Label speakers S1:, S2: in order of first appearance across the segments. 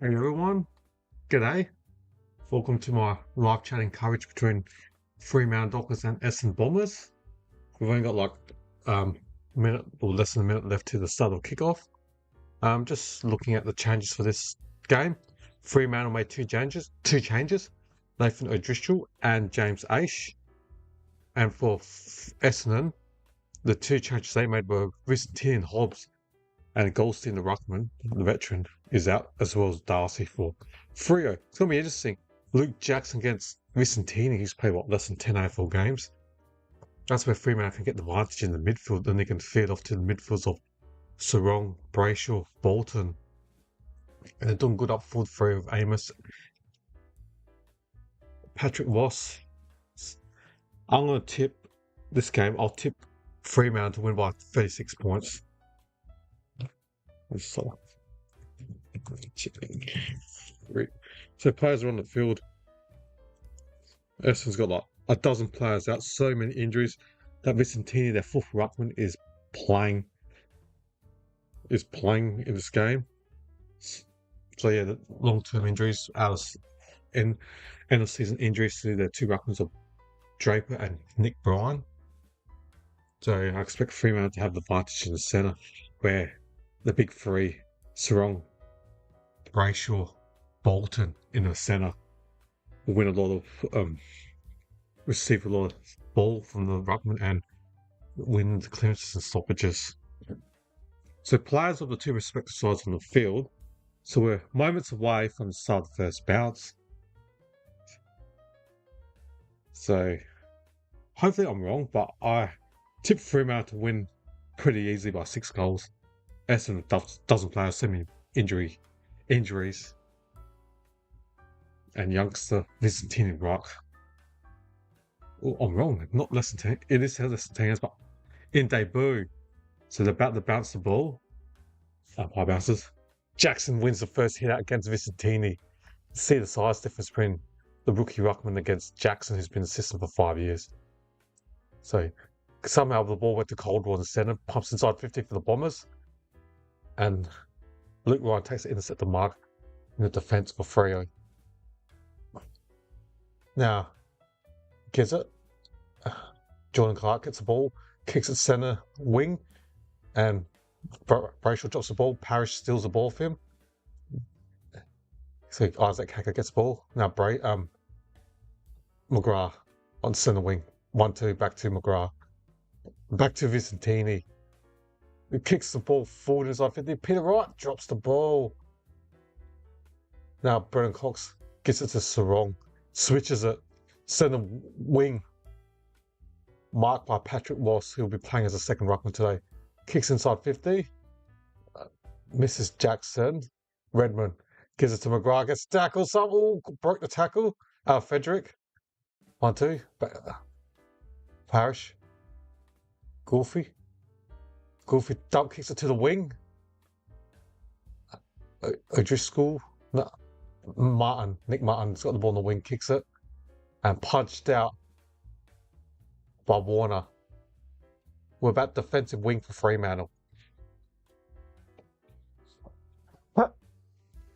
S1: Hey everyone, g'day. Welcome to my live chatting coverage between Fremantle Dockers and Essendon Bombers. We've only got like minute or less than a minute left to the start of kickoff. Just looking at the changes for this game. Fremantle made two changes. Nathan O'Driscoll and James Aish. And for Essendon, the two changes they made were Vincentini Hobbs and Goldstein, the ruckman, the veteran, is out, as well as Darcy for Freo. It's going to be interesting. Luke Jackson against Vicentini, he's played, less than 10 AFL games. That's where Fremantle can get the advantage in the midfield, then they can feed off to the midfields of Sarong, Brayshaw, Bolton. And they're doing good up forward for with Amos. Patrick Ross. I'm going to tip this game. I'll tip Fremantle to win by 36 points. So players are on the field. Essendon's got like a dozen players out, so many injuries. That Vicentini, their fourth ruckman, is playing in this game. So yeah, the long-term injuries out of end of season injuries to their two ruckmans of Draper and Nick Bryan. So I expect Fremantle to have the advantage in the centre, where the big three, Sarong, Brayshaw, Bolton in the centre, will win a lot of receive a lot of ball from the ruckman and win the clearances and stoppages. So players of the two respective sides on the field. So we're moments away from the start of the first bounce. So hopefully I'm wrong, but I tip Fremantle to win pretty easily by 6 goals. Essendon doesn't play so many injuries. And youngster Vicentini Rock. Oh, I'm wrong. Not less than 10. It is less than 10 years, but in debut. So they're about to bounce the ball. High bounces. Jackson wins the first hit out against Vicentini. See the size difference between the rookie ruckman against Jackson, who's been assistant for 5 years. So somehow the ball went to Coldwell in the centre, pumps inside 50 for the Bombers. And Luke Ryan takes it intercept the mark in the defence for Freo. Now, gives it. Jordan Clark gets the ball, kicks it centre wing, and Brayshaw drops the ball. Parrish steals the ball for him. So Isaac Hacker gets the ball. Now McGrath on centre wing. 1-2, back to McGrath. Back to Vicentini. He kicks the ball forward inside 50. Peter Wright drops the ball. Now Brendan Cox gets it to Sarong. Switches it. Centre wing. Marked by Patrick Ross, who'll be playing as a second ruckman today. Kicks inside 50. Misses Jackson. Redmond gives it to McGrath. Gets tackled. Broke the tackle. Frederick. 1-2. Parrish. Goofy dump kicks it to the wing. O'Driscoll. No, Nick Martin's got the ball on the wing, kicks it. And punched out by Warner. We're about defensive wing for Fremantle.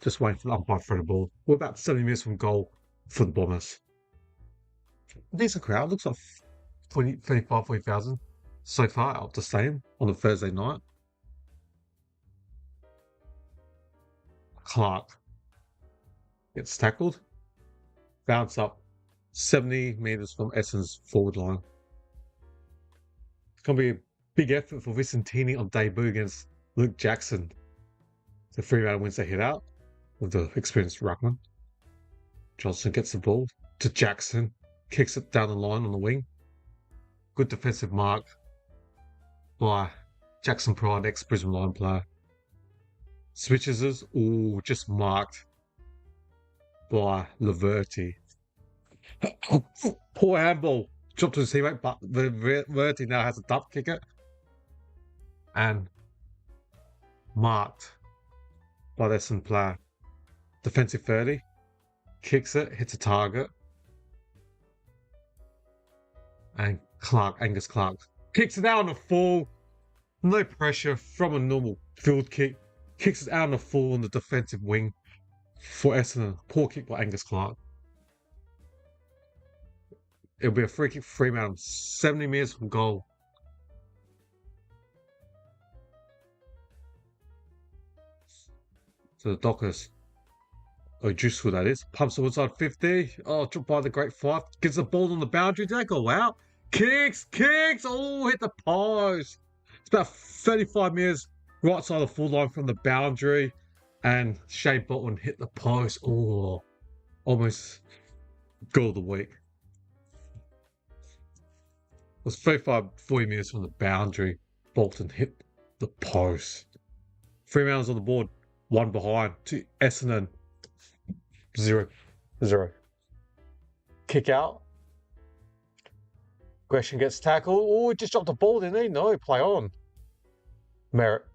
S1: Just waiting for the umpire for the ball. We're about 70 minutes from goal for the Bombers. Decent crowd. Looks like 40,000 so far out the same on a Thursday night. Clark gets tackled. Bounce up 70 metres from Essendon's forward line. It's going to be a big effort for Vicentini on debut against Luke Jackson. So Fremantle wins the hit out with the experienced ruckman. Johnson gets the ball to Jackson. Kicks it down the line on the wing. Good defensive mark by Jackson Pride, ex-Brisbane Lion player. Switches us. Ooh, just marked by Laverty. Poor handball. Dropped to his teammate, but Laverty now has a dump kicker. And marked by the Essendon player. Defensive 30. Kicks it, hits a target. And Angus Clark, kicks it out on the full. No pressure from a normal field kick. Kicks it out on the full on the defensive wing for Essendon. Poor kick by Angus Clark. It'll be a free kick for Fremantle. 70 metres from goal. So the Dockers. Oh, Juice, that is. Pumps the inside 50. Oh, dropped by the great five. Gives the ball on the boundary. Did that go out? Kicks. Oh, hit the post. It's about 35 metres right side of the full line from the boundary. And Shea Bolton hit the post. Oh, almost goal of the week. It was 40 metres from the boundary. Bolton hit the post. Fremantle's on the board. 1 behind to Essendon. 0. Kick out. Gresham gets tackled. Oh, he just dropped the ball, didn't he? No, play on. Merritt.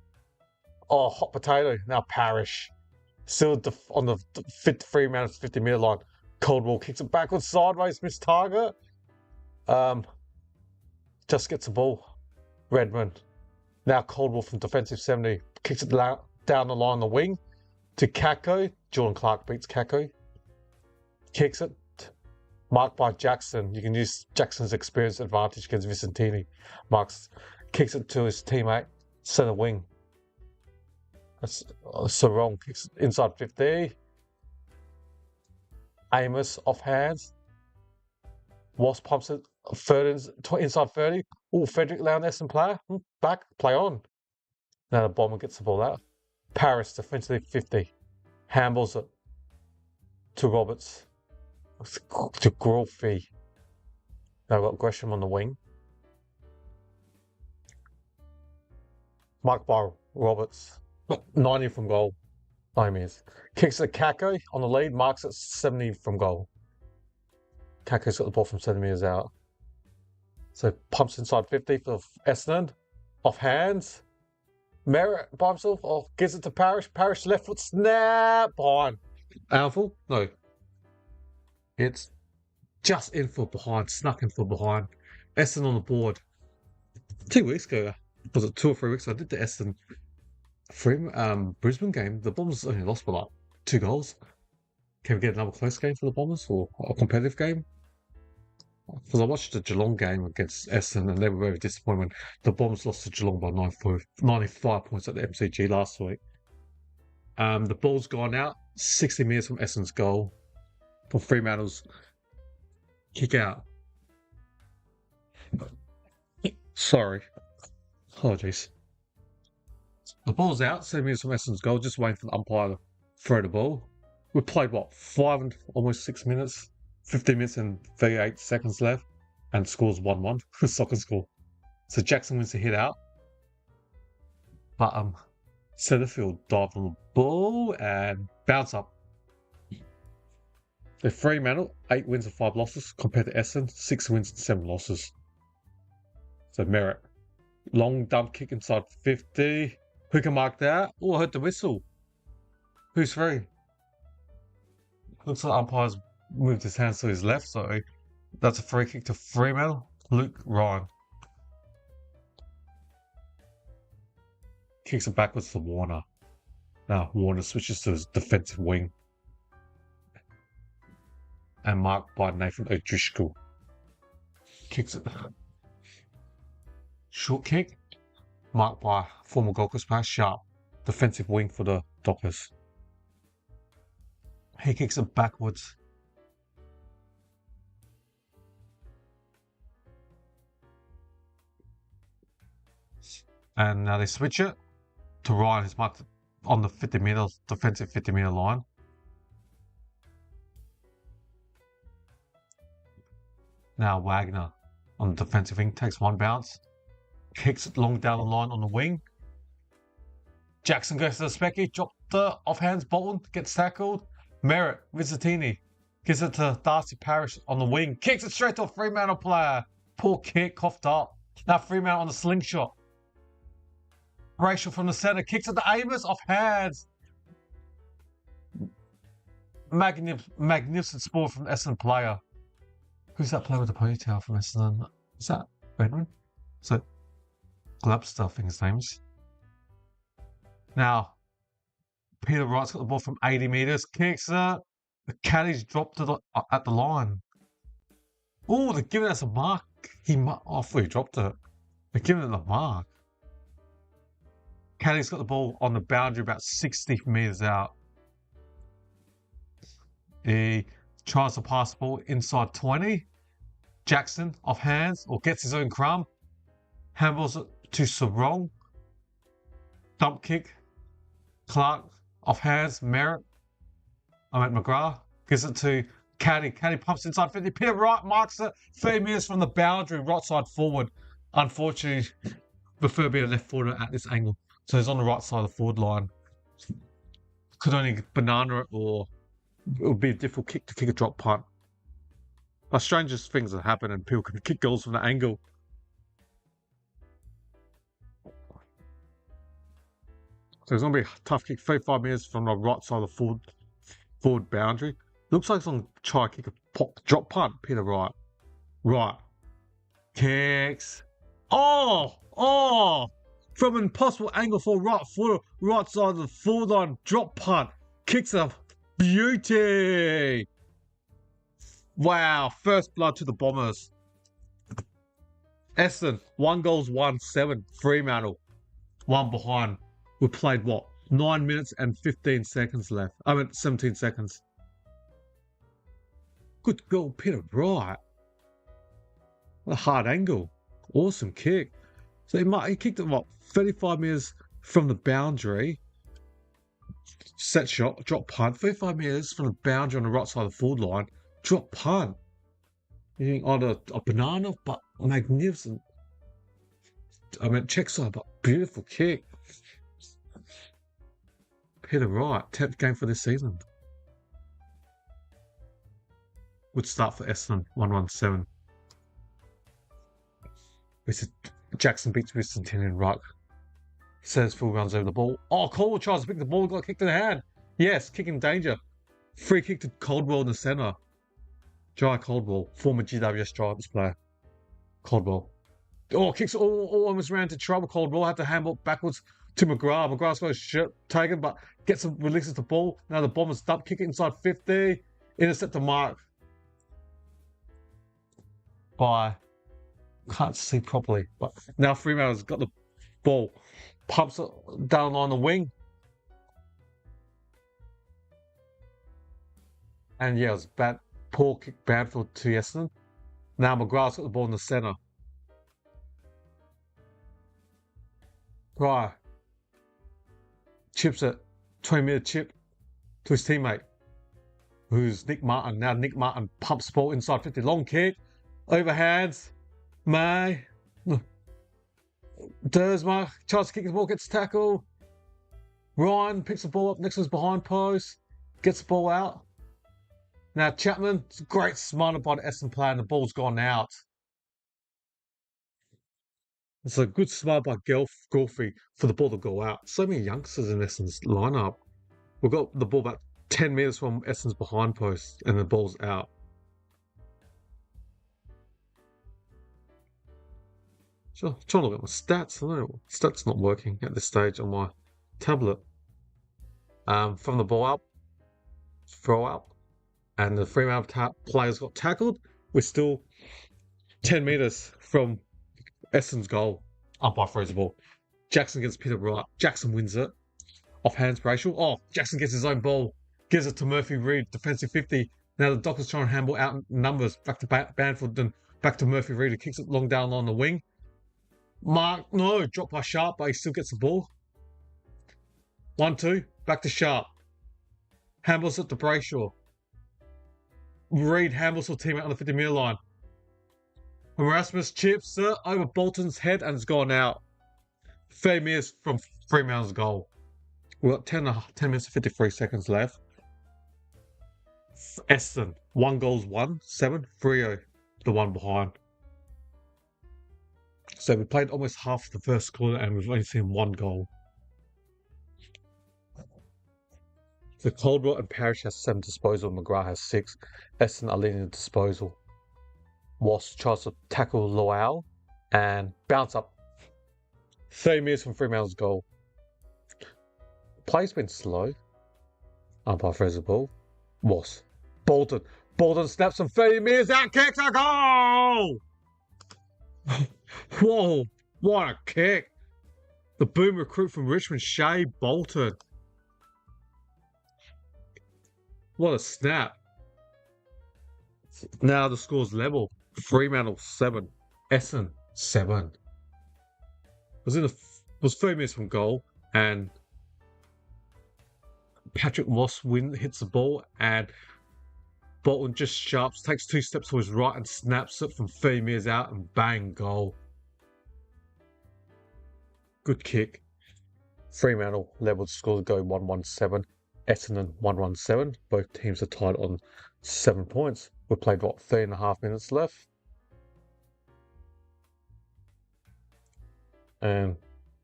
S1: Oh, hot potato. Now Parrish. Still on the Fremantle 50-metre line. Coldwell kicks it backwards, sideways, missed target. Just gets the ball. Redmond. Now Coldwell from defensive 70. Kicks it down the line, the wing. To Kako. Jordan Clark beats Kako. Kicks it. Marked by Jackson. You can use Jackson's experience advantage against Vicentini. Kicks it to his teammate. Centre wing. That's so wrong. Kicks inside 50. Amos off hands. Wasp pumps it. Inside 30. Oh, Frederick Lowndeson player. Back. Play on. Now the Bomber gets the ball out. Paris defensively 50. Handballs it to Roberts. To Grolfi. Now we've got Gresham on the wing. Marked by Roberts. 90 from goal. 9 metres. Kicks at Kako on the lead. Marks at 70 from goal. Kako's got the ball from 7 metres out. So pumps inside 50 for Essendon. Off hands. Merritt by himself. Oh, gives it to Parrish. Parrish left foot snap. Behind. Alpha? No. It's just in for behind. Snuck in for behind. Essendon on the board. 2 weeks ago. Was it 2 or 3 weeks ago? I did the Essendon Brisbane game. The Bombers only lost by like 2 goals. Can we get another close game for the Bombers or a competitive game? Because I watched the Geelong game against Essendon and they were very disappointed when the Bombers lost to Geelong by 95 points at the MCG last week. The ball's gone out. 60 metres from Essendon's goal. For Fremantle's kick out. Sorry. Apologies. The ball's out. 7 metres from Essendon's goal. Just waiting for the umpire to throw the ball. We played, 5 and almost 6 minutes. 15 minutes and 38 seconds left. And scores 1-1. Soccer score. So Jackson wins the hit out. But Setterfield dived on the ball and bounce up. The Fremantle, 8 wins and 5 losses compared to Essendon, 6 wins and 7 losses. So Merritt. Long dump kick inside 50. Who can mark that? Oh, I heard the whistle. Who's free? Looks like the umpire's moved his hands to his left, so that's a free kick to Fremantle. Luke Ryan. Kicks it backwards to Warner. Now Warner switches to his defensive wing. And marked by Nathan O'Driscoll. Kicks it. Short kick. Marked by former Gold Coast player Sharp. Defensive wing for the Dockers. He kicks it backwards. And now they switch it to Ryan, who's marked on the 50-metre, defensive 50-metre line. Now Wagner on the defensive wing takes 1 bounce. Kicks it long down the line on the wing. Jackson goes to the specky, dropped the off hands. Bolton gets tackled. Merritt, Rizzatini gives it to Darcy Parish on the wing. Kicks it straight to a Fremantle player. Poor kick, coughed up. Now Fremantle on the slingshot. Rachel from the centre kicks it to Amos off hands. Magnificent score from Essendon player. Who's that player with the ponytail from Essendon? Is that Redmond? So, Glubster, I think his name is. Now, Peter Wright's got the ball from 80 metres, kicks it. The caddy's dropped it at the line. Oh, they're giving us a mark. I thought he dropped it. They're giving it a mark. Caddy's got the ball on the boundary about 60 metres out. He tries to pass the ball inside 20. Jackson off hands or gets his own crumb. Handballs it to Sarong. Dump kick. Clark off hands. Merritt. McGrath gives it to Caddy. Caddy pumps inside 50. Peter Wright marks it 30 metres from the boundary, right side forward. Unfortunately, prefer to be a left footer at this angle. So he's on the right side of the forward line. Could only banana it, or it would be a difficult kick to kick a drop punt. The strangest things that happen, and people can kick goals from that angle. So it's going to be a tough kick, 35 metres from the right side of the forward boundary. Looks like it's going to try to kick a drop punt, Peter Wright. Right. Kicks. Oh! From an impossible angle for right footer, right side of the forward line, drop punt. Kicks a beauty. Wow, first blood to the Bombers. Essendon, 1 goal, 1-7. Fremantle, 1 behind. We played what? 9 minutes and 15 seconds left. 17 seconds. Good goal, Peter Wright. What a hard angle. Awesome kick. So he kicked it, 35 metres from the boundary. Set shot, drop punt. 35 metres from the boundary on the right side of the forward line. Drop punt. You think, a banana, but magnificent. Check side, but beautiful kick. Peter Wright, 10th game for this season. Good start for Essendon, 1-1-7. Jackson beats Centennial Ruck. Says Phil runs over the ball. Oh, Caldwell tries to pick the ball, got kicked in the hand. Yes, kick in danger. Free kick to Caldwell in the centre. Jai Caldwell, former GWS Drivers player. Caldwell. Oh, kicks almost ran into trouble. Caldwell had to handball backwards to McGrath. McGrath's got his shirt taken, but releases the ball. Now the Bombers dump kick it inside 50. Intercept the mark by, can't see properly, but now Fremantle's got the ball. Pumps it down on the wing. And yeah, it was bad. Poor kick bad for to Essendon. Now McGrath's got the ball in the centre. Right. Chips it. 20-metre chip to his teammate, who's Nick Martin. Now Nick Martin pumps the ball inside 50. Long kick. Overhands. May. Dersma tries to kick the ball, gets tackled. Ryan picks the ball up next to his behind post. Gets the ball out. Now Chapman, it's a great smother by the Essendon player, and the ball's gone out. It's a good smother by Golfy for the ball to go out. So many youngsters in Essendon's lineup. We've got the ball about 10 metres from Essendon's behind post, and the ball's out. So I'm trying to look at my stats. I don't know, stats not working at this stage on my tablet. From the ball up, throw up, and the Fremantle players got tackled. We're still 10 metres from Essendon's goal. Umpire throws the ball. Jackson gets Peter Wright. Jackson wins it. Off hands, Brayshaw. Oh, Jackson gets his own ball. Gives it to Murphy Reid, defensive 50. Now the Dockers trying to handball out numbers. Back to Banford, then back to Murphy Reid, who kicks it long down on the wing. Mark, no, dropped by Sharp, but he still gets the ball. 1-2, back to Sharp. Handballs it to Brayshaw. Reid handballs to a teammate on the 50-metre line. Erasmus chips it over Bolton's head and it's gone out. 30 metres from Fremantle's goal. We've got 10 minutes and 53 seconds left. Essendon, 1 goal, 1-7. Freo, the one behind. So we played almost half the first quarter and we've only seen 1 goal. So Caldwell and Parrish has 7 disposal, McGrath has 6. Essendon are leading the disposal. Wasp tries to tackle Loal and bounce up 30 metres from Fremantle's goal. Play's been slow. Umpire throws the ball. Moss. Bolton. Bolton snaps from 30 metres out. Kicks a goal! Whoa, what a kick. The boom recruit from Richmond, Shea Bolton. What a snap. Now the score's level. Fremantle 7. Essendon 7. Was 30 minutes from goal, and Patrick Moss hits the ball, and Bolton just sharps, takes 2 steps to his right and snaps it from 30 metres out, and bang, goal. Good kick. Fremantle leveled score to go 1-1-7. Essendon 1-1-7. Both teams are tied on 7 points. We played, 3.5 minutes left. And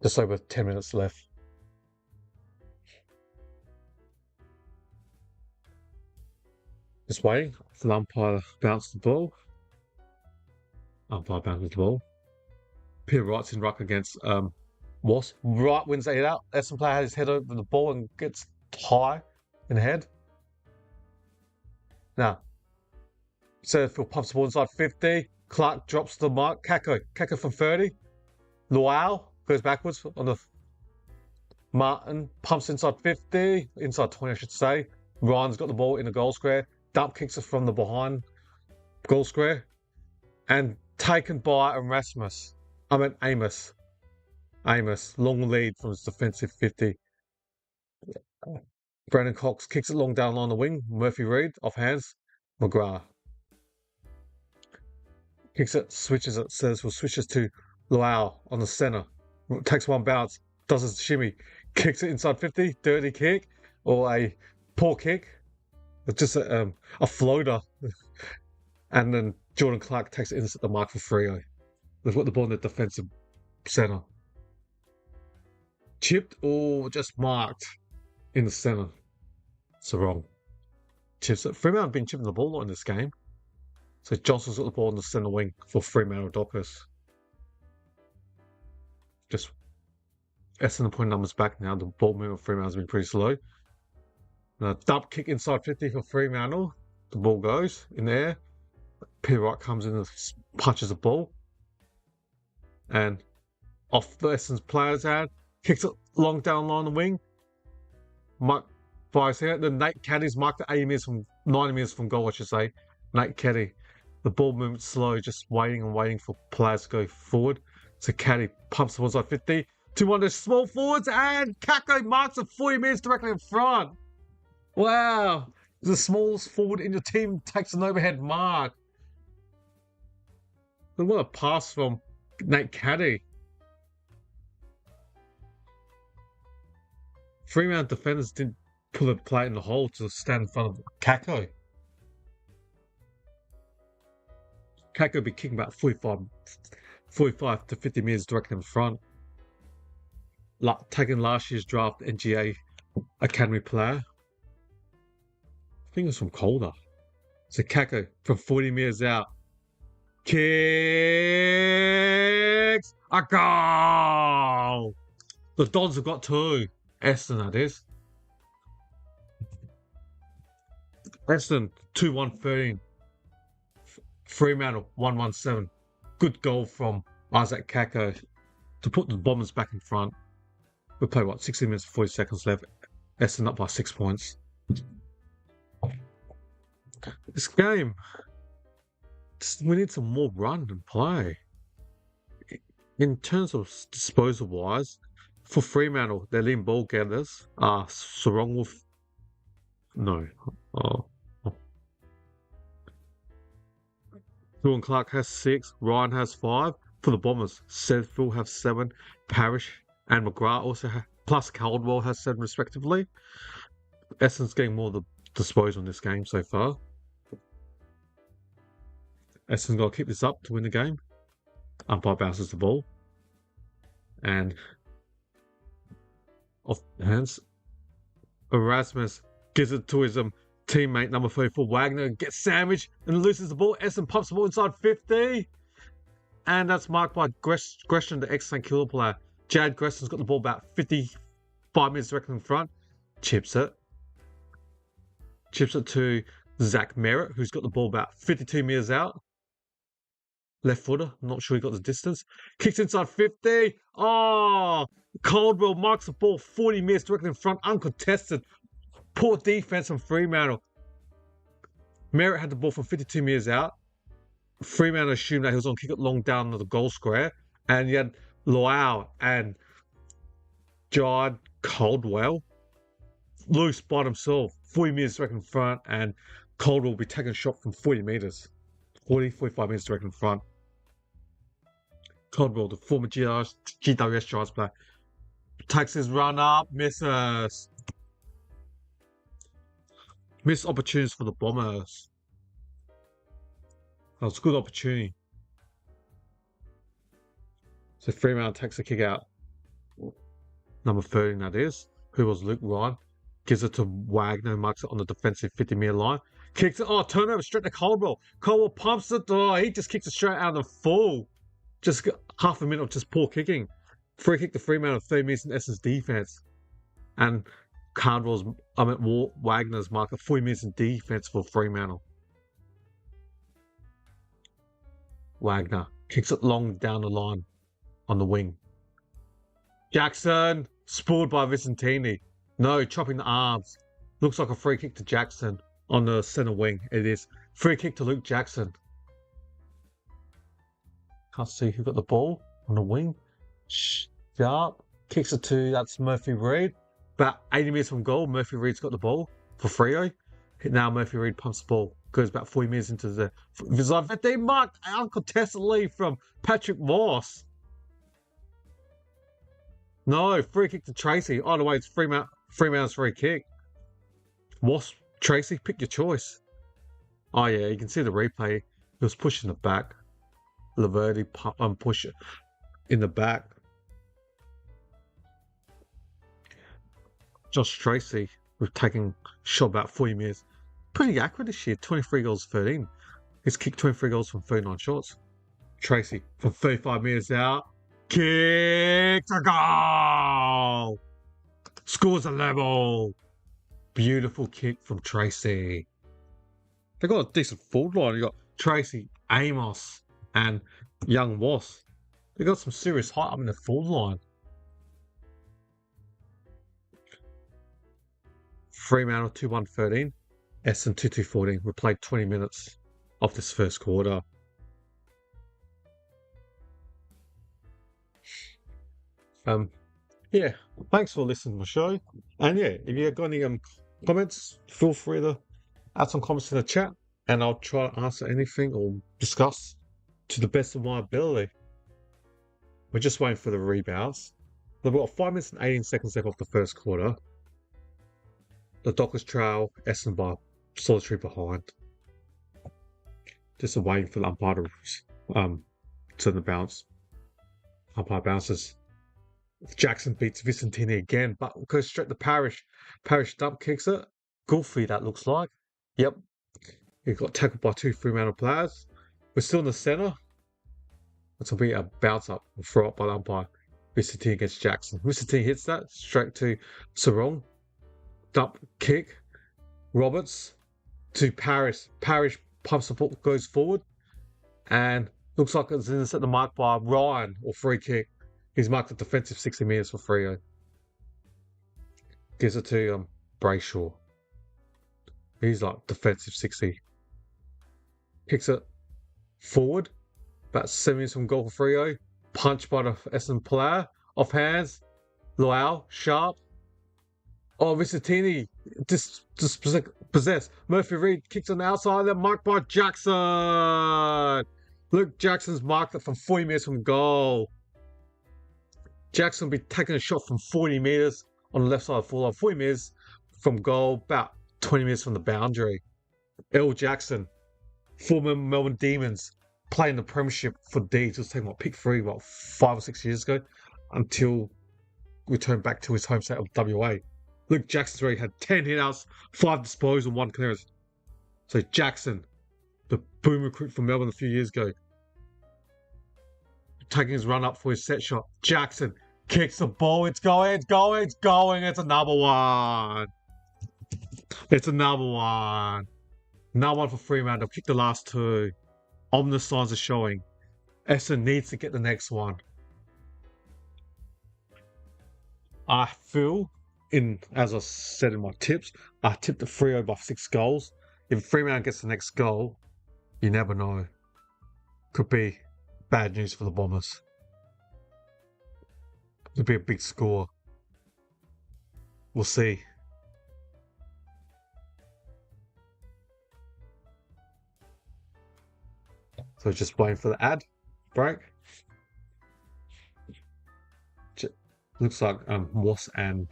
S1: just over 10 minutes left. Just waiting for the umpire to bounce the ball. Umpire bounces the ball. Peter Wright's in ruck against Moss. Wright wins the head out. Essendon player has his head over the ball and gets high in the head. Now, Setterfield pumps the ball inside 50. Clark drops the mark. Kako from 30. Loyal goes backwards on the Martin. Pumps inside 50. Inside 20, I should say. Ryan's got the ball in the goal square. Dump kicks it from the behind goal square. And taken by Amos. Amos, long lead from his defensive 50. Brandon Cox kicks it long down along the wing. Murphy Reid off hands. McGrath kicks it, switches to Loyal on the centre. Takes one bounce, does a shimmy, kicks it inside 50. Dirty kick or a poor kick. It's just a floater. And then Jordan Clark takes it inside the mark for Freo. They've got the ball in the defensive centre. Chipped or just marked in the centre. So wrong. Chips it. Fremantle have been chipping the ball a lot in this game. So Johnson's got the ball in the centre wing for Fremantle Dockers. Just Essendon point numbers back now. The ball movement of Fremantle has been pretty slow. Now dump kick inside 50 for Fremantle. The ball goes in there. Peter Wright comes in and punches the ball. And off the Essendon's player's hand. Kicks it long down line the wing. Mike fires here. Then Nate Caddy's marked at 90 minutes from goal, I should say. Nate Caddy. The ball movement's slow, just waiting for players to go forward. So Caddy pumps the ball inside 50 to one of the small forwards, and Kako marks at 40 minutes directly in front. Wow. The smallest forward in your team takes an overhead mark. But what a pass from Nate Caddy. Fremantle defenders didn't put a plate in the hole to stand in front of Kako. Kako would be kicking about 45 to 50 metres directly in front. Taking last year's draft NGA Academy player. I think it was from Calder. So Kako from 40 metres out. Kicks a goal! The Dons have got 2. Essendon, that is. Essendon 2-1-13. Fremantle 1-1-7. Good goal from Isaac Kako to put the Bombers back in front. We play 60 minutes 40 seconds left. Essendon up by 6 points. This game, we need some more run and play. In terms of disposal wise, for Fremantle, their leading ball gatherers are Sarongwolf. No. Jordan Clark has 6. Ryan has 5. For the Bombers, Setterfield have 7. Parrish and McGrath also have, plus Caldwell has 7 respectively. Essendon's getting more of the disposal in this game so far. Essendon's got to keep this up to win the game. Umpire bounces the ball. And off the hands. Erasmus gives it to his teammate number 34 Wagner, gets sandwiched and loses the ball. Essendon pumps the ball inside 50. And that's marked by Gresham, the ex-St Kilda player. Jad Gresham's got the ball about 55 minutes directly in front. Chips it. Chips it to Zach Merritt, who's got the ball about 52 metres out. Left footer, not sure he got the distance. Kicks inside 50. Oh, Caldwell marks the ball 40 metres directly in front, uncontested. Poor defense from Fremantle. Merritt had the ball from 52 metres out. Fremantle assumed that he was on kick it long down to the goal square. And you had Loau and Jard Caldwell loose by himself, 40 metres direct in front, and Caldwell will be taking a shot from 40 metres. 45 metres direct in front. Caldwell, the former GWS Giants player, takes his run up, misses. Missed opportunities for the Bombers. That was a good opportunity. So Fremantle takes the kick out. Number 13, that is. Who was Luke Ryan. Gives it to Wagner, marks it on the defensive 50-metre line. Kicks it. Oh, turnover straight to Caldwell. Caldwell pumps it. Oh, he just kicks it straight out of the full. Just half a minute of just poor kicking. Free kick to Fremantle, 30 metres in Essendon's defence. And Wagner's mark at 40 metres in defence for Fremantle. Wagner kicks it long down the line on the wing. Jackson, spoiled by Vicentini. No, chopping the arms. Looks like a free kick to Jackson on the centre wing. It is. Free kick to Luke Jackson. Can't see who got the ball on the wing. Sharp. Kicks it to, that's Murphy Reid. About 80 metres from goal, Murphy Reid's got the ball for Freo. Now Murphy Reid pumps the ball. Goes about 40 metres into the Vizard 15 mark. Uncontested lead from Patrick Moss. No, free kick to Tracy. Oh, the way it's Fremantle's free kick. Moss, Tracy, pick your choice. Oh yeah, you can see the replay. He was pushing the back. Laverde push it in the back. Josh Tracy, we've taken shot about 40 metres. Pretty accurate this year, 23 goals, 13. He's kicked 23 goals from 39 shots. Tracy, from 35 metres out. Kick to goal! Scores a level. Beautiful kick from Tracy. They got a decent forward line. You got Tracy, Amos, and young Moss. They got some serious height up in the forward line. Fremantle 2-1-13, Essendon 2-2-14. We played 20 minutes of this first quarter. Yeah, thanks for listening to my show. And yeah, if you got any comments, feel free to add some comments in the chat, and I'll try to answer anything or discuss to the best of my ability. We're just waiting for the rebounds. We've got 5 minutes and 18 seconds left of the first quarter. The Dockers trail Essendon by solitary behind. Just waiting for the umpire to turn the bounce. Umpire bounces. Jackson beats Vicentini again, but goes straight to Parrish. Parrish dump kicks it. Goofy, that looks like. Yep. He got tackled by 2 Fremantle players. We're still in the centre. This will be a bounce up or throw up by the umpire. Vicentini against Jackson. Vicentini hits that straight to Sarong. Dump kick. Roberts to Parrish. Parrish pumps the ball, goes forward, and looks like it's in the mark by Ryan, or free kick. He's marked a defensive 60 metres for Freo. Gives it to Brayshaw. He's like defensive 60. Kicks it forward. About 7 minutes from goal for Freo. Punch by the Essendon player. Off hands. Loau. Sharp. Oh, Vicentini. Possessed. Murphy Reid kicks on the outside. Then marked by Jackson. Luke Jackson's marked it from 40 metres from goal. Jackson will be taking a shot from 40 metres on the left side of the full line. 40 metres from goal, about 20 metres from the boundary. L. Jackson, former Melbourne Demons, playing the premiership for Deeds. Was taken pick 3, 5 or 6 years ago, until returned back to his home state of WA. Luke Jackson's already had 10 hit-outs, 5 disposals, and 1 clearance. So Jackson, the boom recruit from Melbourne a few years ago, taking his run up for his set shot. Jackson kicks the ball. It's going. It's another one. It's another one. Another one for Fremantle. They've kicked the last two. Ominous signs are showing. Essendon needs to get the next one. I feel, as I said in my tips, I tipped the Freo by 6 goals. If Fremantle gets the next goal, you never know. Could be bad news for the Bombers. Could be a big score. We'll see. So just waiting for the ad break. Looks like Moss and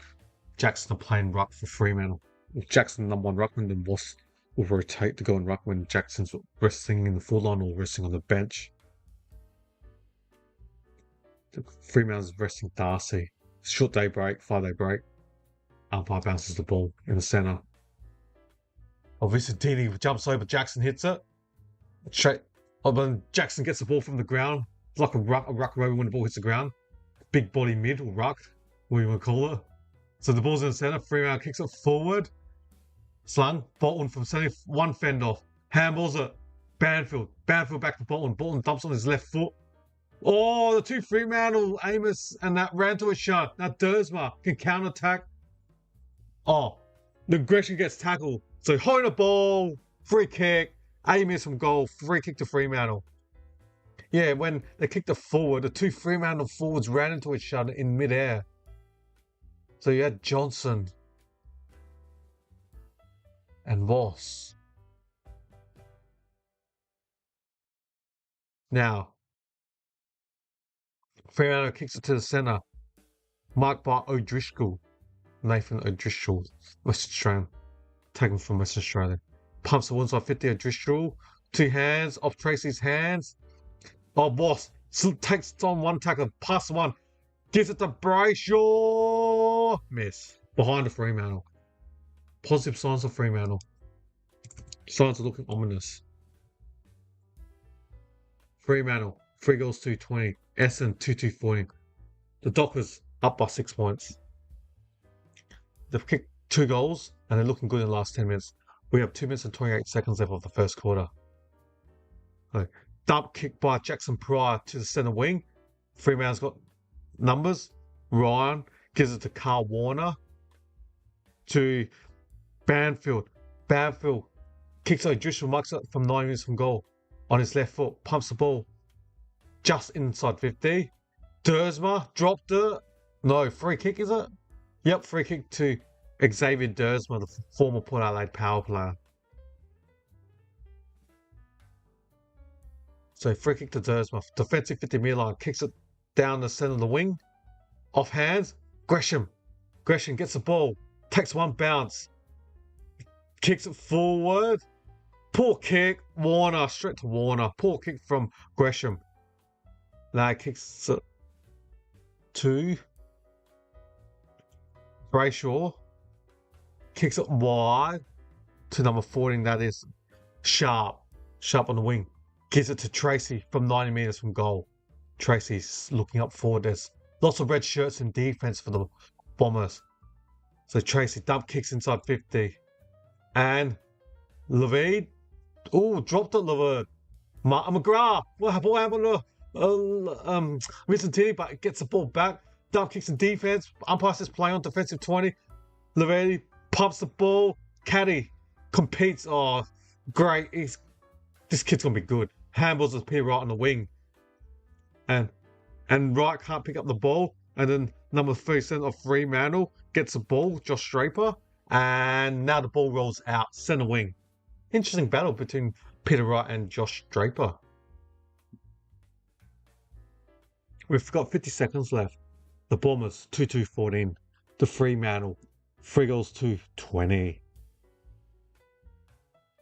S1: Jackson are playing ruck for Fremantle. If Jackson number one ruckman, then Moss will rotate to go and ruck when Jackson's resting in the full line or resting on the bench. Fremantle's resting Darcy. Short day break, 5-day break. Umpire bounces the ball in the centre. Obviously, Dini jumps over, Jackson hits it. Straight. When Jackson gets the ball from the ground, it's like a ruck over when the ball hits the ground. Big body mid or ruck, what you want to call it. So the ball's in the centre, Fremantle kicks it forward. Slung, Bolton from centre, one fend off. Handballs it, Banfield back to Bolton. Bolton dumps on his left foot. Oh, the two Fremantle, Amos and that ran to a shot. Now Dersma can counter-attack. Oh, the Gresham gets tackled. So holding the ball, free kick, Amos from goal, free kick to Fremantle. Yeah, when they kicked it forward, the two Fremantle forwards ran into each other in midair. So you had Johnson and Voss. Now, Fremantle kicks it to the centre, marked by O'Driscoll. Nathan O'Driscoll, Western Australian, taken from Western Australia. Pumps the oneside 50 O'Driscoll, 2 hands, off Tracy's hands. Oh, Voss takes on one tackle, pass one, gives it to Brayshaw. Miss. Behind the Fremantle. Positive signs of Fremantle. Signs are looking ominous. Fremantle, 3 goals, 220. Essendon, 2-2-40. The Dockers up by 6 points. They've kicked 2 goals and they're looking good in the last 10 minutes. We have 2 minutes and 28 seconds left of the first quarter. Dump kick by Jackson Pryor to the centre wing. Fremantle's got numbers. Ryan gives it to Carl Warner to Banfield. Banfield kicks O'Driscoll, marks it from 9 minutes from goal. On his left foot, pumps the ball just inside 50. Dersma dropped it. No, free kick, is it? Yep, free kick to Xavier Dersma, the former Port Adelaide power player. So free kick to Dersma. Defensive 50-metre line. Kicks it down the centre of the wing. Off hands. Gresham. Gresham gets the ball. Takes one bounce. Kicks it forward. Poor kick. Warner. Straight to Warner. Poor kick from Gresham. Now kicks it to Brayshaw. Kicks it wide to number 14. That is Sharp. Sharp on the wing. Gives it to Tracy from 90 metres from goal. Tracy's looking up forward. There's lots of red shirts in defence for the Bombers. So Tracy dump kicks inside 50. And Leveid. Oh, dropped it, Leveid. McGrath. What happened to Vincent Tini, but gets the ball back. Dump kicks in defence. Umpire says play on defensive 20. Leveid pumps the ball. Caddy competes. Oh, great. This kid's going to be good. Handballs appear right on the wing. And Wright can't pick up the ball. And then number 3 centre of Fremantle gets the ball, Josh Draper. And now the ball rolls out, centre wing. Interesting battle between Peter Wright and Josh Draper. We've got 50 seconds left. The Bombers, 2-2-14. The Fremantle, 3 goals to 20.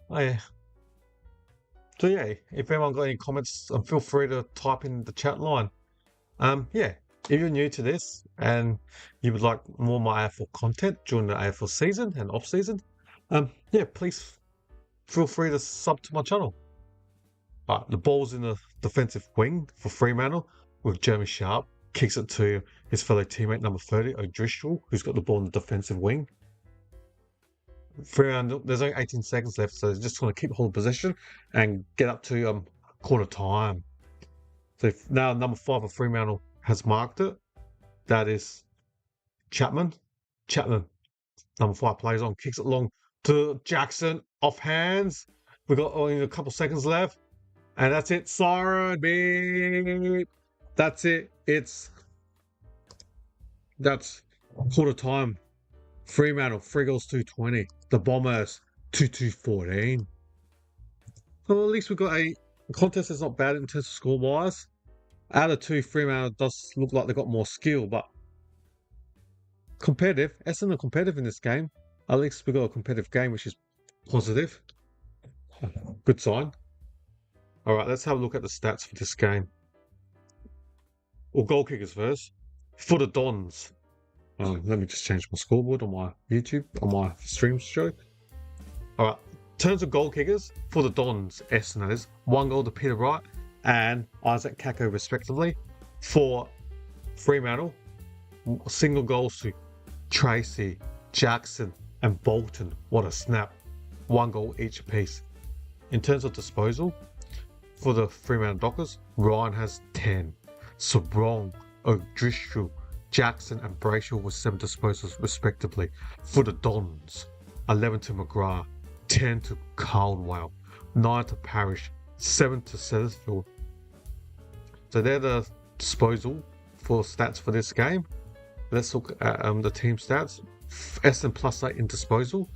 S1: Oh yeah. So yeah, if anyone got any comments, feel free to type in the chat line. Yeah, if you're new to this and you would like more of my AFL content during the AFL season and off season, yeah, please feel free to sub to my channel. Right, the ball's in the defensive wing for Fremantle with Jeremy Sharp. Kicks it to his fellow teammate number 30, O'Driscoll, who's got the ball in the defensive wing. Fremantle, there's only 18 seconds left, so they're just going to keep holding possession and get up to quarter time. So now number 5 of Fremantle has marked it. That is Chapman. Chapman, number 5, plays on, kicks it long to Jackson, off hands. We've got only a couple seconds left. And that's it. Siren, beep. That's it. That's quarter time. Fremantle, 3 goals, 220. The Bombers, 2-2-14. Well, at least we've got a contest that's not bad in terms of score-wise. Out of 2, Fremantle does look like they've got more skill, but competitive. Essendon are competitive in this game. At least we've got a competitive game, which is positive. Good sign. All right, let's have a look at the stats for this game. Well, goal kickers first. For the Dons. Let me just change my scoreboard on my YouTube, on my stream show. All right, in terms of goal kickers, for the Dons, Essendon is 1 goal to Peter Wright and Isaac Kako respectively. For Fremantle, single goals to Tracy, Jackson and Bolton. What a snap. 1 goal each apiece. In terms of disposal, for the Fremantle Dockers, Ryan has 10. Sabrong, O'Driscoll, Jackson and Brayshaw with 7 disposals respectively. For the Dons, 11 to McGrath, 10 to Caldwell, 9 to Parrish, 7 to Setterfield. So they're the disposal for stats for this game. Let's look at the team stats. Essendon +8 in disposal.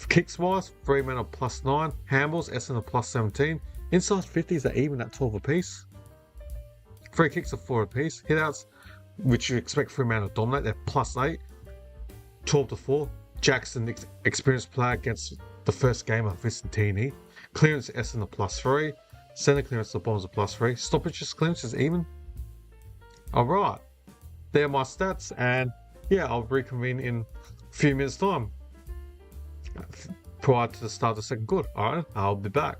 S1: Kicks wise, Fremantle +9. Handballs, Essendon +17. Inside 50s are even at 12 apiece. Free kicks are 4 apiece. Hitouts, which you expect Fremantle to dominate, they're +8. 12 to 4. Jackson, experienced player against the first game of Vicentini. Clearance, Essendon +3. Centre clearance, the Bombers are +3. Stoppages, clearance is even. Alright. They're my stats, and yeah, I'll reconvene in a few minutes' time. Prior to the start of the second quarter. Alright, I'll be back.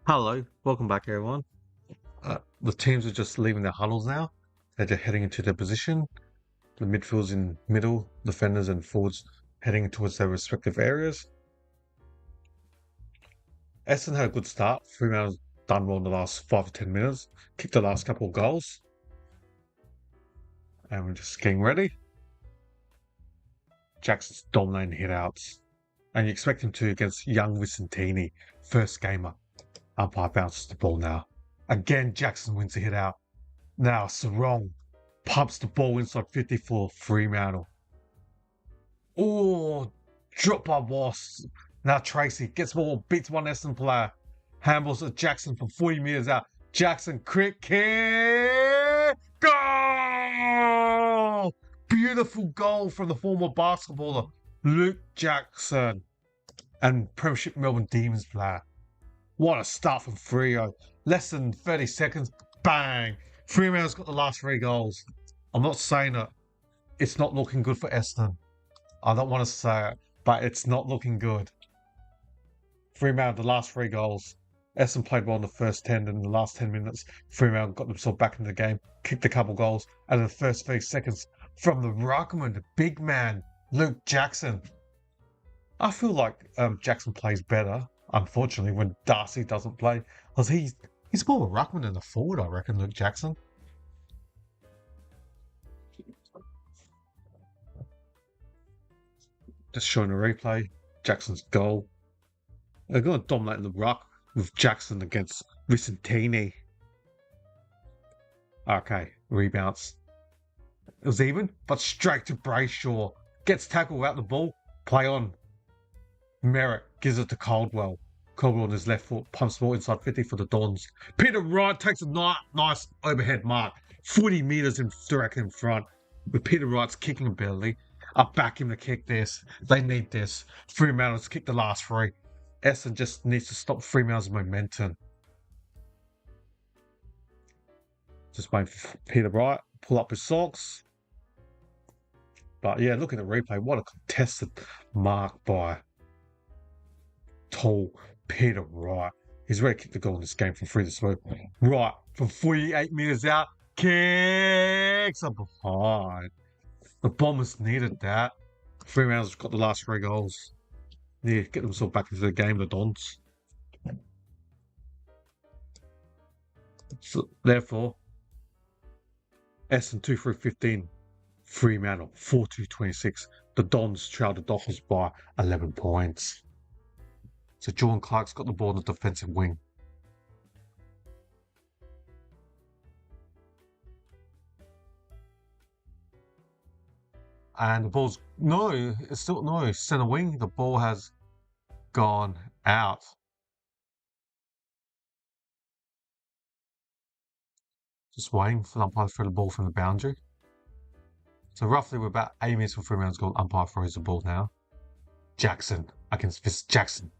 S1: Hello, welcome back everyone. The teams are just leaving their huddles now. They're just heading into their position. The midfield's in middle, defenders and forwards heading towards their respective areas. Essendon had a good start. Fremantle's done well in the last 5 to 10 minutes. Kicked the last couple of goals. And we're just getting ready. Jackson's dominating hitouts. And you expect him to against young Vicentini. First gamer. Umpire bounces the ball now. Again, Jackson wins the hit out. Now Sarong pumps the ball inside 50 for Fremantle. Oh, drop by Boss. Now Tracy gets ball, beats one Essendon player. Handballs at Jackson from 40 metres out. Jackson, quick kick. Goal! Beautiful goal from the former basketballer, Luke Jackson. And Premiership Melbourne Demons player. What a start from Freo. Less than 30 seconds. Bang! Fremantle's got the last 3 goals. I'm not saying that it's not looking good for Essendon. I don't want to say it, but it's not looking good. Fremantle, the last 3 goals. Essendon played well in the first 10, and in the last 10 minutes, Fremantle got themselves back into the game, kicked a couple goals, and in the first 30 seconds, from the ruckman, the big man, Luke Jackson. I feel like Jackson plays better, unfortunately, when Darcy doesn't play, because he's more of a ruckman than a forward, I reckon, Luke Jackson. Just showing a replay, Jackson's goal. They're going to dominate the ruck with Jackson against Vicentini. Okay, rebounds. It was even, but straight to Brayshaw. Gets tackled without the ball. Play on. Merritt gives it to Caldwell. Caldwell on his left foot pumps the ball inside 50 for the Dons. Peter Wright takes a nice overhead mark. 40 metres direct in front. With Peter Wright's kicking ability. I back him to kick this. They need this. Fremantle's kicked the last 3. Essendon just needs to stop Fremantle's momentum. Just waiting for Peter Wright. Pull up his socks. But yeah, look at the replay. What a contested mark by tall Peter Wright. He's ready to kick the goal in this game from 3 to 2. Right, from 48 metres out. Kicks up behind. The Bombers needed that. Fremantle's got the last 3 goals. Yeah, get themselves back into the game, the Dons. So, therefore, Essendon 2-3-15. Fremantle 4-2-26. The Dons trailed the Dockers by 11 points. So Jordan Clark's got the ball on the defensive wing. And the ball's it's still centre wing. The ball has gone out. Just waiting for the umpire to throw the ball from the boundary. So roughly we're about 8 minutes from Fremantle's goal. Umpire throws the ball now. Jackson against this Jackson.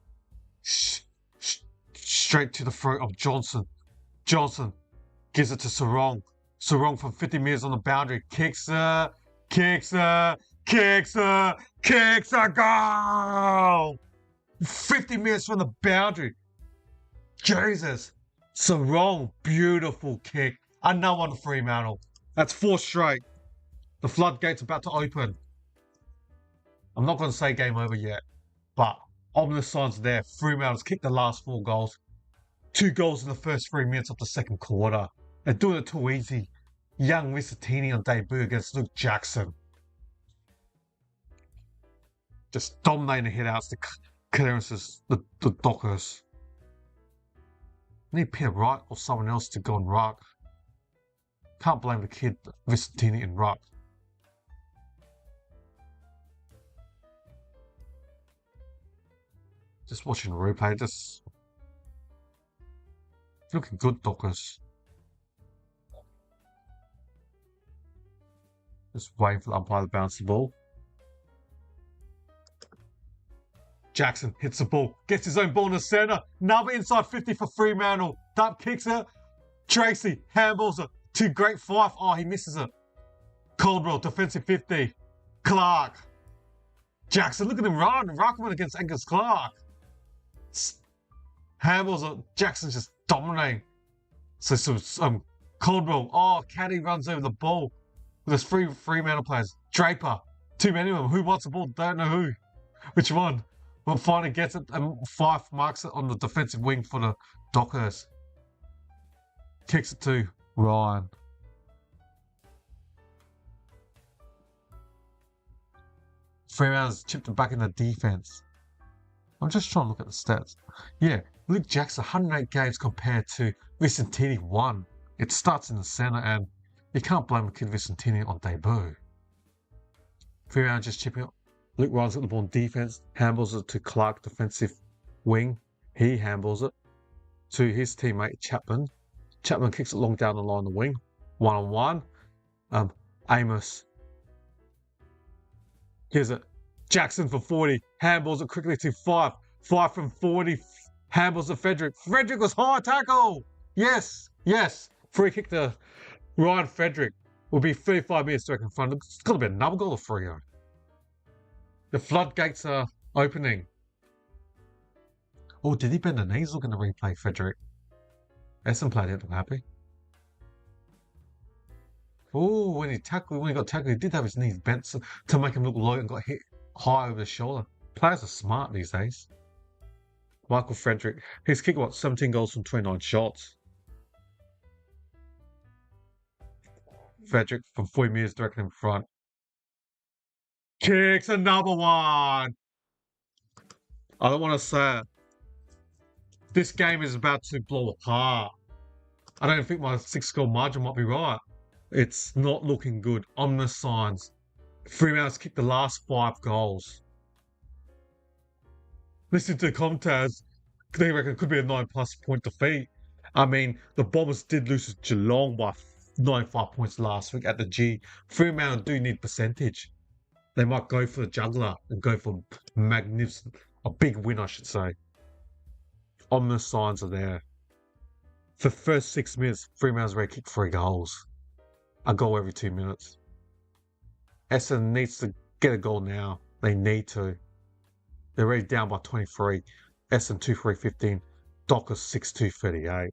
S1: Straight to the throat of Johnson. Johnson gives it to Sarong. Sarong from 50 metres on the boundary. Kicks her. Kicks her. Kicks her. Kicks her. Goal! 50 metres from the boundary. Jesus. Sarong. Beautiful kick. Another one to Fremantle. That's 4 straight. The floodgates about to open. I'm not going to say game over yet, but ominous signs there. Fremantle's kicked the last 4 goals. 2 goals in the first 3 minutes of the second quarter. They're doing it too easy. Young Visitini on debut against Luke Jackson. Just dominating the hit-outs, the clearances, the Dockers. Need Peter Wright or someone else to go on ruck. Can't blame the kid, Visitini in ruck. Just watching the replay, just looking good, Dockers. Just waiting for the umpire to bounce the ball. Jackson hits the ball, gets his own ball in the centre. Another inside 50 for Fremantle. Dump kicks it. Tracy handballs it to Great Fife. Oh, he misses it. Caldwell, defensive 50. Clark. Jackson, look at him run. Ruckman against Angus Clark. Handballs it. Jackson's just dominating. So Caldwell. Oh, Caddy runs over the ball. There's 3 Fremantle players. Draper. Too many of them. Who wants the ball? Don't know who. Which one? Well, finally gets it, and Fife marks it on the defensive wing for the Dockers. Kicks it to Ryan. Fremantle's chipped it back in the defense. I'm just trying to look at the stats. Yeah, Luke Jackson, 108 games compared to Vicentini 1. It starts in the centre, and you can't blame a kid Vicentini on debut. Fremantle just chipping it. Luke Ryan's got the ball on defense, handballs it to Clark, defensive wing. He handballs it to his teammate Chapman. Chapman kicks it long down the line, the wing. 1-on-1. Amos. Here's it. Jackson for 40. Handballs it quickly to 5. 5 from 40. Handballs to Frederick. Frederick was high tackle. Yes. Yes. Free kick to Ryan Frederick. Will be 35 minutes to in front. It's got to be another goal of Freo. The floodgates are opening. Oh, did he bend the knees looking to replay Frederick? Essendon played it, happy. Oh, when he got tackled, he did have his knees bent to make him look low and got hit high over the shoulder. Players are smart these days. Michael Frederick, he's kicked 17 goals from 29 shots. Frederick from 40 metres directly in front. Kicks another one. I don't want to say it. This game is about to blow apart. I don't think my 6-goal margin might be right. It's not looking good. Ominous signs. Fremantle's kicked the last 5 goals. Listening to the commentators, they reckon it could be a 9+ point defeat. I mean, the Bombers did lose to Geelong by 95 points last week at the G. Fremantle do need percentage. They might go for the juggler and go for magnificent, a big win, I should say. Ominous signs are there. For the first 6 minutes, Fremantle's already kicked 3 goals. A goal every 2 minutes. Essendon needs to get a goal now. They need to. They're already down by 23. Essendon 2-3-15. Dockers 6-2-38.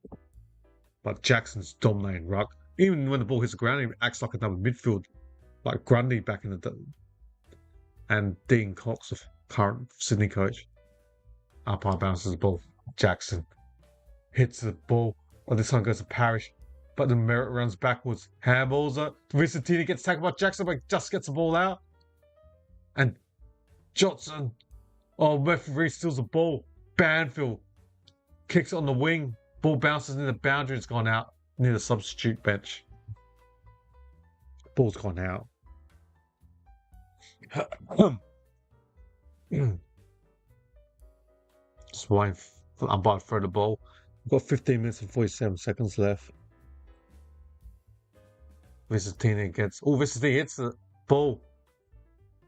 S1: But Jackson's dominating ruck. Even when the ball hits the ground, he acts like another midfield. Like Grundy back in the day. And Dean Cox, the current Sydney coach. Umpire bounces the ball. Jackson hits the ball. Oh, this time goes to Parrish. But the Merritt runs backwards. Handballs it. Vicentini gets tackled by Jackson, but just gets the ball out. And Johnson. Oh, referee steals the ball. Banfield kicks it on the wing. Ball bounces near the boundary. It's gone out near the substitute bench. Ball's gone out. Just waiting for the umpire to throw the ball. We've got 15 minutes and 47 seconds left. Vicentini gets... Oh, Vicentini hits the ball.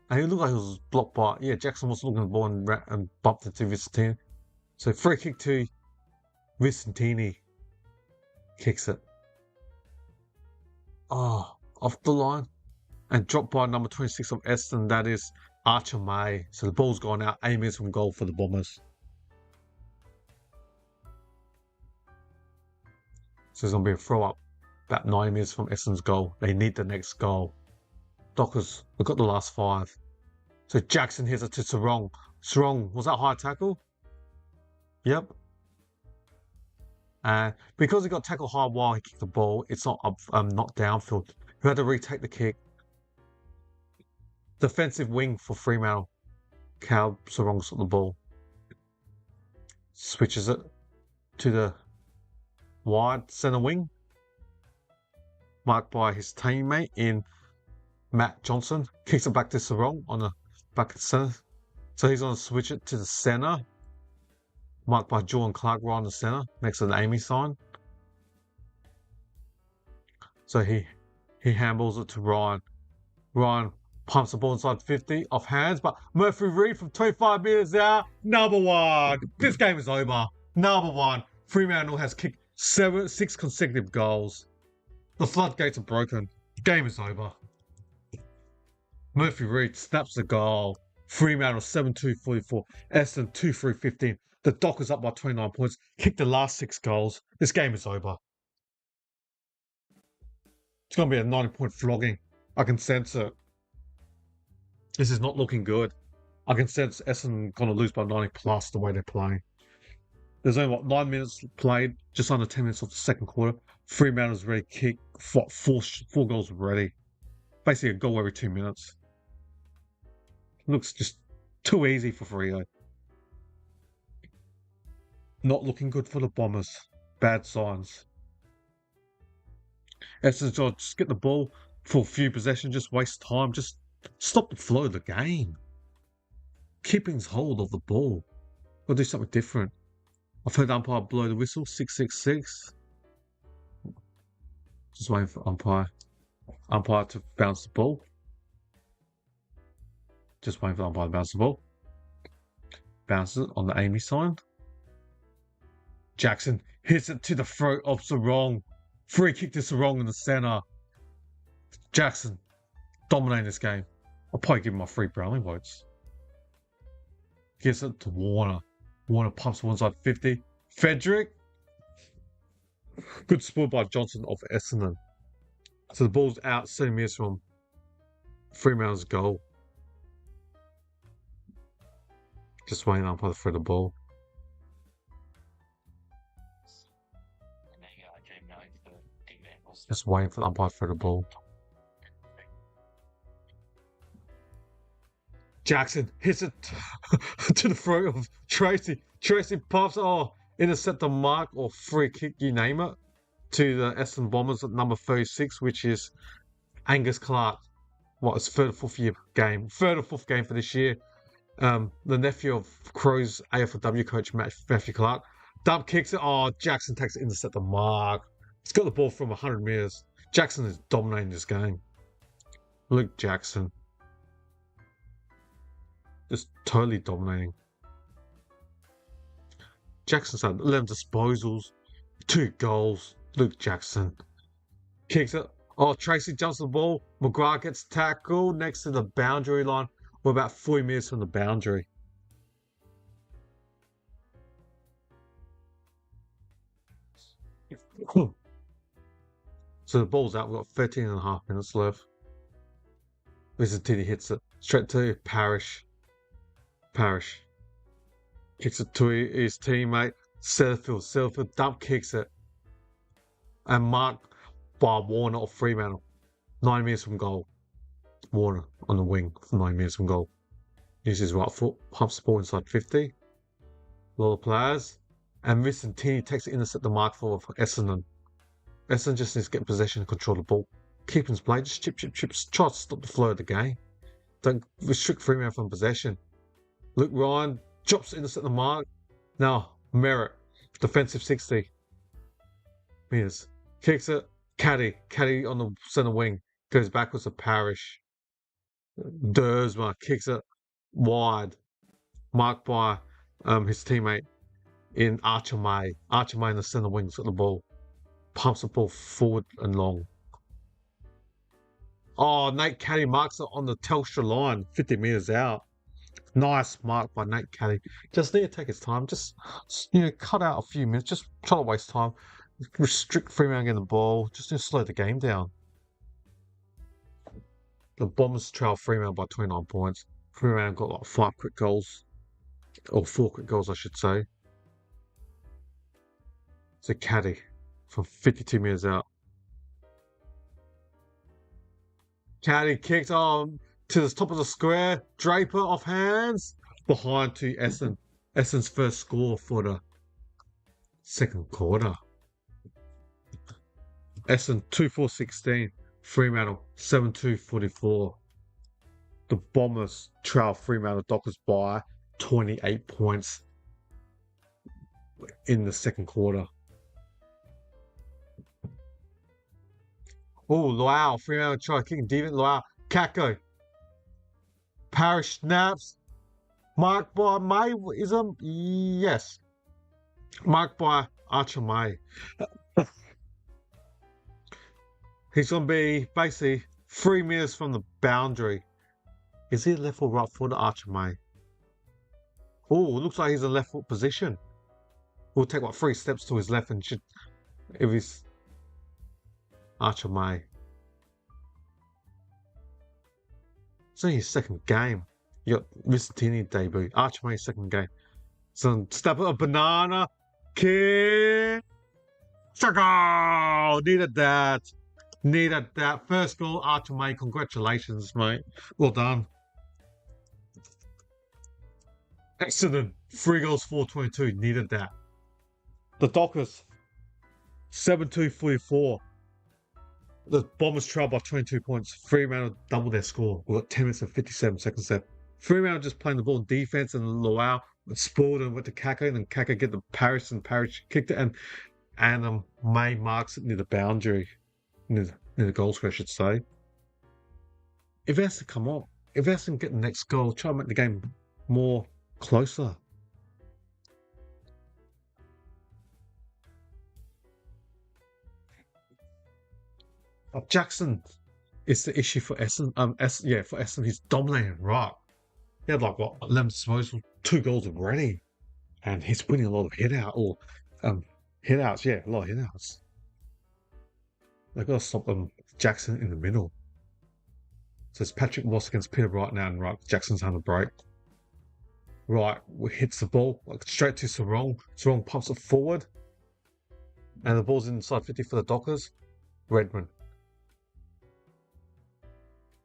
S1: And it looked like it was blocked by... Yeah, Jackson was looking at the ball and bumped it to Vicentini. So free kick to Vicentini kicks it. Oh, off the line. And dropped by number 26 of Essendon, that is Archer May. So the ball's gone out, 8 minutes from goal for the Bombers. So it's going to be a throw up about 9 minutes from Essendon's goal. They need the next goal. Dockers, they've got the last 5. So Jackson hits it to Sarong. Sarong, was that high tackle? Yep. And because he got tackled high while he kicked the ball, it's not up, not downfield. He had to retake the kick. Defensive wing for Fremantle. Cal Sarong's got the ball. Switches it to the wide centre wing. Marked by his teammate in Matt Johnson. Kicks it back to Sarong on the back of the centre. So he's going to switch it to the centre. Marked by Jordan Clark right on the centre, next to the Amy sign. So he handballs it to Ryan. Ryan pumps the ball inside 50 off hands, but Murphy Reid from 25 metres out. Number 1. This game is over. Number 1. Fremantle has kicked 6 consecutive goals. The floodgates are broken. Game is over. Murphy Reid snaps the goal. Fremantle 7-2-44. Essendon 2-3-15. The Dockers up by 29 points. Kicked the last 6 goals. This game is over. It's going to be a 90-point flogging. I can sense it. This is not looking good. I can sense Essendon going to lose by 90 plus the way they're playing. There's only, 9 minutes played, just under 10 minutes of the second quarter. Fremantle's ready to kick. 4 goals ready. Basically a goal every 2 minutes. Looks just too easy for Freo. Not looking good for the Bombers. Bad signs. Essendon just get the ball for a few possessions, just waste time, just stop the flow of the game. Keeping hold of the ball. Gotta do something different. I've heard umpire blow the whistle, 666. Just waiting for umpire to bounce the ball. Just waiting for umpire to bounce the ball. Bounces it on the Amy sign. Jackson hits it to the throat of Sarong. Free kick to Sarong in the centre. Jackson dominating this game. I'll probably give him my 3 Browning votes. Gives it to Warner. Warner pumps one side 50. Frederick. Good spoil by Johnson of Essendon. So the ball's out 7 minutes from Fremantle's goal. Just waiting up for the ball. Just waiting for the umpire for the ball. Jackson hits it to the throat of Tracy. Tracy pops, intercept the mark or free kick, you name it, to the Essendon Bombers at number 36, which is Angus Clark. It's third or fourth game for this year. The nephew of Crow's AFL coach Matthew Clark. Dump kicks it. Jackson takes it, intercept the mark. He's got the ball from 100 metres. Jackson is dominating this game. Luke Jackson. Just totally dominating. Jackson's had 11 disposals, 2 goals. Luke Jackson kicks it. Tracy jumps the ball. McGrath gets tackled next to the boundary line. We're about 40 minutes from the boundary. So the ball's out. We've got 13 and a half minutes left. Vicentini hits it straight to Parrish. Parrish kicks it to his teammate Setterfield. Setterfield dump kicks it. And marked by Warner of Fremantle. 9 minutes from goal. Warner on the wing for 9 minutes from goal. Uses his right foot, pumps the ball inside 50. A lot of players. And Vicentini takes it, intercept the mark for Essendon. Essendon just needs to get possession and control the ball. Keep his play, just chip. Try to stop the flow of the game. Don't restrict Fremantle from possession. Luke Ryan drops it, intercept the mark. Now, Merritt, defensive 60 metres. Kicks it. Caddy on the centre wing. Goes backwards to Parrish. Dersma kicks it wide. Marked by his teammate in Archer May. Archer May in the centre wings got the ball. Pumps the ball forward and long. Oh, Nate Caddy marks it on the Telstra line, 50 metres out. Nice mark by Nate Caddy. Just need to take his time. Just, cut out a few minutes. Just try to waste time. Restrict Fremantle getting the ball. Just to slow the game down. The Bombers trail Fremantle by 29 points. Fremantle got like 5 quick goals. Or 4 quick goals, I should say. It's a Caddy from 52 metres out. Caddy kicked on to the top of the square. Draper off hands. Behind to Essendon. Essendon's first score for the second quarter. Essendon 2-4-16. Fremantle 7-2-44. The Bombers trail Fremantle Dockers by 28 points in the second quarter. Oh, Loau, Fremantle try kicking deep. Loau, Kako. Parrish snaps. Marked by May. Is him? Yes. Marked by Archer May. He's going to be basically 3 metres from the boundary. Is he left or right foot, Archer May? Oh, looks like he's in left foot position. We'll take 3 steps to his left and should, if he's Archer May. It's only his second game. You got Vicentini debut. Archer May's second game. So step up a banana. Kick. Goal! Needed that. Needed that. First goal, Archer May. Congratulations, mate. Well done. Excellent. 3 goals, 422. Needed that. The Dockers. 7-2-44. The Bombers trail by 22 points. Fremantle doubled their score. We've got 10 minutes and 57 seconds left. Fremantle just playing the ball in defense, and Loau spoiled and went to Kako, and then Kako get the Parrish, and Parrish kicked it, and May marks it near the boundary, near the goal square, I should say. If it has to come on, if it has to get the next goal, try to make the game more closer. Jackson is the issue for Essendon. For Essendon, he's dominating, right? He had 11 disposals, 2 goals already, and he's winning a lot of hit-outs. Yeah, a lot of hit-outs. They've got to stop Jackson in the middle. So it's Patrick Moss against Peter Wright now, and right, Jackson's on the break. Right, hits the ball straight to Sarong. Sarong pumps it forward, and the ball's inside 50 for the Dockers. Redmond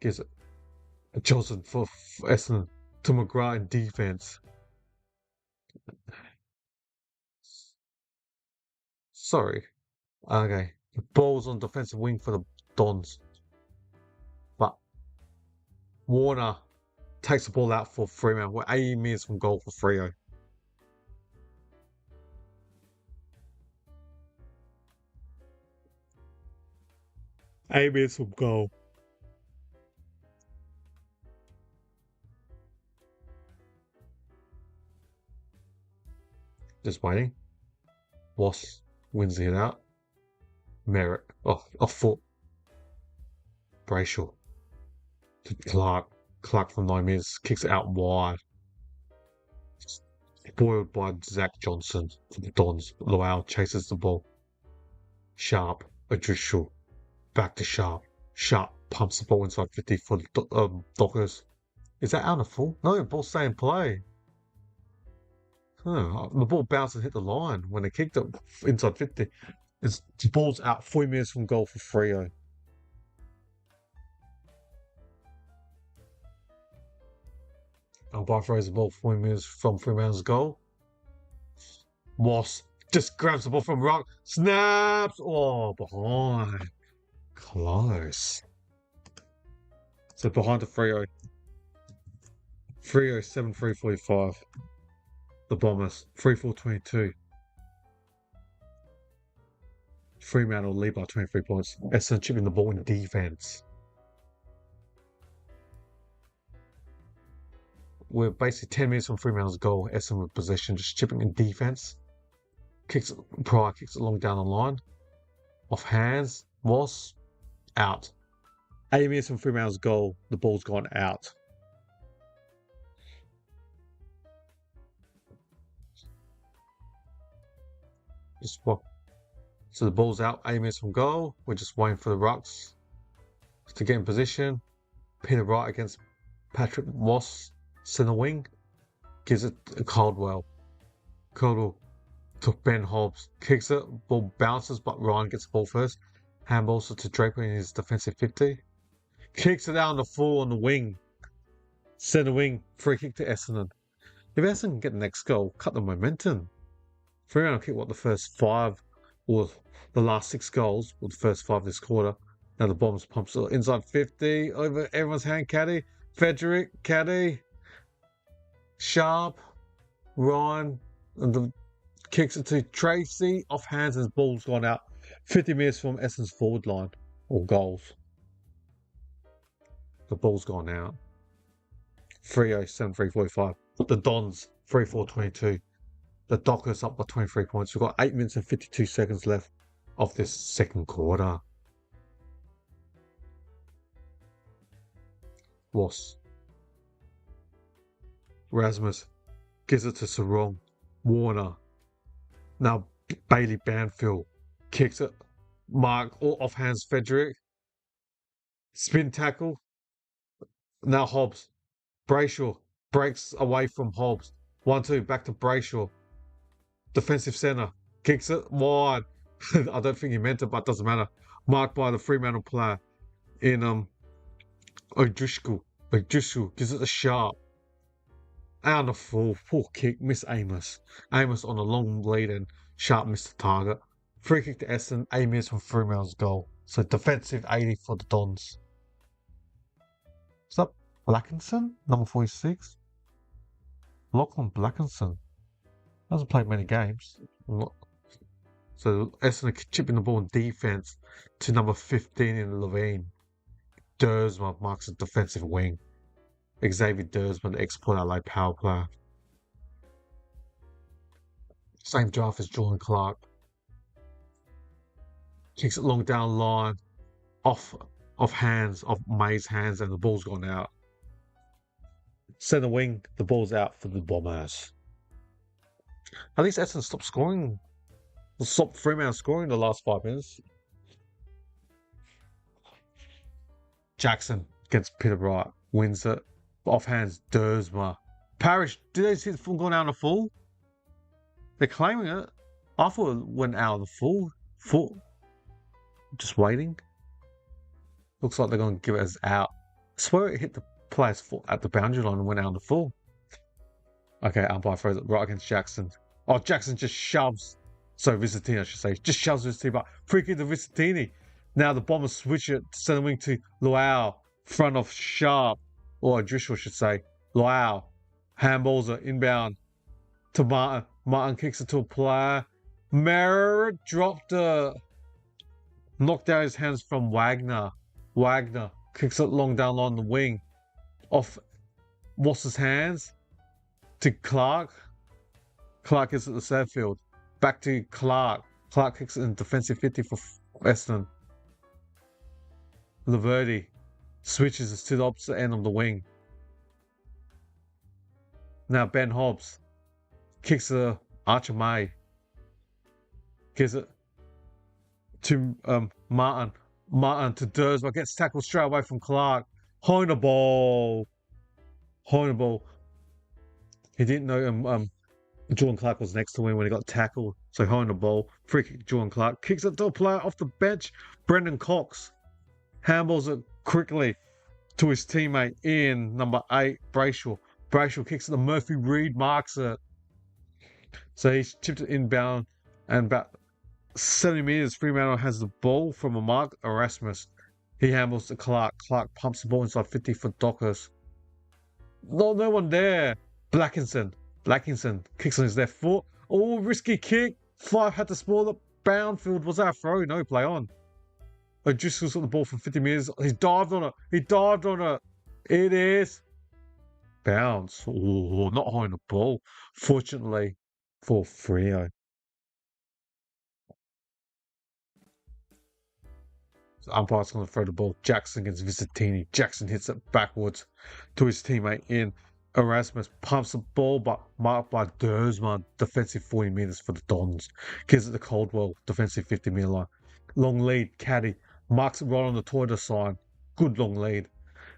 S1: gives it a Johnson for Essendon to McGrath in defense. Sorry. Okay. The ball's on defensive wing for the Dons. But Warner takes the ball out for Fremantle. We're 80 minutes from goal for Freo. From goal. Just waiting. Ross wins the hit out. Merrick off foot. Brayshaw to Clark. Clark from 9 metres kicks it out wide. Boiled by Zach Johnson for the Dons. Loau chases the ball. Sharp. Adrishal. Back to Sharp. Sharp pumps the ball inside 50 for the Dockers. Is that out of full? No, the ball's staying in play. Oh, the ball bounced and hit the line when they kicked it inside 50. The ball's out 4 minutes from goal for Freo. Umpire throws the ball 4 minutes from Fremantle's goal. Moss just grabs the ball from Rock. Snaps! Oh, behind. Close. So behind the Freo. Freo 7-3-45. The Bombers 3-4-22. Fremantle lead by 23 points. Essendon chipping the ball in defense. We're basically 10 minutes from Fremantle's goal. Essendon with possession, just chipping in defense. Pryor kicks it long down the line. Off hands. Moss. Out. 8 minutes from Fremantle's goal. The ball's gone out. So the ball's out. 8 minutes from goal. We're just waiting for the rucks to get in position. Peter Wright against Patrick Moss. Centre wing. Gives it to Caldwell. Caldwell to Ben Hobbs. Kicks it. Ball bounces, but Ryan gets the ball first. Handballs it to Draper in his defensive 50. Kicks it out on the full on the wing. Centre wing. Free kick to Essendon. If Essendon get the next goal, cut the momentum. Fremantle kick the first 5 or the last 6 goals, or the first 5 this quarter. Now the Bombers pumps it inside 50 over everyone's hand. Caddy, Frederick, Caddy, Sharp, Ryan, and the kicks it to Tracy off hands and his ball's gone out 50 metres from Essendon's forward line or goals. The ball's gone out. 3:07, 3:45. The Dons 3:4:22. The Dockers up by 23 points. We've got 8 minutes and 52 seconds left of this second quarter. Ross. Rasmus gives it to Sarong. Warner. Now Bailey Banfield kicks it. Mark all off hands Frederick. Spin tackle. Now Hobbs. Brayshaw breaks away from Hobbs. 1-2 back to Brayshaw. Defensive centre. Kicks it wide. I don't think he meant it, but it doesn't matter. Marked by the Fremantle player in O'Driscoll. O'Driscoll gives it a Sharp. Out on the full. Poor kick. Miss Amos. Amos on a long lead and Sharp missed the target. Free kick to Essendon. 8 minutes from Fremantle's goal. So defensive 80 for the Dons. What's up? Blackinson? Number 46? Lachlan Blackinson. Hasn't played many games. So Essendon chipping the ball in defense to number 15 in Levine. Dersma marks a defensive wing. Xavier Dersma, the ex-Port Adelaide power player. Same draft as Jordan Clark. Kicks it long down line. Off hands, off May's hands, and the ball's gone out. Centre wing, the ball's out for the Bombers. At least Essendon stopped scoring. Stopped Fremantle scoring the last 5 minutes. Jackson gets Peter Wright. Wins it. Off hands, Dersma. Parrish, did they see the full gone out on the full? They're claiming it. I thought it went out on the full. Full. Just waiting. Looks like they're going to give it as out. I swear it hit the player's foot at the boundary line and went out on the full. Okay, umpire throws it right against Jackson. Oh, Jackson just shoves. So Visitini, I should say. Just shoves Visitini, but free kick to Visitini. Now the Bombers switch it to centre wing to Luau. Front of Sharp. Or Driscoll, I should say. Luau. Handballs are inbound to Martin. Martin kicks it to a player. Merritt dropped it. Knocked out his hands from Wagner. Wagner kicks it long down along the wing. Off Moss's hands to Clark. Clark gets it to Sadfield. Back to Clark. Clark kicks it in defensive 50 for Essendon. Laverty switches it to the opposite end of the wing. Now Ben Hobbs kicks it to Archer May. Gives it to Martin. Martin to Dersma. Gets tackled straight away from Clark. Holding the ball. Holding the ball. He didn't know Jordan Clark was next to him when he got tackled. So holding the ball. Free kick Jordan Clark. Kicks it to a player off the bench. Brendan Cox. Handballs it quickly to his teammate in number 8, Brayshaw. Brayshaw kicks it to Murphy Reed. Marks it. So he's chipped it inbound. And about 70 metres, Fremantle has the ball from a mark. Erasmus. He handballs to Clark. Clark pumps the ball inside 50 for Dockers. No one there. Blackinson kicks on his left foot. Oh, risky kick. 5 had to spoil it. Boundfield. Was that a throw? No, play on. O'Driscoll's got the ball from 50 metres. He dived on it. It is. Bounce. Oh, not holding the ball. Fortunately for Freo. So umpire's going to throw the ball. Jackson against Vicentini. Jackson hits it backwards to his teammate in. Erasmus pumps the ball, but marked by Dersma. Defensive 40 metres for the Dons. Gives it to Caldwell. Defensive 50 metre line. Long lead. Caddy. Marks it right on the Toyota sign. Good long lead.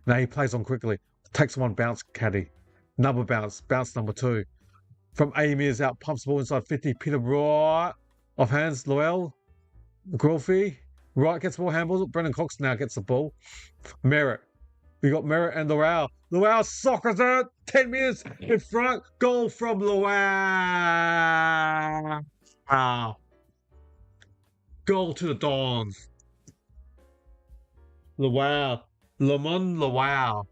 S1: Now he plays on quickly. Takes one bounce. Caddy. Another bounce. Bounce number 2. From 80 metres out. Pumps the ball inside 50. Peter right. Off hands. Loel. Grolfie. Right gets the ball, handballs it. Brendan Cox now gets the ball. Merritt. We got Merritt and Loel. Loel soccers it. 10 metres in front. Goal from Loel. Goal to the Dons. Loel. Lamont Loel.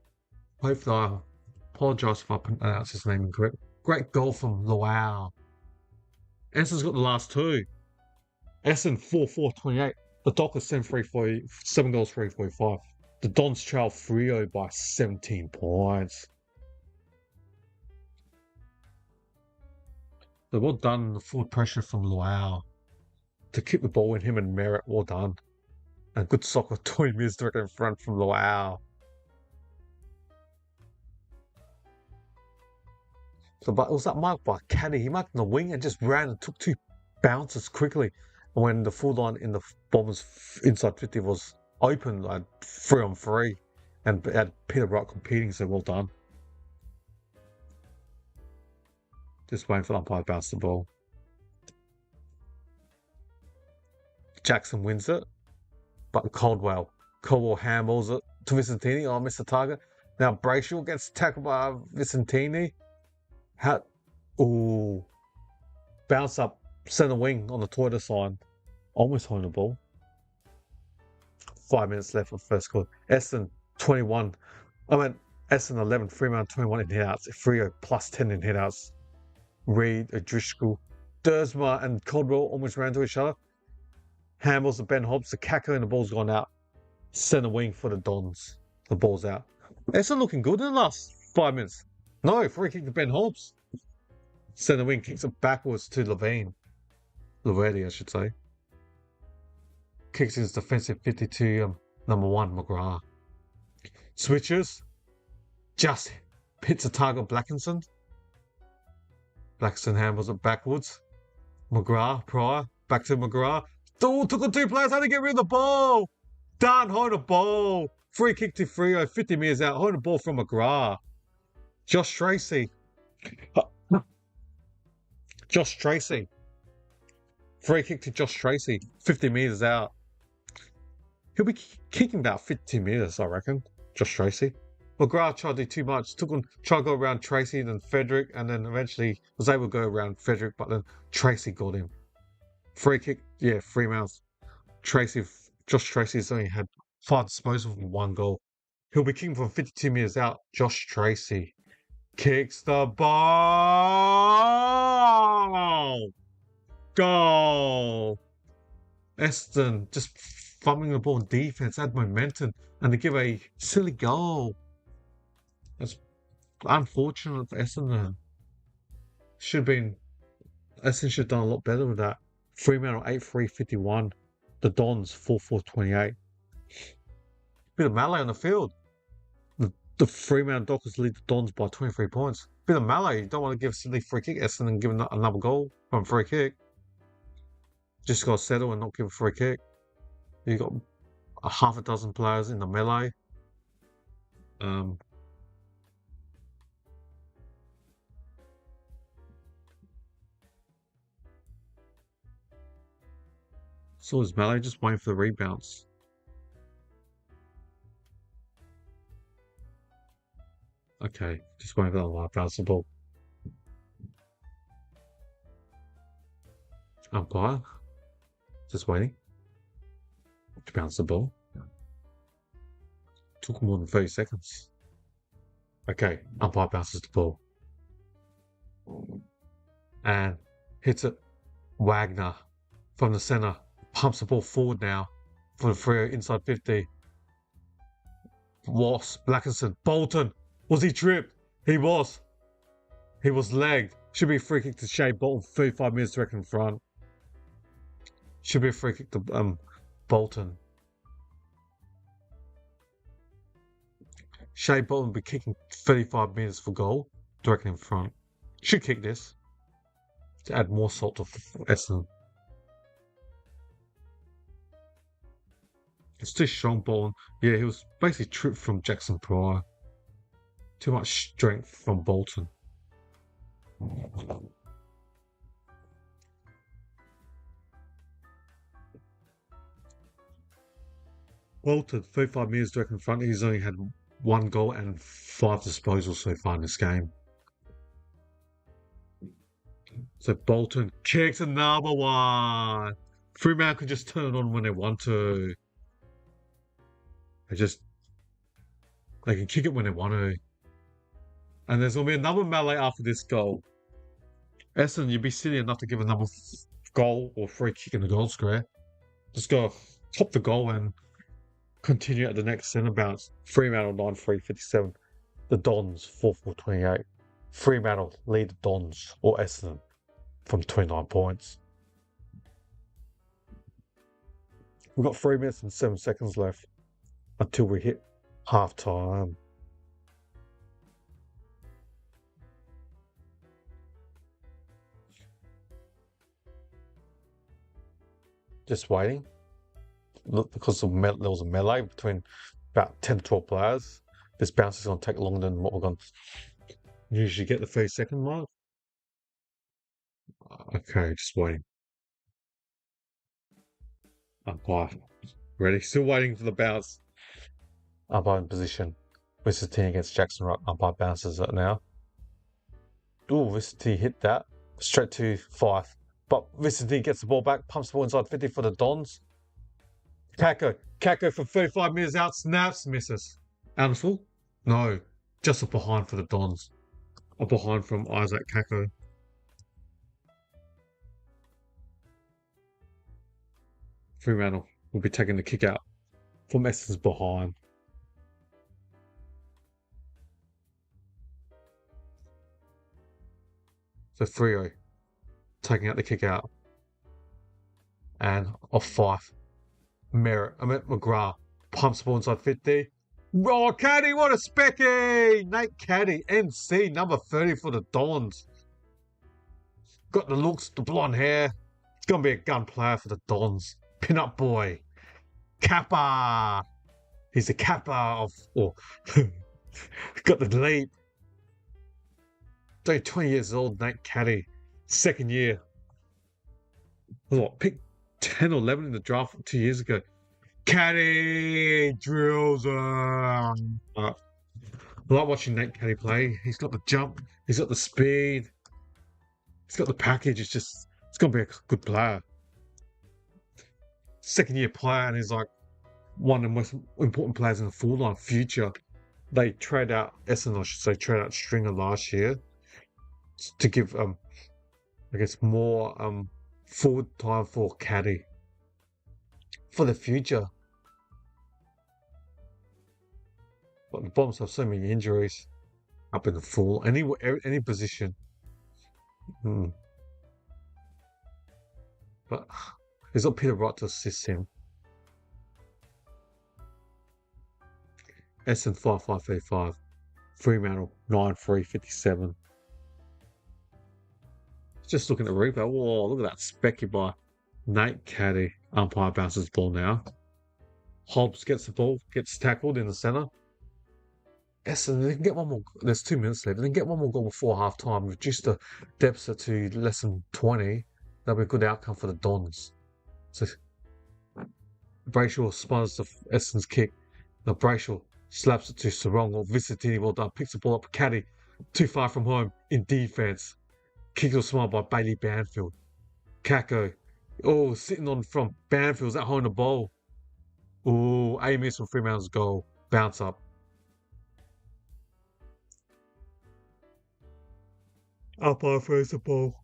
S1: Hopefully, I apologise if I pronounce his name incorrect. Great goal from Loel. Essendon's got the last 2. Essendon 4-4-28. The Dockers 7 goals 3-45. The Dons trail Freo by 17 points. So well done, the forward pressure from Loel to keep the ball in him and Merritt. Well done. And good soccer, 20 metres direct in front from Loel. So, but it was that mark by Caddy. He marked on the wing and just ran and took 2 bounces quickly. And when the full line in the Bombers inside 50 was open, like 3-on-3, and had Peter Wright competing, so well done. Just waiting for the umpire to bounce the ball. Jackson wins it, but Caldwell handballs it to Vicentini. Oh, missed the target. Now Brayshaw gets tackled by Vicentini. Bounce up centre wing on the Toyota sign. Almost holding the ball. 5 minutes left of first quarter. Essendon 21. Essendon 11. Fremantle 21 in hitouts. Freo plus 10 in hitouts. Reed, Driscoll, Dersma and Caldwell almost ran to each other. Handballs to Ben Hobbs. The Kaka and the ball's gone out. Centre wing for the Dons. The ball's out. Essendon looking good in the last 5 minutes. No, free kick to Ben Hobbs. Centre wing kicks it backwards to Levine. Laverty, I should say. Kicks his defensive 52, number 1, McGrath. Switches. Just hits a target, Blackinson. Blackinson handles it backwards. McGrath, Pryor, back to McGrath. Oh, took on 2 players, how to get rid of the ball. Down, hold the ball. Free kick to Freo, 50 metres out, hold the ball from McGrath. Josh Tracy. Free kick to Josh Tracy, 50 metres out. He'll be kicking about 50 metres, I reckon. Josh Tracy. McGrath tried to do too much. Tried to go around Tracy, then Frederick, and then eventually was able to go around Frederick, but then Tracy got him. Free kick, yeah, Fremantle. Josh Tracy's only had 5 disposals and 1 goal. He'll be kicking from 52 metres out. Josh Tracy kicks the ball. Goal. Essendon just fumbling the ball in defense, had momentum, and they give a silly goal. That's unfortunate for Essendon. Essendon should have done a lot better with that. Fremantle 8-3-51. The Dons 4-4-28. Bit of melee on the field. The Fremantle Dockers lead the Dons by 23 points. Bit of melee. You don't want to give a silly free kick, Essendon, and give another goal from free kick. Just got to settle and not give a free kick. You got half a dozen players in the melee. So is melee, just waiting for the rebounds. Okay, just waiting for the bounce the ball. Umpire. Just waiting to bounce the ball. Took more than 30 seconds. Okay, umpire bounces the ball. And hits it. Wagner from the centre. Pumps the ball forward now for the Freo inside 50. Wasp, Blackinson, Bolton. Was he tripped? He was. He was legged. Should be a free kick to Shea Bolton. 35 minutes direct in front. Should be a free kick to Bolton. Shea Bolton will be kicking 35 metres for goal, directly in front. Should kick this to add more salt to Essendon. It's too strong, Bolton. Yeah, he was basically tripped from Jackson Pryor. Too much strength from Bolton. Bolton, 35 metres direct in front. He's only had 1 goal and 5 disposals so far in this game. So Bolton kicks another one. Fremantle can just turn it on when they want to. They can kick it when they want to. And there's going to be another melee after this goal. Essendon, you'd be silly enough to give another goal or free kick in the goal square. Just go top the goal and continue at the next centre bounce. Fremantle 9-3-57. The Dons 4-4-28. Fremantle lead the Dons or Essendon from 29 points. We've got 3 minutes and 7 seconds left until we hit half time. Just waiting. Look, because there was a melee between about 10 to 12 players. This bounce is going to take longer than what we're going to usually get the 30-second mark. Okay, just waiting. Umpire. Ready? Still waiting for the bounce. Umpire in position. Visity against Jackson Rock. Umpire bounces it now. Ooh, Visity hit that. Straight to Fife. But Visity gets the ball back. Pumps the ball inside 50 for the Dons. Kako for 35 metres out. Snaps. Misses. Amsel? No. Just a behind for the Dons. A behind from Isaac Kako. Fremantle will be taking the kick out from Essendon's behind. So Freo taking out the kick out. And off Fife. McGrath pumps the ball inside 50. Oh, Caddy, what a specky! Nate Caddy, NC, number 30 for the Dons. Got the looks, the blonde hair. It's going to be a gun player for the Dons. Pin-up boy. Kappa. He's the Kappa of... got the leap. Only 20 years old, Nate Caddy. Second year. Picked 10 or 11 in the draft 2 years ago. Caddy drills I like watching Nate Caddy play. He's got the jump. He's got the speed. He's got the package. It's going to be a good player. Second year player, and he's like one of the most important players in the full line future. They trade out Essendon, I should say, trade out Stringer last year to give I guess more forward time for Caddy for the future. But the Bombs have so many injuries up in the full, any position. But he's got Peter Wright to assist him. Essendon 5-5-35. Fremantle 9-3-57. Just looking at the replay. Whoa, look at that specky by Nate Caddy. Umpire bounces the ball now. Hobbs gets the ball, gets tackled in the centre. Essendon, they can get one more. There's 2 minutes left. They can get one more goal before half time. Reduce the deficit to less than 20. That'll be a good outcome for the Dons. So Brayshaw spins the Essendon's kick. Now Brayshaw slaps it to Sarong or Visitini. Well done. Picks the ball up. Caddy too far from home in defence. Kick or smile by Bailey Banfield. Kako. Oh, sitting on from Banfield's at home the ball. Oh, a miss from Fremantle's goal. Bounce up. Umpire throws the ball.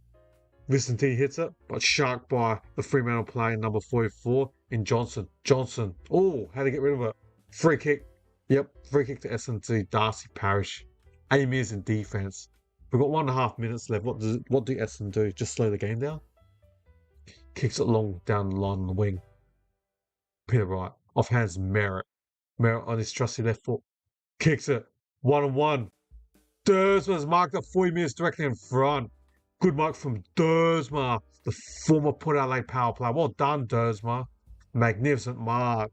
S1: Vicente hits it, but sharked by the Fremantle player number 44 in Johnson. Oh, how to get rid of it. Free kick. Yep, free kick to Essendon, Darcy Parish. Amirs in defence. We've got 1.5 minutes left. What do Essendon do? Just slow the game down? Kicks it long down the line on the wing. Peter Wright. Off hands Merritt. Merritt on his trusty left foot. Kicks it. 1-on-1. Dersma's marked at 40 minutes directly in front. Good mark from Dersma, the former Port Adelaide power player. Well done, Dersma. Magnificent mark.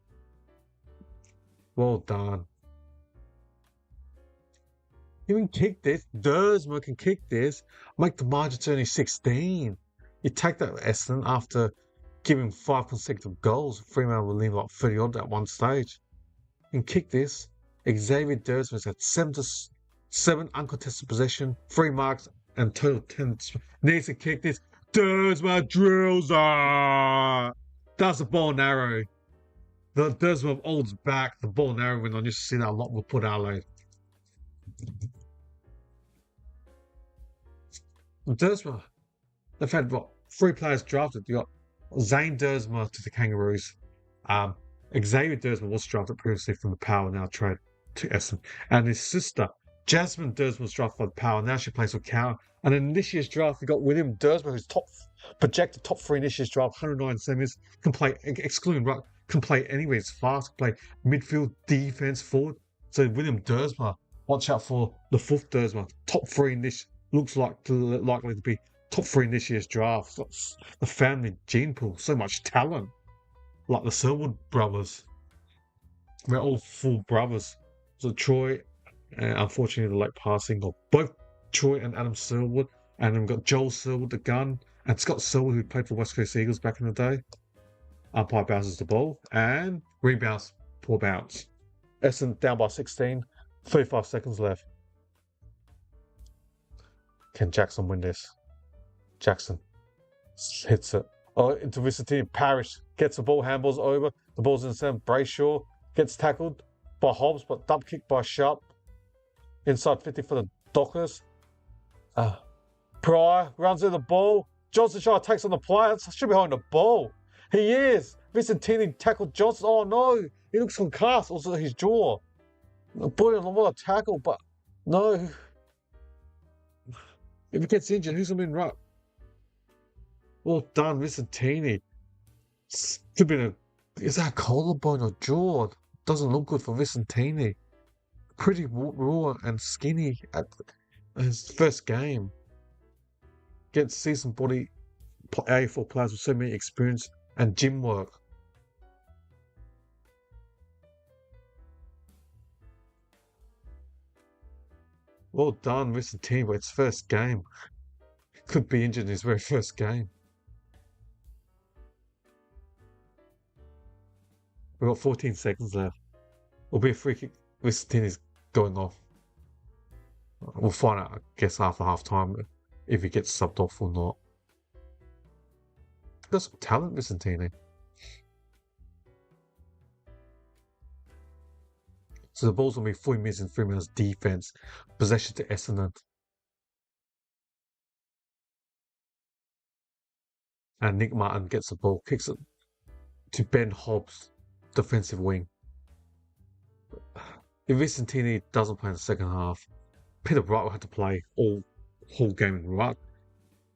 S1: Well done. You can kick this. Dersma can kick this. Make the margin to only 16. You take that Essendon after giving 5 consecutive goals. Fremantle will leave like 30 odd at one stage. You can kick this. Xavier Dersma's at 7 uncontested possession, 3 marks, and total 10. Needs to kick this. Dersma drills. That's a ball and arrow. The Dersma of old's back. The ball and arrow when I used to see that a lot with Port Adelaide. Dersma, they've had what 3 players drafted. You got Zane Dersma to the Kangaroos. Xavier Dersma was drafted previously from the Power, now trade to Essendon, and his sister Jasmine Dersma was drafted by the Power. Now she plays for Cowan. And in this year's draft, we got William Dersma, who's projected top 3 in this year's draft, 109 centimeters, can play excluding ruck, can play anywhere. He's fast, can play midfield, defense, forward. So William Dersma, watch out for the 4th Dersma, top 3 in this. Looks likely to be top 3 in this year's draft. The family gene pool, so much talent, like the Selwood brothers. They're all 4 brothers. So Troy, unfortunately, the late passing of both Troy and Adam Selwood, and then we've got Joel Selwood, the gun, and Scott Selwood, who played for West Coast Eagles back in the day. Umpire bounces the ball and rebounds, poor bounce. Essendon down by 16, 35 seconds left. Can Jackson win this? Jackson hits it. Oh, into Vicentini. Parrish gets the ball, handballs over. The ball's in the center. Brayshaw gets tackled by Hobbs, but dump kick by Sharp. Inside 50 for the Dockers. Pryor runs in the ball. Johnson Shire takes on the player. Should be holding the ball. He is. Vicentini tackled Johnson. Oh no, he looks concussed. Also his jaw. Boy, what a tackle, but no. If he gets injured, who's going to be in ruck? Well done, Vicentini. Could be is that a collarbone or jaw? Doesn't look good for Vicentini. Pretty raw and skinny at his first game. Gets seasoned body AFL players with so many experience and gym work. Well done, Vicentini, but it's first game. Could be injured in his very first game. We've got 14 seconds left. It'll be a free kick. Vicentini's going off. We'll find out, I guess, after half time if he gets subbed off or not. Got some talent, Vicentini. So the ball's going to be 40 minutes in Fremantle's defense. Possession to Essendon. And Nick Martin gets the ball, kicks it to Ben Hobbs, defensive wing. If Vicentini doesn't play in the second half, Peter Wright will have to play whole game in ruck.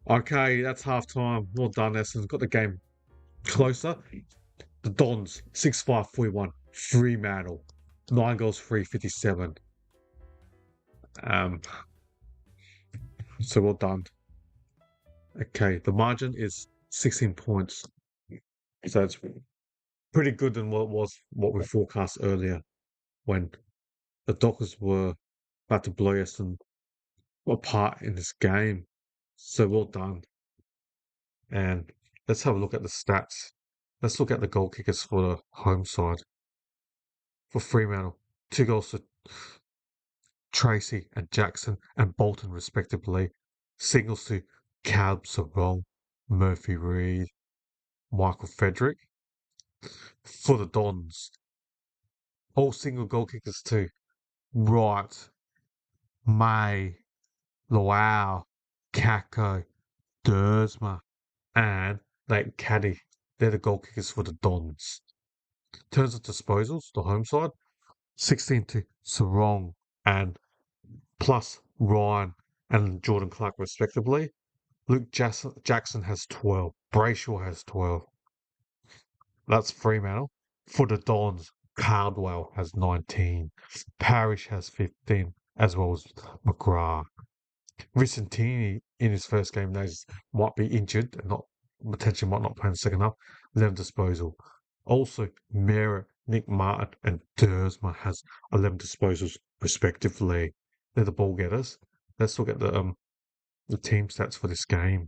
S1: Okay, that's half time. Well done, Essendon. Got the game closer. The Dons, 6-5-41. Fremantle, 9 goals, 357. So well done. Okay, the margin is 16 points. So it's pretty good than what we forecast earlier when the Dockers were about to blow Essendon apart in this game. So well done. And let's have a look at the stats. Let's look at the goal kickers for the home side. For Fremantle, 2 goals to Tracy and Jackson and Bolton respectively. Signals to Caleb Sarong, Murphy Reid, Michael Frederick. For the Dons, all single goal kickers too. Wright, May, Luau, Kako, Dersma, and Nate Caddy. They're the goal kickers for the Dons. In terms of disposals, the home side, 16 to Sarong and plus Ryan and Jordan Clark respectively. Luke Jackson has 12. Brayshaw has 12. That's Fremantle. For the Dons, Cardwell has 19. Parrish has 15, as well as McGrath. Vicentini in his first game days might be injured and not potentially might not play in the second half. 11 disposal. Also, Mera, Nick Martin, and Dersma has 11 disposals respectively. They're the ball getters. Let's look at the team stats for this game.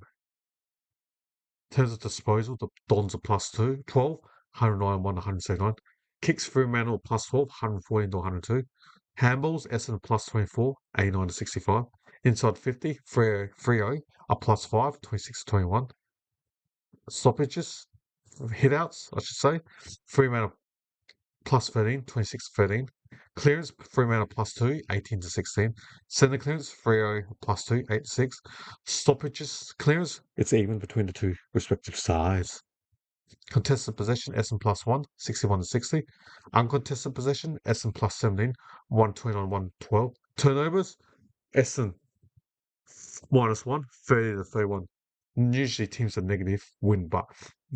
S1: In terms of disposal, the Dons are plus 2, 12, 109, 179. Kicks Fremantle plus 12, 114 to 102. Handballs, Essendon plus 24, 89 to 65. Inside 50, Freo are plus 5, 26 to 21. Stoppages, hitouts, I should say. Fremantle plus 13, 26 to 13. Clearance, Fremantle plus 2, 18 to 16. Centre clearance, Freo plus 2, 8 to 6. Stoppages, clearance, it's even between the two respective sides. Contested possession, Essendon plus 1, 61 to 60. Uncontested possession, Essendon plus 17, 129, 112. Turnovers, Essendon minus 1, 30 to 31. Usually teams are negative win, but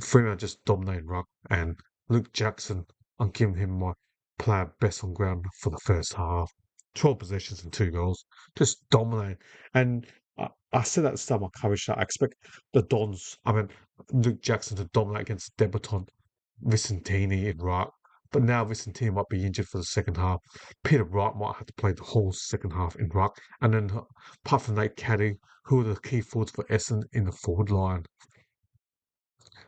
S1: Fremantle just dominating ruck, and Luke Jackson, I'm giving him my player best on ground for the first half. 12 possessions and 2 goals. Just dominating. And I said at the start of my coverage that I expect Luke Jackson to dominate against Debutant Vicentini in ruck. But now Vicentini might be injured for the second half. Peter Wright might have to play the whole second half in ruck. And then apart from Nate Caddy, who are the key forwards for Essendon in the forward line?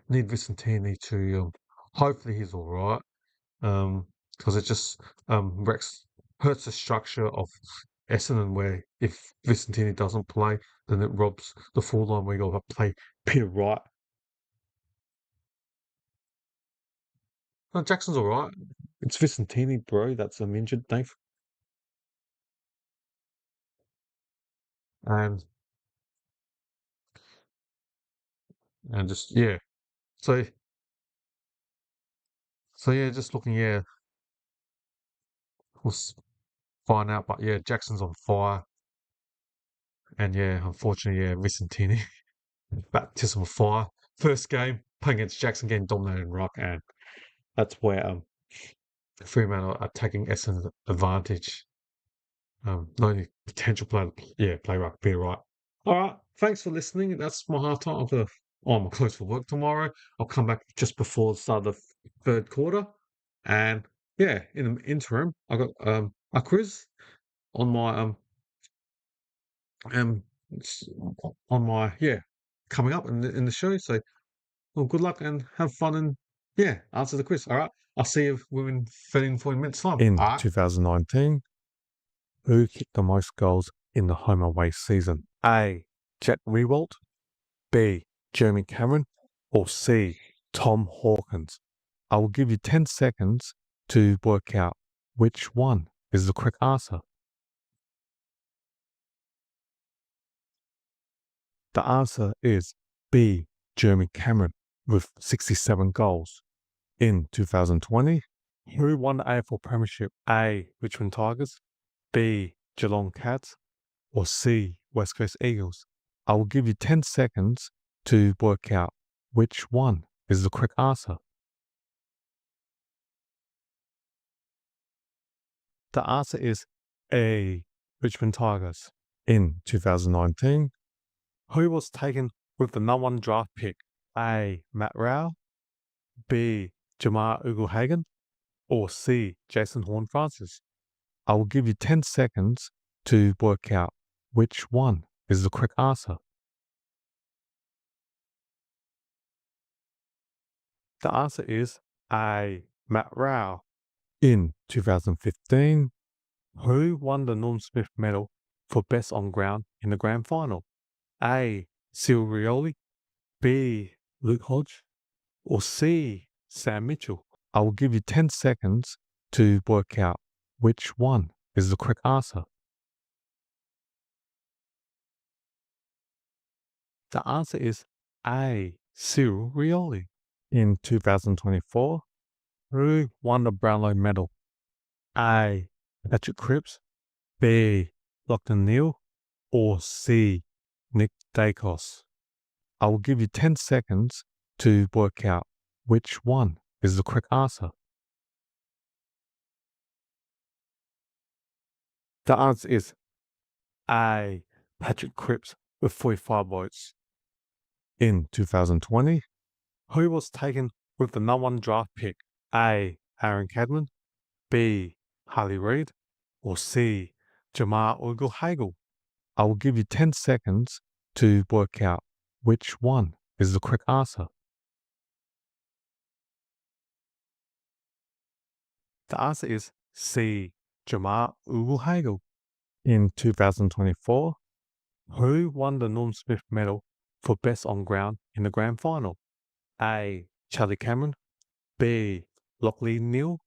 S1: Need Vicentini to hopefully he's all right. Because it just hurts the structure of Essendon, where if Vicentini doesn't play, then it robs the forward line where you got to play Peter Wright. No, Jackson's all right. It's Vicentini, bro. That's injured, Dave. And just yeah. So yeah, just looking, yeah, we'll find out. But yeah, Jackson's on fire. And yeah, unfortunately, yeah, Vicentini, baptism of fire. First game, playing against Jackson, getting dominated in ruck, and that's where Fremantle are taking Essendon's advantage. Not only potential player, play ruck, be right. All right, thanks for listening. That's my half time. I'm close for work tomorrow. I'll come back just before the start of the third quarter, and yeah, in the interim, I got a quiz on my um on my coming up in the show. So well, good luck and have fun and answer the quiz. All right, I'll see you within 13, 40 minutes time.
S2: In
S1: All right.
S2: 2019, who kicked the most goals in the home away season? A. Jack Riewoldt, B. Jeremy Cameron, or C. Tom Hawkins? I will give you 10 seconds to work out which one is the correct answer. The answer is B. Jeremy Cameron with 67 goals. In 2020, who won the AFL Premiership? A. Richmond Tigers, B. Geelong Cats, or C. West Coast Eagles? I will give you 10 seconds to work out which one is the correct answer. The answer is A. Richmond Tigers. In 2019, who was taken with the number 1 draft pick? A. Matt Rowell, B. Jamar Ugle-Hagan, or C. Jason Horne-Francis? I will give you 10 seconds to work out which one is the correct answer. The answer is A. Matt Rowell. In 2015, who won the Norm Smith medal for best on ground in the grand final? A. Cyril Rioli, B. Luke Hodge, or C. Sam Mitchell? I will give you 10 seconds to work out which one is the correct answer. The answer is A. Cyril Rioli. In 2024, who won the Brownlow medal? A. Patrick Cripps, B. Lachlan Neale, or C. Nick Dacos? I will give you 10 seconds to work out which one is the correct answer. The answer is A. Patrick Cripps with 45 votes. In 2020, who was taken with the number 1 draft pick? A. Aaron Cadman, B. Harley Reid, or C. Jamar Ugle-Hagel? I will give you 10 seconds to work out which one is the correct answer. The answer is C. Jamar Ugle-Hagel. In 2024, who won the Norm Smith Medal for Best on Ground in the Grand Final? A. Charlie Cameron, B. Lachlan Neal,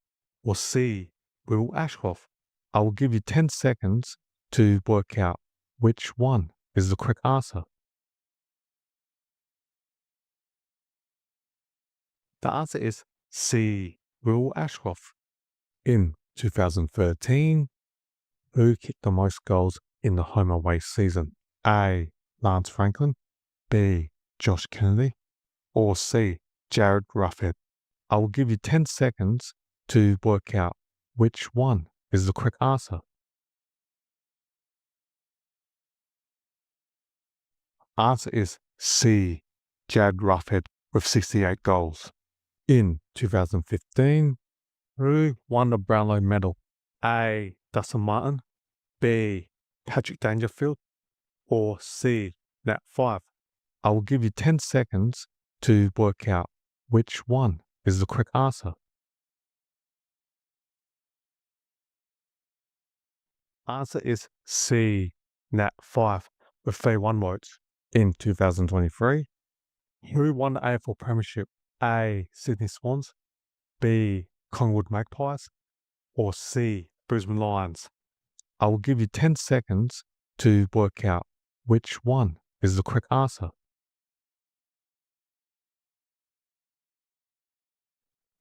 S2: or C. Will Ashcroft? I will give you 10 seconds to work out which one is the correct answer. The answer is C. Will Ashcroft. In 2013, who kicked the most goals in the home away season? A. Lance Franklin, B. Josh Kennedy, or C. Jared Ruffhead? I will give you 10 seconds to work out which one is the correct answer. Answer is C. Jared Ruffhead with 68 goals. In 2015, who won the Brownlow medal? A. Dustin Martin, B. Patrick Dangerfield, or C. Nat Fyfe? I will give you 10 seconds to work out which one is the correct answer. Answer is C. Nat Fyfe with 31 votes. In 2023, who won the AFL Premiership? A. Sydney Swans, B. Collingwood Magpies, or C. Brisbane Lions? I will give you 10 seconds to work out which one is the correct answer.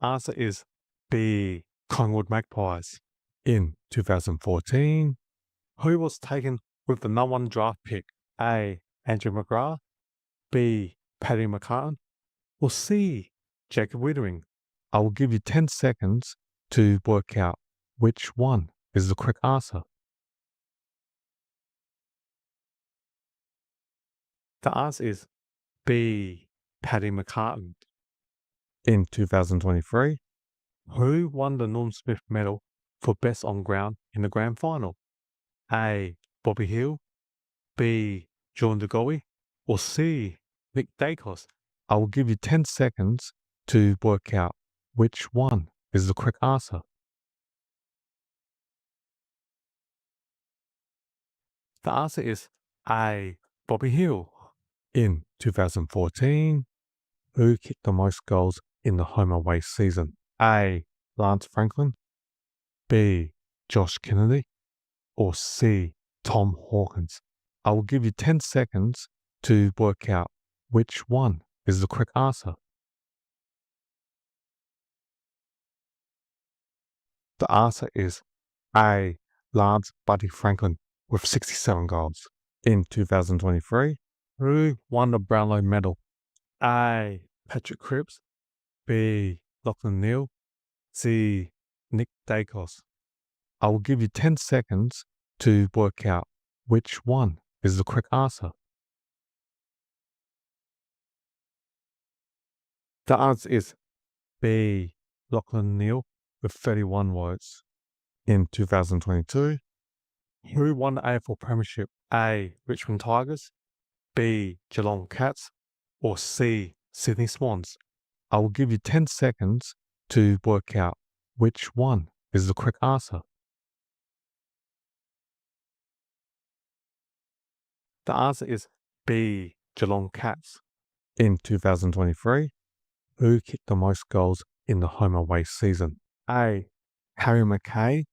S2: Answer is B. Collingwood Magpies. In 2014, who was taken with the number 1 draft pick? A. Andrew McGrath, B. Paddy McCartan, or C. Jacob Wittering? I will give you 10 seconds to work out which one is the correct answer. The answer is B. Paddy McCartan. In 2023, who won the Norm Smith Medal for Best on Ground in the Grand Final? A. Bobby Hill, B. John DeGoey, or C. Nick Dacos? I will give you 10 seconds to work out which one is the correct answer. The answer is A. Bobby Hill. In 2014, who kicked the most goals in the home away season? A. Lance Franklin, B. Josh Kennedy, or C. Tom Hawkins? I will give you 10 seconds to work out which one is the correct answer. The answer is A. Lance Buddy Franklin with 67 goals. In 2023, who won the Brownlow medal? A. Patrick Cripps, B. Lachlan Neal, C. Nick Dacos? I will give you 10 seconds to work out which one is the correct answer. The answer is B. Lachlan Neal with 31 votes. In 2022, who won the AFL Premiership? A. Richmond Tigers, B. Geelong Cats, or C. Sydney Swans? I will give you 10 seconds to work out which one is the correct answer. The answer is B. Geelong Cats. In 2023, who kicked the most goals in the home away season? A. Harry McKay,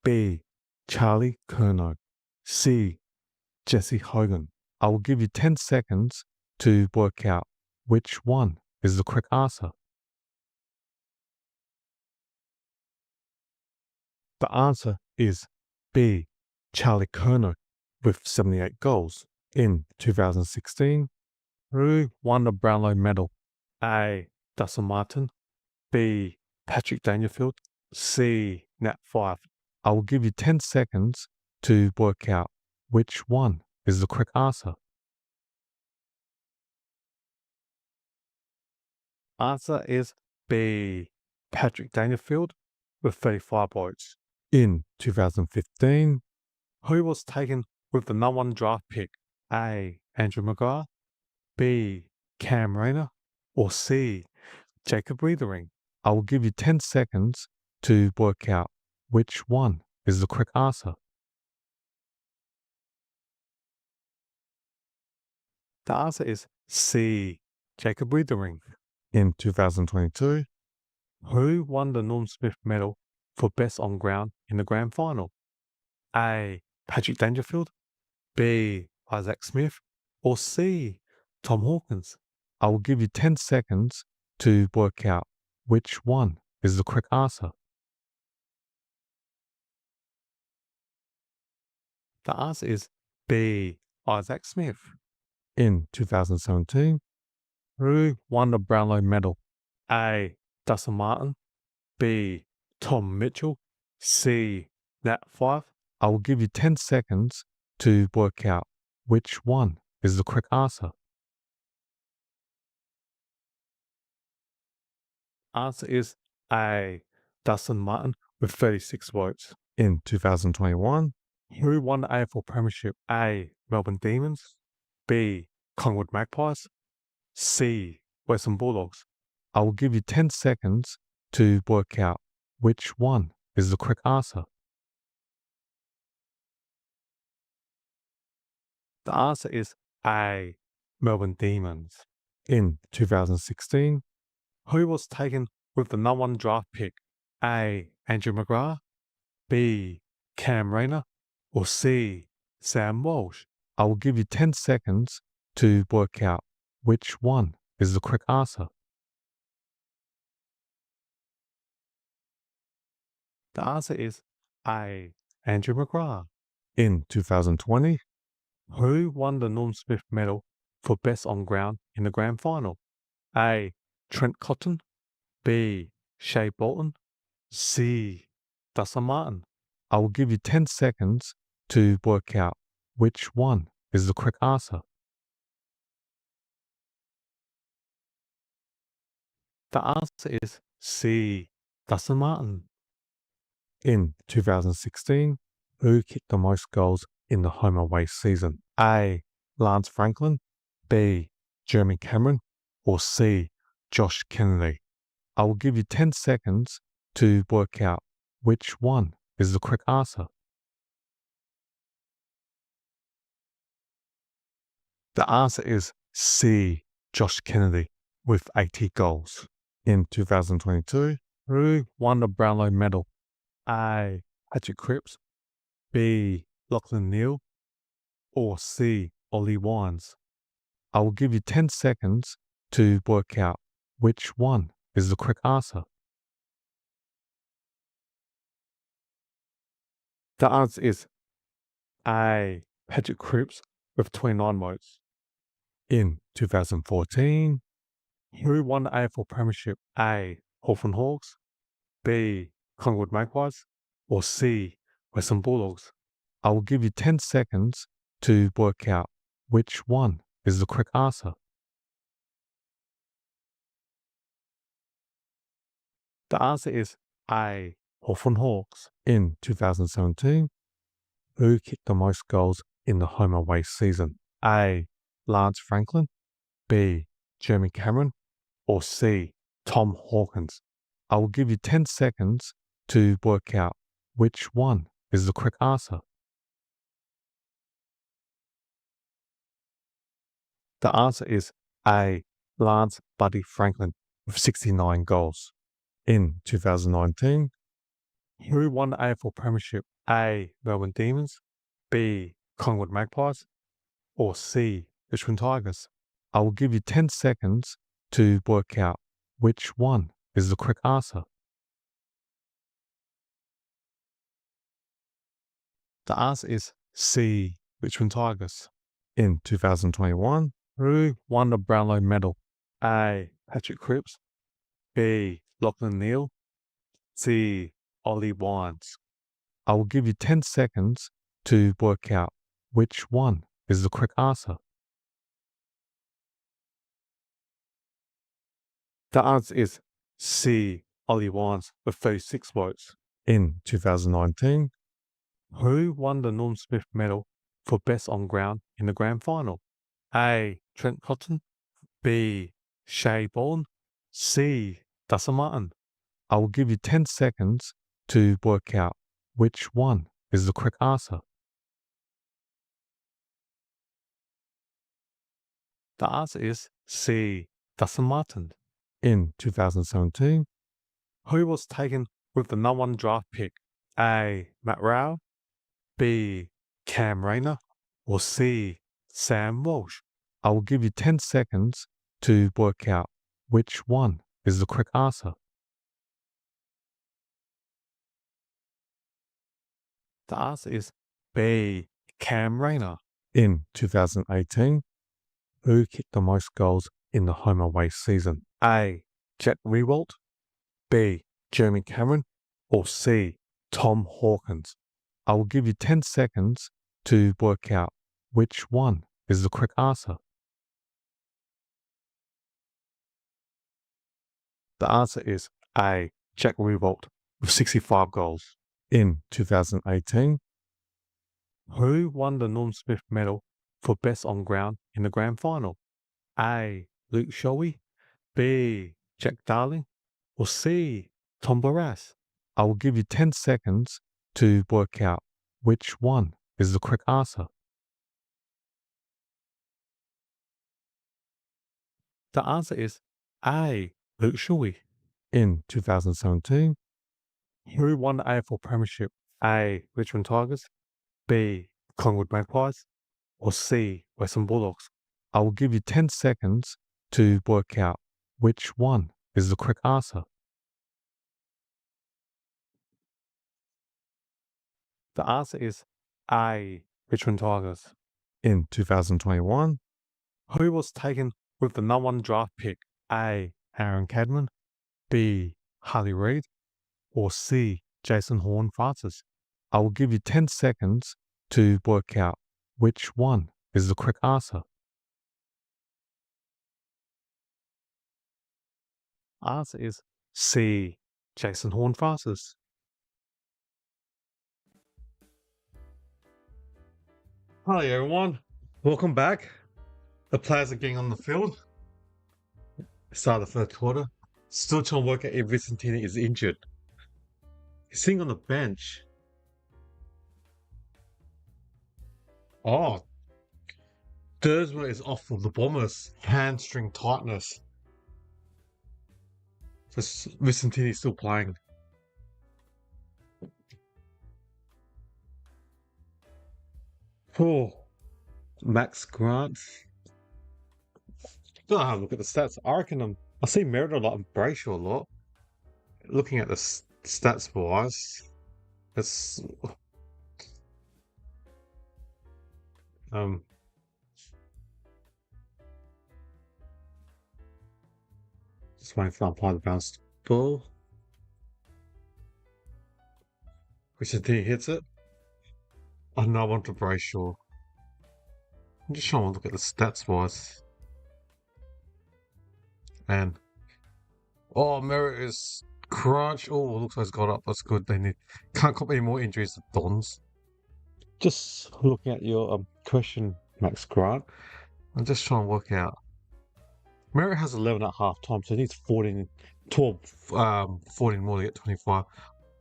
S2: B. Charlie Curnow, C. Jesse Hogan? I will give you 10 seconds to work out which one is the correct answer. The answer is B. Charlie Curnow with 78 goals. In 2016, who won the Brownlow medal? A. Dustin Martin, B. Patrick Dangerfield, C. Nat Fyfe? I will give you 10 seconds to work out which one is the correct answer. Answer is B. Patrick Dangerfield with 35 votes. In 2015, who was taken with the number 1 draft pick? A. Andrew McGrath, B. Cam Rayner, or C. Jacob Withering? I will give you 10 seconds to work out which one is the correct answer. The answer is C. Jacob Withering. In 2022, who won the Norm Smith Medal for Best on Ground in the Grand Final? A. Patrick Dangerfield, B. Isaac Smith, or C. Tom Hawkins? I will give you 10 seconds to work out which one is the correct answer. The answer is B. Isaac Smith. In 2017, who won the Brownlow Medal? A. Dustin Martin, B. Tom Mitchell, C. Nat Fyfe? I will give you 10 seconds to work out which one is the correct answer. Answer is A. Dustin Martin with 36 votes. In 2021, who won the AFL Premiership? A. Melbourne Demons, B. Collingwood Magpies, C. Western Bulldogs? I will give you 10 seconds to work out which one is the correct answer. The answer is A. Melbourne Demons. In 2016, who was taken with the number 1 draft pick? A. Andrew McGrath, B. Cam Rayner, or C. Sam Walsh? I will give you 10 seconds to work out which one is the correct answer. The answer is A. Andrew McGrath. In 2020, who won the Norm Smith Medal for Best on Ground in the Grand Final? A. Trent Cotton, B. Shea Bolton, C. Dustin Martin? I will give you 10 seconds to work out which one is the correct answer. The answer is C. Dustin Martin. In 2016, who kicked the most goals in the home away season? A. Lance Franklin, B. Jeremy Cameron, or C. Josh Kennedy? I will give you 10 seconds to work out which one is the correct answer. The answer is C. Josh Kennedy with 80 goals. In 2022, who won the Brownlow Medal? A. Patrick Cripps, B. Lachlan Neale, or C. Ollie Wines? I will give you 10 seconds to work out which one is the correct answer. The answer is A. Patrick Cripps with 29 votes. In 2014, who won the AFL Premiership? A. Hawthorn Hawks, B. Collingwood Magpies, or C. Western Bulldogs? I will give you 10 seconds to work out which one is the correct answer. The answer is A. Hawthorn Hawks. In 2017, who kicked the most goals in the home away season? A. Lance Franklin, B. Jeremy Cameron, or C. Tom Hawkins? I will give you 10 seconds to work out which one is the correct answer. The answer is A. Lance Buddy Franklin with 69 goals. In 2019, who won the AFL Premiership? A. Melbourne Demons, B. Collingwood Magpies, or C. Richmond Tigers? I will give you 10 seconds to work out which one is the correct answer. The answer is C. Richmond Tigers. In 2021, who won the Brownlow Medal? A. Patrick Cripps, B. Lachlan Neale, C. Ollie Wines? I will give you 10 seconds to work out which one is the correct answer. The answer is C. Ollie Wines with 36 votes. In 2019, who won the Norm Smith medal for best on ground in the grand final? A. Trent Cotton, B. Shay Bourne, C. Dustin Martin. I will give you 10 seconds to work out which one is the correct answer. The answer is C. Dustin Martin. In 2017, who was taken with the #1 draft pick? A. Matt Rao, B. Cam Rayner, or C. Sam Walsh? I will give you 10 seconds to work out which one is the correct answer. The answer is B. Cam Rayner. In 2018, who kicked the most goals in the home away season? A. Jack Riewoldt, B. Jeremy Cameron, or C. Tom Hawkins? I will give you 10 seconds to work out which one is the correct answer. The answer is A. Jack Riewoldt with 65 goals. In 2018, who won the Norm Smith medal for best on ground in the grand final? A. Luke Showie, B. Jack Darling, or C. Tom Barras? I will give you 10 seconds to work out which one is the correct answer. The answer is A. Luke Showie. In 2017, who won the AFL Premiership? A. Richmond Tigers, B. Collingwood Magpies, or C. Western Bulldogs? I will give you 10 seconds to work out which one is the correct answer. The answer is A. Richmond Tigers. In 2021, who was taken with the #1 draft pick? A. Aaron Cadman, B. Harley Reid, or C. Jason Horne-Francis? I will give you 10 seconds to work out which one is the correct answer. Answer is C. Jason Horne-Francis.
S1: Hi everyone, welcome back. The players are getting on the field. Start of the third quarter. Still trying to work out if Vicentini is injured. He's sitting on the bench. Oh, Dersma is off for the Bombers. Hamstring tightness. So Vicentini is still playing. Oh, Max Grant. Don't know how to look at the stats. I reckon I see Merida a lot and Brayshaw a lot. Looking at the stats wise, it's just waiting for umpire to bounce the ball. Vicentini hits it. I know I want to Brayshaw. I'm just trying to look at the stats wise. And Merritt is crunch. Oh, looks like it's got up. That's good. They can't cop any more injuries to Dons. Just looking at your question, Max Grant. I'm just trying to work out. Merritt has 11 at half time, so he needs 14 more to get 25.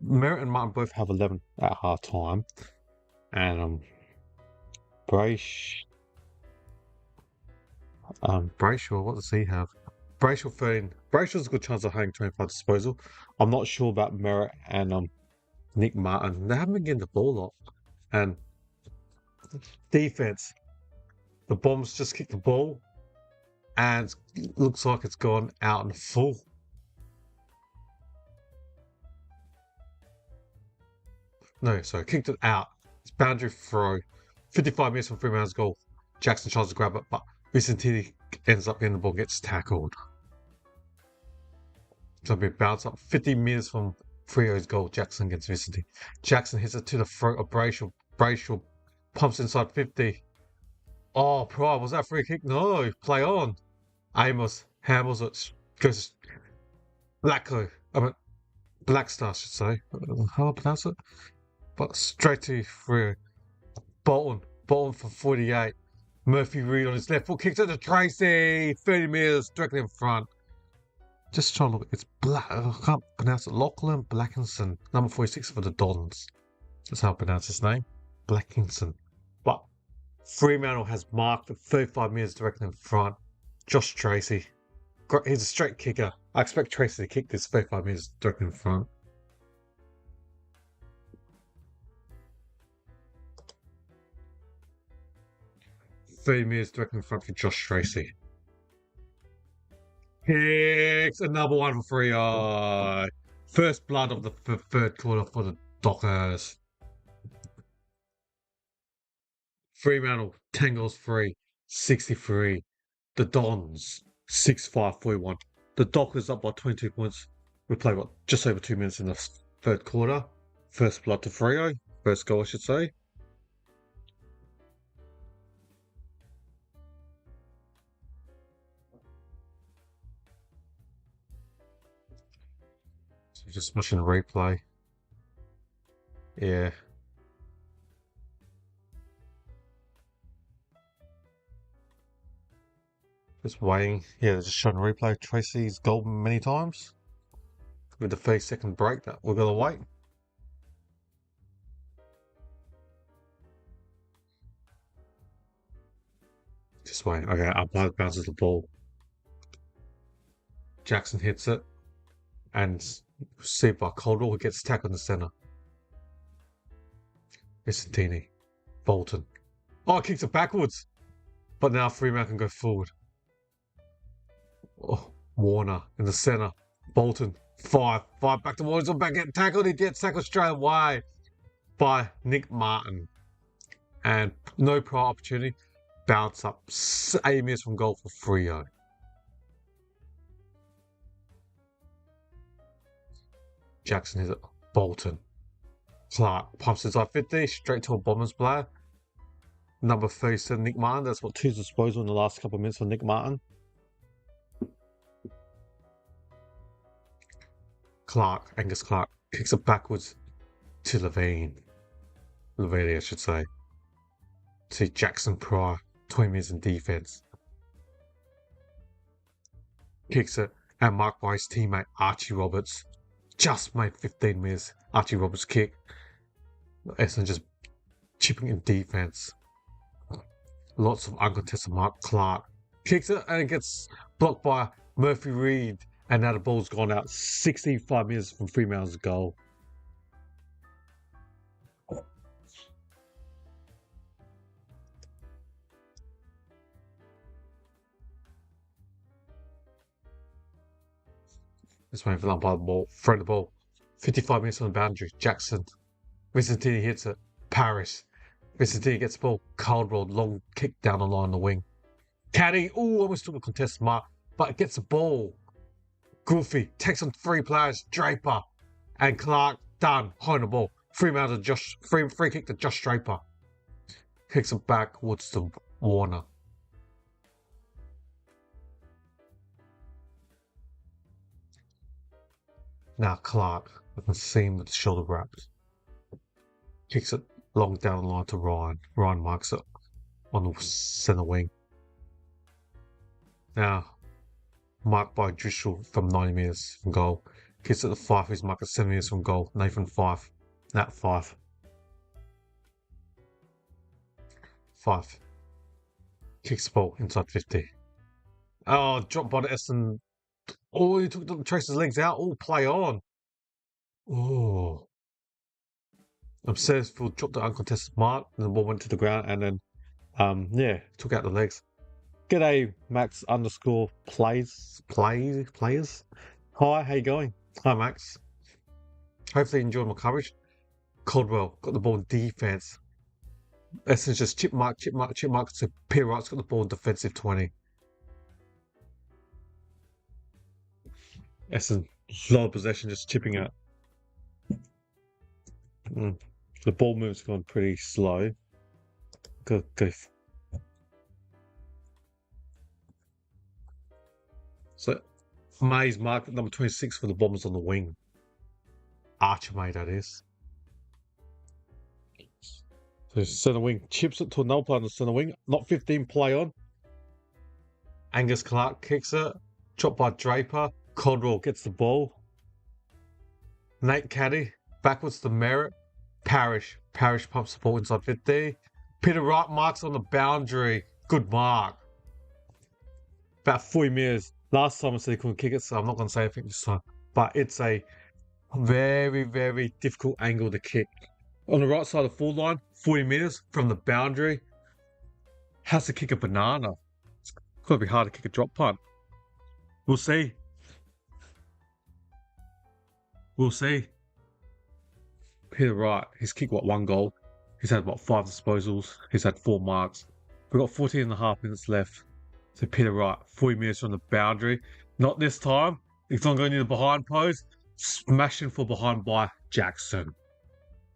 S1: Merritt and Martin both have 11 at half time. And Brayshaw, what does he have? Brayshaw 13. Brayshaw's a good chance of having 25 disposal. I'm not sure about Merritt and Nick Martin. They haven't been getting the ball up. And defense, the Bombs just kicked the ball, and it looks like it's gone out in full. No, sorry, kicked it out. It's boundary throw. 55 minutes from Fremantle's goal. Jackson tries to grab it, but Vicentini ends up getting the ball, gets tackled. So it'll be bounce up 50 meters from Frio's goal. Jackson gets Vicentini. Jackson hits it to the throat of Brayshaw. Brayshaw Pumps inside 50. Oh, Pryor, was that free kick? No, play on. Amos handles it. Goes Blacko. I mean, Blackstar, I should say. How do I pronounce it? But straight to Freo. Bolton. Bolton for 48. Murphy Reed on his left foot. Kicks it to Tracy. 30 metres directly in front. Just trying to look. It's Black. I can't pronounce it. Lachlan Blackinson. Number 46 for the Dons. That's how I pronounce his name. Blackinson. But Fremantle has marked 35 metres directly in front. Josh Tracy. He's a straight kicker. I expect Tracy to kick this 35 metres directly in front. Three metres directly in front for Josh Tracy. Kicks another one for Freo. First blood of the third quarter for the Dockers. Fremantle 10 goals free, 63. The Dons 6-5-41. The Dockers up by 22 points. We played just over 2 minutes in the third quarter. First blood to Freo. First goal, I should say. So just watching the replay. Yeah. Just waiting. Yeah, just showing the replay. Tracy's goal many times. With the 30-second break that we're going to wait. Just wait. Okay, umpire bounces the ball. Jackson hits it. And saved by Caldwell, who gets tackled in the centre. Essendon. Bolton. Oh, kicks it backwards. But now Fremantle can go forward. Oh, Warner in the centre. Bolton. Five back to Warner. Back getting tackled. He gets tackled straight away by Nick Martin. And no prior opportunity. Bounce up. 8 minutes from goal for Freo. Jackson is it. Bolton. Clark pumps inside 50. Straight to a Bombers player. Number 37, Nick Martin. That's what 2's disposal in the last couple of minutes for Nick Martin. Angus Clark, kicks it backwards to Levine, I should say. To Jackson Pryor, 20 minutes in defence. Kicks it and marked by his teammate Archie Roberts. Just made 15 minutes. Archie Roberts kick. Essendon just chipping in defence. Lots of uncontested mark. Clark kicks it and it gets blocked by Murphy Reed. And now the ball's gone out 65 minutes from Fremantle's goal. Just waiting for the umpire the ball. Throw the ball. 55 minutes on the boundary. Jackson. Vincentini hits it. Paris. Vincentini gets the ball. Caldwell. Long kick down the line on the wing. Caddy. Ooh, almost took a contested mark. But gets the ball. Goofy takes on 3 players. Draper and Clark done. Holding the ball. Fremantle free kick to Josh Draper. Kicks it backwards to Warner. Now Clark, I can see him with the shoulder wraps. Kicks it long down the line to Ryan. Ryan marks it on the centre wing. Now marked by Driscoll from 90 metres from goal. Kicks it to Fife, who's marked at 7 metres from goal. Nathan Fife. Nat Fife. Fife. Kicks the ball inside 50. Oh, dropped by the Essendon. Oh, he took Tracy's legs out. Oh, play on. Oh. Obsessed dropped the uncontested mark, and the ball went to the ground, and then, took out the legs. G'day, Max _ players. Hi, how you going? Hi, Max. Hopefully you enjoyed my coverage. Caldwell got the ball in defense. Essendon just chip mark. So Pierre Wright's got the ball in defensive 20. Essendon, low possession, just chipping it. The ball move's gone pretty slow. Good goof. So May's marked at number 26 for the Bombers on the wing. Archer May, that is. So centre wing chips it to another player on the centre wing. Not 15, play on. Angus Clark kicks it. Chopped by Draper. Codwell gets the ball. Nate Caddy backwards to Merritt. Parrish pumps the ball inside 50. Peter Wright marks on the boundary. Good mark. About 40 metres. Last time I said he couldn't kick it, so I'm not going to say anything this time. But it's a very, very difficult angle to kick. On the right side of the full line, 40 metres from the boundary. Has to kick a banana. It's going to be hard to kick a drop punt. We'll see. We'll see. Peter Wright, he's kicked, what, 1 goal? He's had, what, 5 disposals? He's had 4 marks. We've got 14 and a half minutes left. So Peter Wright, 40 metres from the boundary. Not this time. He's not going near the behind post. Smashing for behind by Jackson.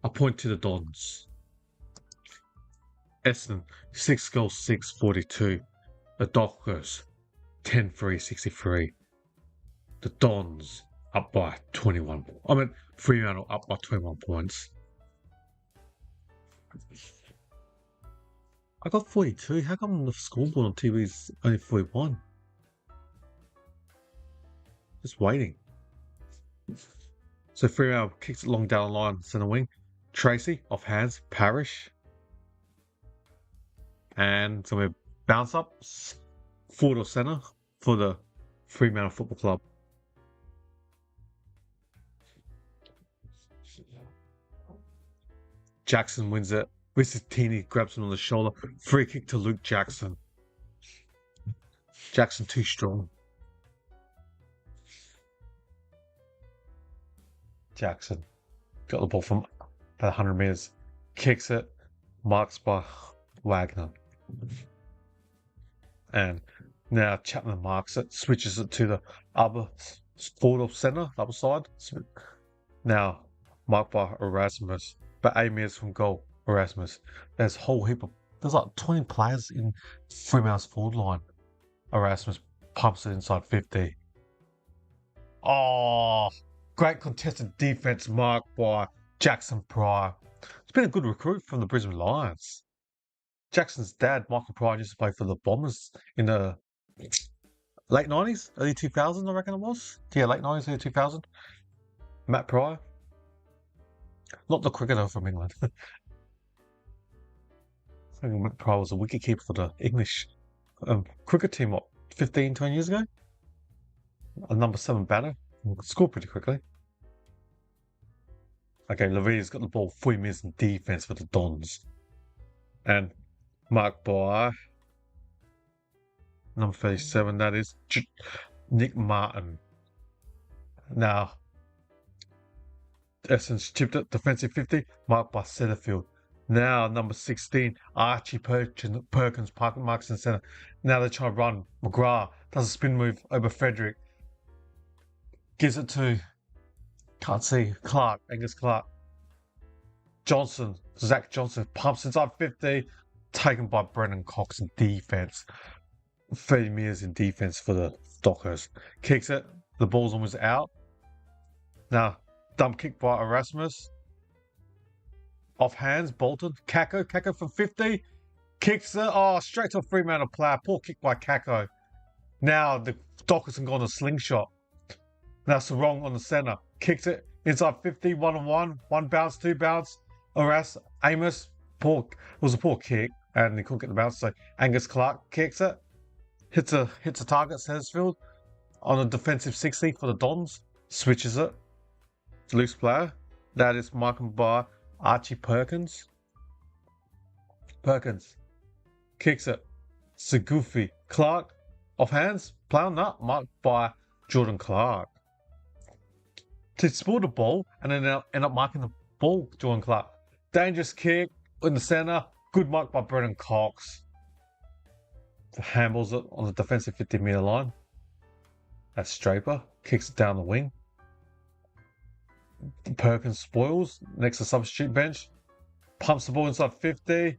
S1: A point to the Dons. Essendon, 6 goals, 6-42. The Dockers, 10-3-63. The Dons, up by 21. I mean, Fremantle up by 21 points. I got 42. How come the scoreboard on TV is only 41? Just waiting. So Fremantle kicks it long down the line, centre wing. Tracy, off hands, Parrish. And so we bounce up, forward or centre for the Fremantle Football Club. Jackson wins it. Vistitini grabs him on the shoulder. Free kick to Luke Jackson. Jackson too strong. Jackson got the ball from about 100 metres. Kicks it. Marks by Wagner. And now Chapman marks it. Switches it to the other forward or centre, other side. Now marked by Erasmus. But 8 metres from goal. Erasmus. There's a whole heap of... There's like 20 players in Fremantle's forward line. Erasmus pumps it inside 50. Oh, great contested defence marked by Jackson Pryor. It's been a good recruit from the Brisbane Lions. Jackson's dad, Michael Pryor, used to play for the Bombers in the late 90s, early 2000s, I reckon it was. Yeah, late 90s, early 2000. Matt Pryor. Not the cricketer from England. I think Matt Pryor was a wicketkeeper for the English cricket team, what, 15, 20 years ago? A number 7 batter. Scored pretty quickly. Okay, Lavinia's got the ball, 40 minutes in defence for the Dons. And marked by number 37, that is Nick Martin. Now, Essendon's chipped it, defensive 50, marked by Setterfield. Now, number 16, Archie Perkins marks in centre. Now they're trying to run. McGrath does a spin move over Frederick. Gives it to, can't see, Clark, Angus Clark. Johnson, Zach Johnson, pumps inside 50. Taken by Brendan Cox in defence. 30 metres in defence for the Dockers. Kicks it. The ball's almost out. Now, dump kick by Erasmus. Off hands, Bolton. Kako from 50. Kicks it. Oh, straight to a Fremantle player. Poor kick by Kako. Now the Dockers have gone a slingshot. Now Sarong on the centre. Kicks it inside 50. 1-on-1. 1 bounce, 2 bounce. Amos. It was a poor kick. And he couldn't get the bounce. So Angus Clark kicks it. Hits a target, Sarsfield. On a defensive 60 for the Dons. Switches it. Loose player. That is marked by Archie Perkins. Kicks it. Segufi. Clark. Off hands. Play on that. Marked by Jordan Clark. To spoil the ball and then end up marking the ball, Jordan Clark. Dangerous kick in the centre. Good mark by Brendan Cox. Handballs it on the defensive 50-metre line. That's Draper. Kicks it down the wing. Perkins spoils next to substitute bench. Pumps the ball inside 50.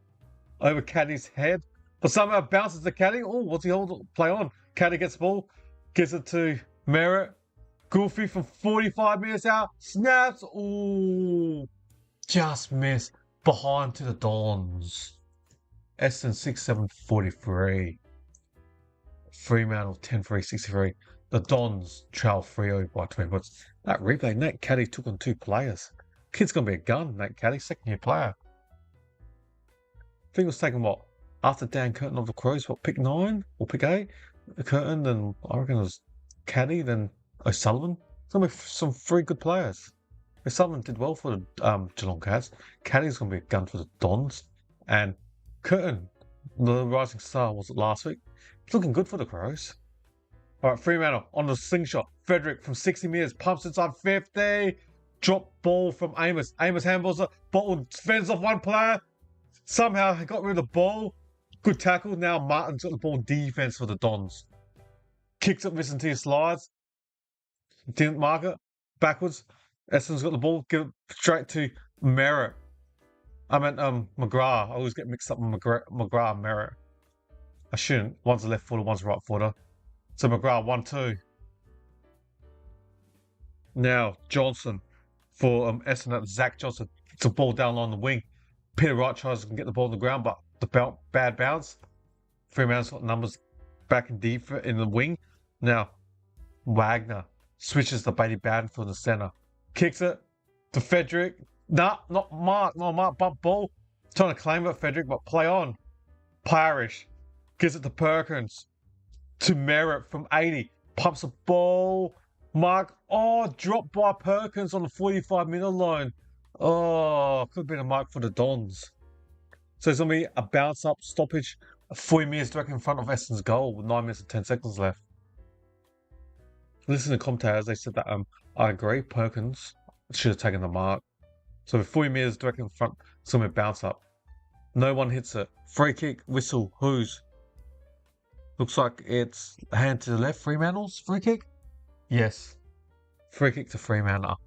S1: over Caddy's head, but somehow bounces the Caddy. Oh, what's he hold? Play on. Caddy gets the ball, gives it to Merritt. Goofy from 45 meters out, snaps. Ooh, just missed. Behind to the Dons. Essendon 6-7-43. Fremantle 10-3-63. The Dons trail 3-0 by 20 points. That replay, Nate Caddy took on 2 players. Kid's going to be a gun, Nate Caddy, second year player. I think it was taken what? After Dan Curtin of the Crows, what, pick 9 or pick 8? Curtin, then I reckon it was Caddy, then O'Sullivan. It's going to be some 3 good players. O'Sullivan did well for the Geelong Cats. Caddy's going to be a gun for the Dons. And Curtin, the rising star, was it last week? It's looking good for the Crows. All right, Fremantle on the slingshot. Frederick from 60 metres, pumps inside 50. Drop ball from Amos. Amos handballs it. Bottle fends off one player. Somehow he got rid of the ball. Good tackle. Now Martin's got the ball in defence for the Dons. Kicks it, missing to his slides. Didn't mark it. Backwards. Essendon's got the ball. Give it straight to Merritt. I meant McGrath. I always get mixed up with McGrath and Merritt. I shouldn't. One's a left footer, one's a right footer. So McGrath 1-2. Now Johnson for Essendon. Zach Johnson. It's a ball down on the wing. Peter Wright tries to get the ball on the ground, but the bad bounce. Fremantle's got numbers back in deep in the wing. Now Wagner switches to Beatty Bowden for the centre. Kicks it to Frederick. Nah, not Mark. No, Mark bump ball. Trying to claim it, Frederick, but play on. Parish gives it to Perkins. To Merritt from 80. Pumps the ball. Mark. Oh, dropped by Perkins on the 45-minute line. Oh, could have been a mark for the Dons. So it's going to be a bounce up stoppage. 40 metres direct in front of Essendon's goal with 9 minutes and 10 seconds left. Listen to commentators, they said that I agree, Perkins should have taken the mark. So with 40 metres direct in front, it's going to be a bounce up. No one hits it. Free kick, whistle, who's? Looks like it's hand to the left, Fremantle's free kick? Yes. Free kick to Fremantle.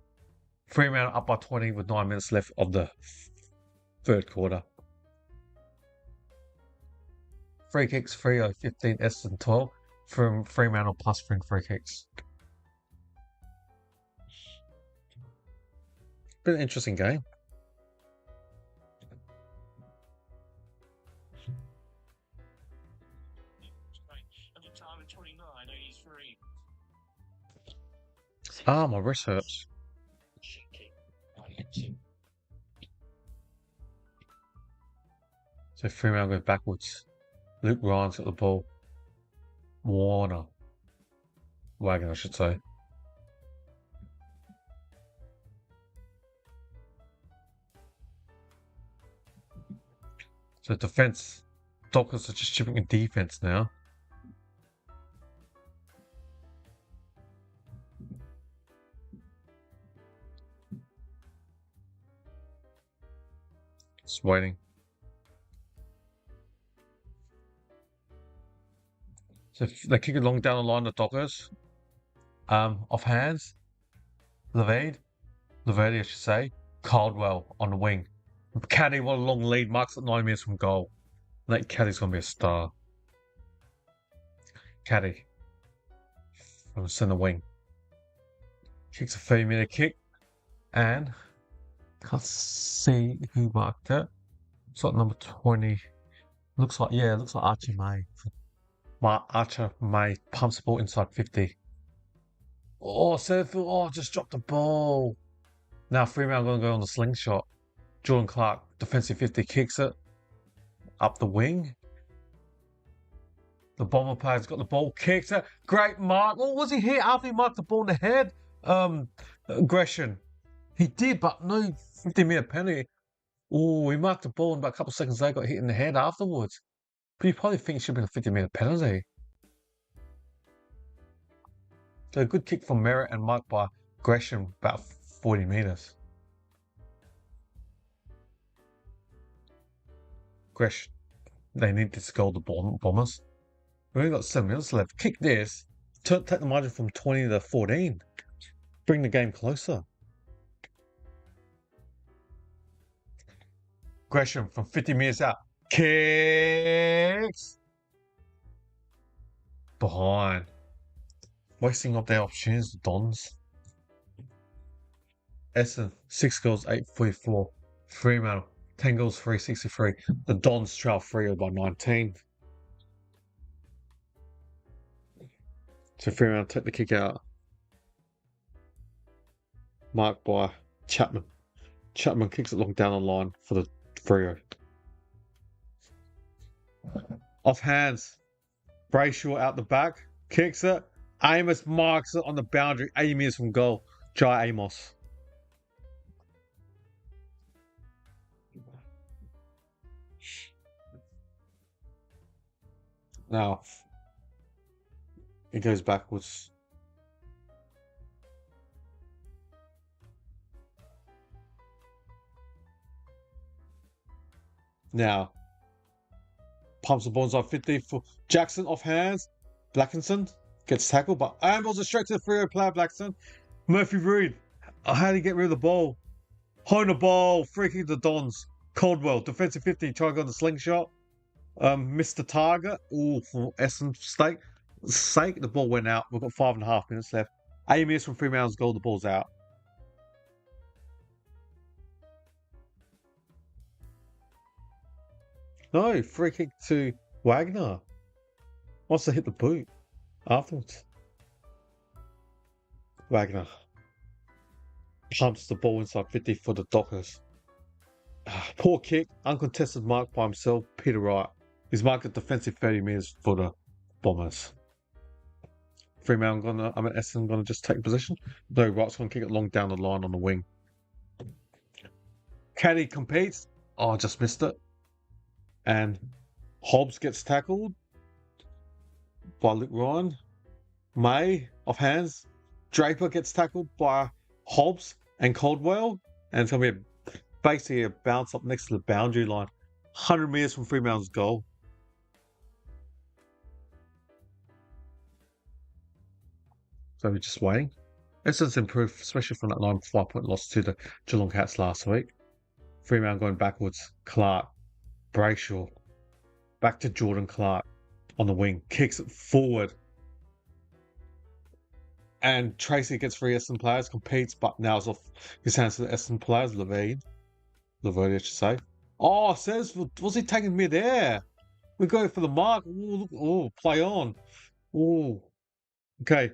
S1: Fremantle up by 20 with 9 minutes left of the third quarter. Free kicks, 3-0, 15, Essendon 12 from Fremantle plus free kicks. Been an interesting game. Ah, my wrist hurts. So Fremantle goes backwards. Luke Ryan's got the ball. Warner. Wagon, I should say. So defense. Dockers are just chipping in defense now. Just waiting. So they kick it long down the line, the Dockers. Off hands. Levade, I should say. Caldwell on the wing. Caddy, what a long lead. Marks at 9 minutes from goal. Nate Caddy's going to be a star. Caddy. From the centre wing. Kicks a 30-metre kick. And can't see who marked it. It's like number 20. Looks like Archie May. Archer May pumps the ball inside 50. Oh, Setterfield, just dropped the ball. Now Fremantle going to go on the slingshot. Jordan Clark, defensive 50, kicks it. Up the wing. The Bomber player's got the ball, kicks it. Great mark. Oh, was he hit after he marked the ball in the head? Aggression. He did, but no 50-metre penalty. Oh, he marked the ball and about a couple of seconds later got hit in the head afterwards. But you probably think it should have been a 50-metre penalty. So a good kick from Merritt and marked by Gresham about 40 metres. Gresham, they need to scold the Bombers. We've only got 7 minutes left. Kick this. Take the margin from 20 to 14. Bring the game closer. Gresham from 50 metres out. Kicks. Behind. Wasting up their opportunities, the Dons. Essendon, 6 goals, 844. Fremantle, 10 goals, 363. The Dons trail Freo by 19. So Fremantle take the kick out. Marked by Chapman. Chapman kicks it long down the line for the Freo. Off hands. Brayshaw out the back. Kicks it. Amos marks it on the boundary. 80 metres from goal. Jai Amos. Now, it goes backwards. Now, pumps the ball inside 50 for Jackson off hands. Blackinson gets tackled, but Ambles it straight to the Freo player, Blackson. Murphy Reed, how do you get rid of the ball? Hold the ball, free kick to the Dons. Caldwell, defensive 50, trying to go on the slingshot. Missed the target. Ooh, for Essendon's sake, the ball went out. We've got 5.5 minutes left. 8 minutes from Fremantle's goal, the ball's out. No, free kick to Wagner. Wants to hit the boot afterwards. Wagner pumps the ball inside 50 for the Dockers. Poor kick, uncontested mark by himself, Peter Wright. He's marked a defensive 30 metres for the Bombers. Essendon gonna just take possession. No, Wright's gonna kick it long down the line on the wing. Caddy competes. Oh, I just missed it. And Hobbs gets tackled by Luke Ryan. May off hands. Draper gets tackled by Hobbs and Caldwell. And it's going to be basically a bounce up next to the boundary line. 100 metres from Fremantle's goal. So we're just waiting. Essendon's improved, especially from that 9-5-point loss to the Geelong Cats last week. Fremantle going backwards. Clark. Brayshaw. Back to Jordan Clark on the wing. Kicks it forward. And Tracy gets 3 Essendon players, competes, but now it's off his hands to the Essendon players. Levine, I should say. Oh, says, was he taking mid-air? We're going for the mark. Ooh, look, play on. Ooh. Okay.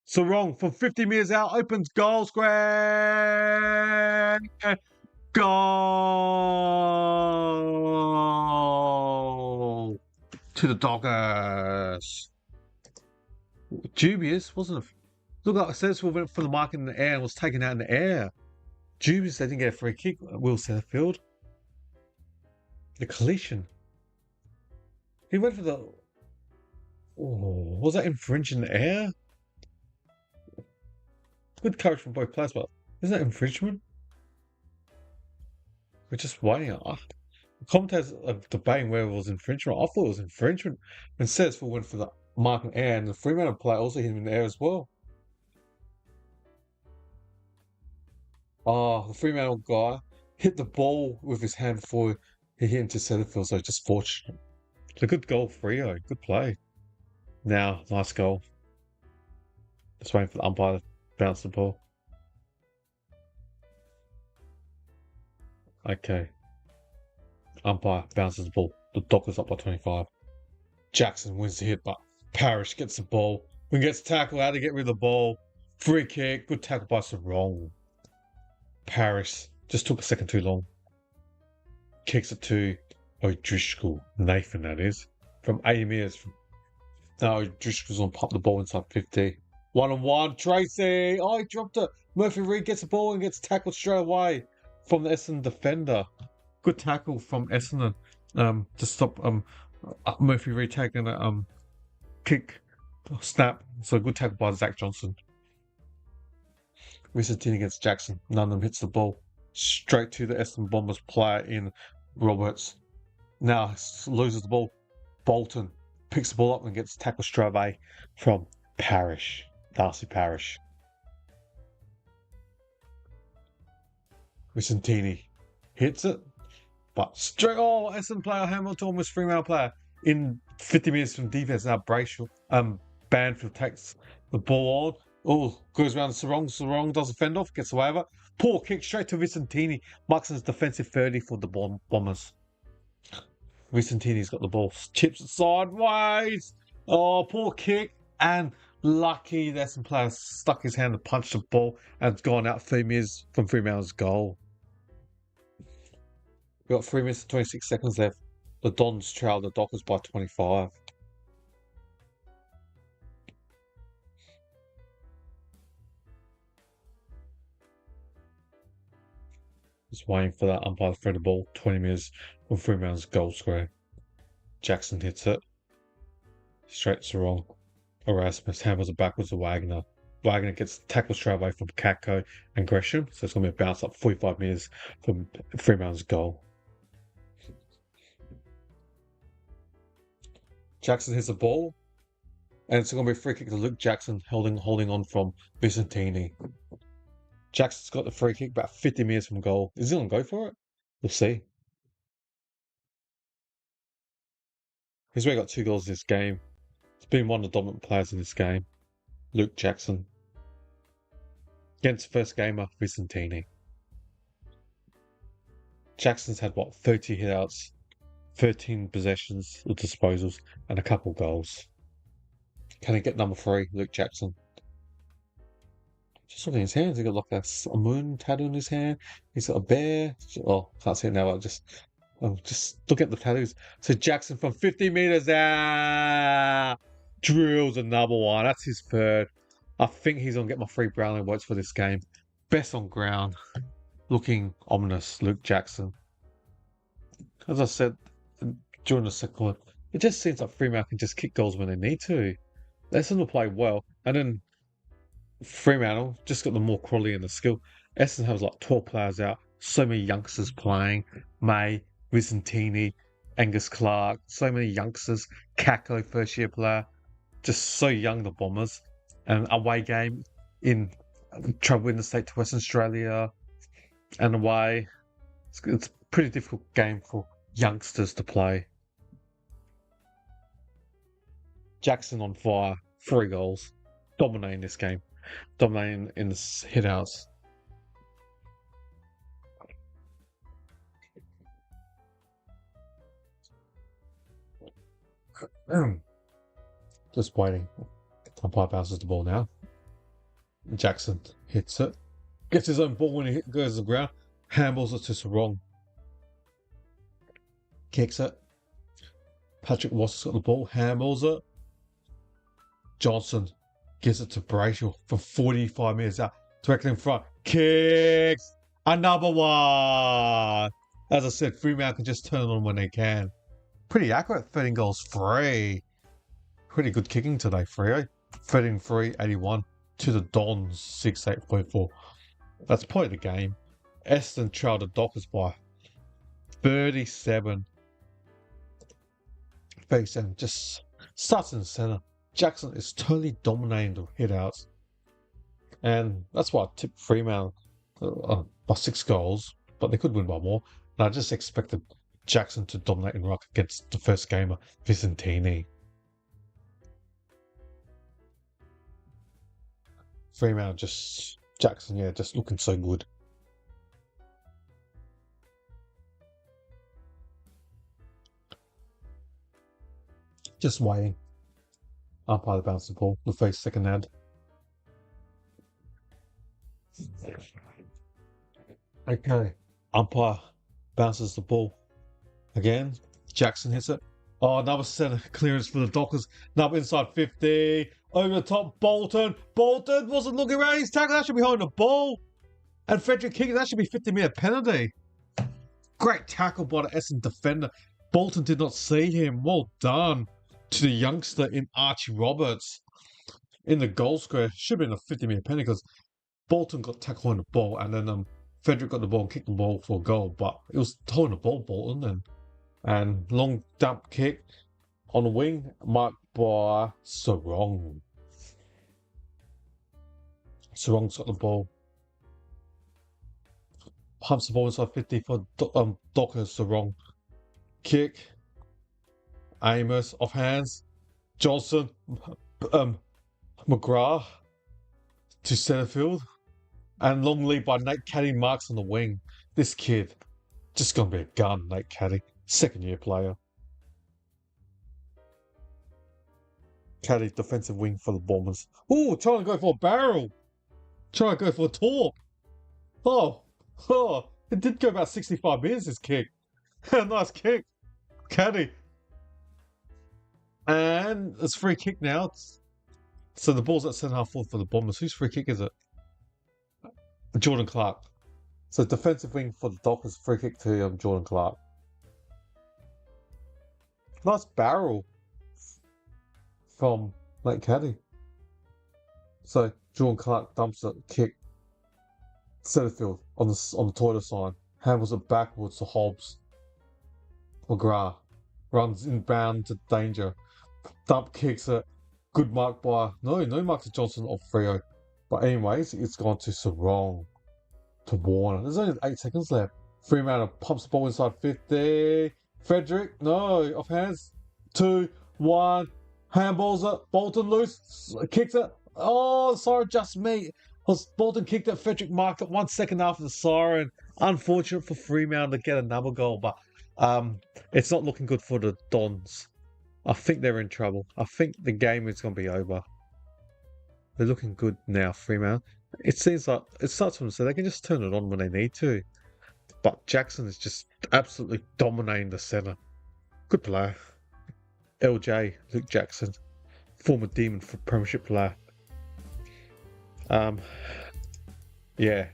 S1: So wrong. From 50 metres out, opens goal square. Goal to the Dockers. Dubious, wasn't it? Look, like Setterfield went for the mark in the air and was taken out in the air. Dubious, they didn't get a free kick. Will Setterfield. The collision. He went for the. Oh, was that infringing in the air? Good courage from both players, but is that infringement? We're just waiting. The commentators are debating whether it was infringement. I thought it was infringement. And Setterfield went for the mark in the air, and the Fremantle player also hit him in the air as well. Oh, the Fremantle guy hit the ball with his hand before he hit into Setterfield, so just fortunate. It's a good goal for Rio. Good play. Now, nice goal. Just waiting for the umpire to bounce the ball. Okay. Umpire bounces the ball. The Dockers up by 25. Jackson wins the hit, but Parrish gets the ball. When he gets tackled, how to get rid of the ball. Free kick. Good tackle by Sarong. Parrish just took a second too long. Kicks it to O'Driscoll. Nathan, that is. From 80 metres. Now O'Driscoll's going to pop the ball inside 50. 1-on-1. Tracy. Oh, he dropped it. Murphy Reed gets the ball and gets tackled straight away from the Essendon defender. Good tackle from Essendon to stop Murphy Reed taking a kick snap. So good tackle by Zach Johnson. Vicentini against Jackson. None of them hits the ball. Straight to the Essendon Bombers player in Roberts. Now loses the ball. Bolton picks the ball up and gets tackled straight away from Parrish. Darcy Parrish. Vicentini hits it. But straight, Essendon player Hamilton was Fremantle player in 50 minutes from defense. Now Banfield takes the ball on. Goes around Sarong doesn't fend off, gets away with it. Poor kick straight to Vicentini. Marks his defensive 30 for the Bombers. Vicentini's got the ball, chips it sideways. Poor kick, and lucky the Essendon player stuck his hand to punch the ball and it's gone out 3 meters from Fremantle's goal. We've got 3 minutes and 26 seconds left. The Dons trail the Dockers by 25. Just waiting for that umpire to throw the ball 20 meters from Fremantle's goal square. Jackson hits it. Straight to wrong. Erasmus hammers it backwards to Wagner. Wagner gets tackled straight away from Kakko and Gresham, so it's going to be a bounce up 45 meters from Fremantle's goal. Jackson hits the ball, and it's going to be a free kick to Luke Jackson, holding on from Vicentini. Jackson's got the free kick about 50 meters from goal. Is he going to go for it? We'll see. He's already got 2 goals this game. He's been one of the dominant players in this game. Luke Jackson. Against first gamer, Vicentini. Jackson's had, 30 hitouts, 13 possessions or disposals, and a couple goals. Can he get number 3, Luke Jackson? Just looking at his hands, he's got like a moon tattoo on his hand. He's got a bear. Can't see it now. Just look at the tattoos. So Jackson from 50 meters drills another one. That's his 3rd. I think he's going to get my 3 Brownlee votes for this game. Best on ground. Looking ominous, Luke Jackson. As I said during the second one, it just seems like Fremantle can just kick goals when they need to. Essendon will play well, and then Fremantle just got the more quality and the skill. Essendon has 12 players out, so many youngsters playing. May, Vicentini, Angus Clark, so many youngsters. Kakko, first-year player. Just so young, the Bombers. And away game in trouble in the state to Western Australia and away. It's a pretty difficult game for youngsters to play. Jackson on fire, 3 goals. Dominating this game. Dominating in the hitouts. Just waiting. Umpire bounces the ball now. Jackson hits it. Gets his own ball when he goes to the ground. Handballs it to Sarong. Kicks it. Patrick Ross has got the ball. Handballs it. Johnson gives it to Brayshaw for 45 meters out. Directly in front. Kicks. Another one. As I said, Fremantle can just turn it on when they can. Pretty accurate. 13 goals free. Pretty good kicking today, Freo. 13-3, 81 to the Dons, 68.4. That's probably the game. Essendon trailed the Dockers by 37. 37. Just starts in the centre. Jackson is totally dominating the hitouts. And that's why I tipped Fremantle by 6 goals. But they could win by more. And I just expected Jackson to dominate in ruck against the first gamer, Vicentini. Fremantle Jackson, just looking so good. Just waiting. Umpire the bounce the ball. The first second ad. Okay. Umpire bounces the ball. Again. Jackson hits it. Another centre clearance for the Dockers. Another inside 50. Over the top, Bolton. Bolton wasn't looking around his tackle. That should be holding the ball. And Frederick King, that should be 50-metre penalty. Great tackle by the Essendon defender. Bolton did not see him. Well done to the youngster in Archie Roberts. In the goal square. Should have been a 50-metre penalty because Bolton got tackled on the ball. And then Frederick got the ball and kicked the ball for a goal. But it was holding the ball, Bolton. And long dump kick on the wing, marked by Sarong. Sarong's got the ball. pumps the ball inside 50 for Dockers, the wrong kick. Amos off hands. Johnson, McGrath to centre field. And long lead by Nate Caddy marks on the wing. This kid, just gonna be a gun, Nate Caddy. Second year player. Caddy, defensive wing for the Bombers. Ooh, trying to go for a barrel. Trying to go for a torp. Oh, it did go about 65 metres, this kick. Nice kick. Caddy. And it's free kick now. So the ball's at centre half forward for the Bombers. Whose free kick is it? Jordan Clark. So defensive wing for the Dockers, free kick to Jordan Clark. Nice barrel from Nate Caddy. So Jordan Clark dumps it, kick, centre field on the toilet sign, handles it backwards to Hobbs. McGrath runs inbound to danger. Dump kicks it. Good mark by no mark to Johnson or Freo. But anyways, it's gone to Sarong, to Warner. There's only 8 seconds left. Fremantle pumps the ball inside 50. Frederick, no, off hands. 2, 1. Handballs it. Bolton loose. Kicks it. Oh, sorry, just me. Bolton kicked it. Frederick marked it 1 second after the siren. Unfortunate for Fremantle to get another goal, but it's not looking good for the Dons. I think they're in trouble. I think the game is going to be over. They're looking good now, Fremantle. It seems like it starts from so they can just turn it on when they need to. But Jackson is just absolutely dominating the centre. Good player. LJ, Luke Jackson, former Demon for Premiership player. Yeah.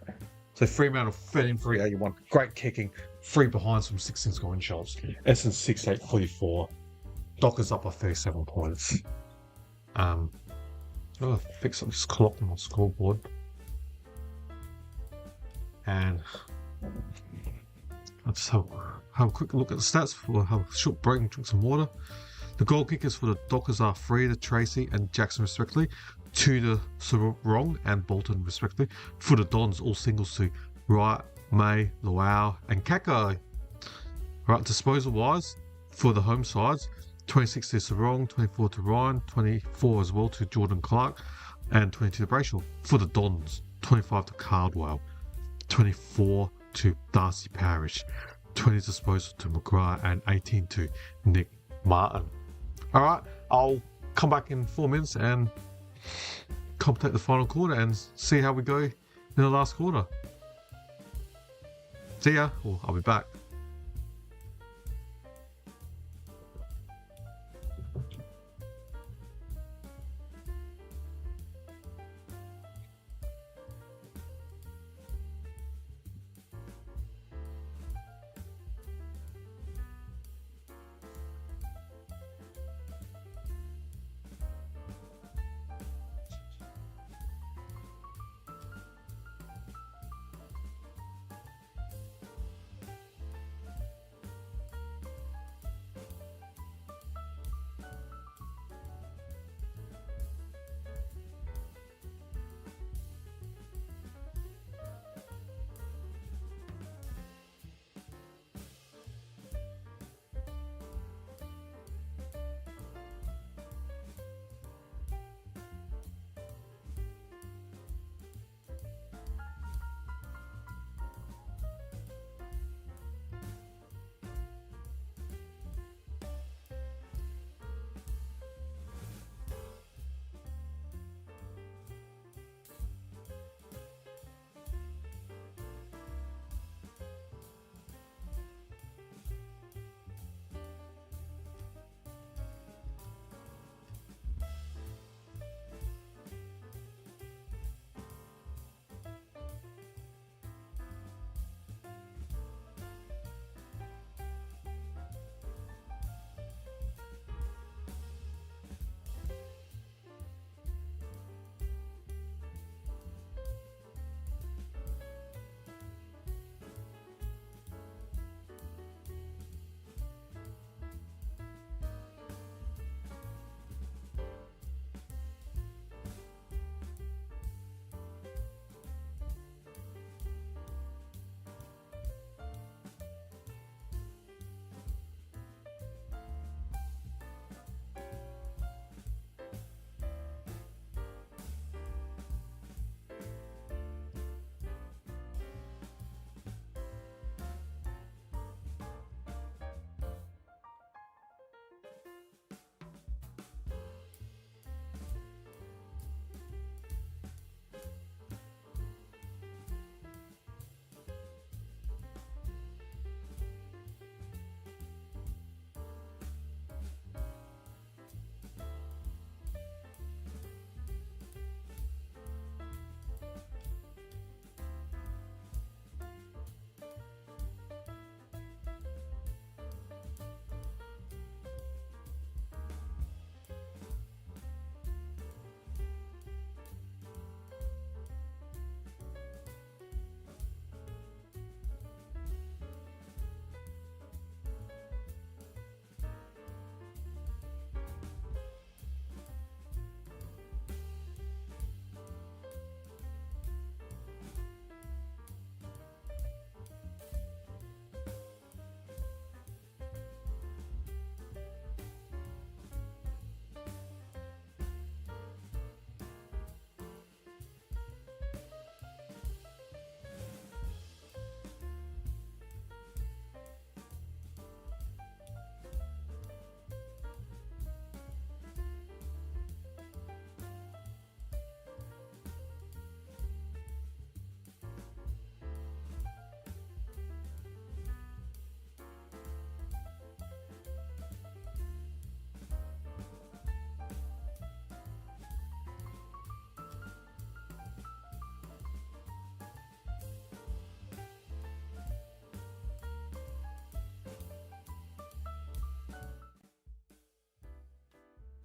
S1: So Fremantle fed in 381. Great kicking. 3 behinds from 16 scoring shots. Essendon 6-8 44. Dockers up by 37 points. I'll fix up this clock on my scoreboard. And I'll just have a quick look at the stats for have a short break and drink some water. The goal kickers for the Dockers are 3 to Tracy and Jackson respectively, 2 to Sarong and Bolton respectively. For the Dons, all singles to Wright, May, Luau and Kako. Right, disposal wise, for the home sides, 26 to Sarong, 24 to Ryan, 24 as well to Jordan Clark, and 22 to Brayshaw. For the Dons, 25 to Cardwell, 24 to Darcy Parish, 20 disposal to McGrath, and 18 to Nick Martin. Alright, I'll come back in 4 minutes and commentate the final quarter and see how we go in the last quarter. See ya, or I'll be back.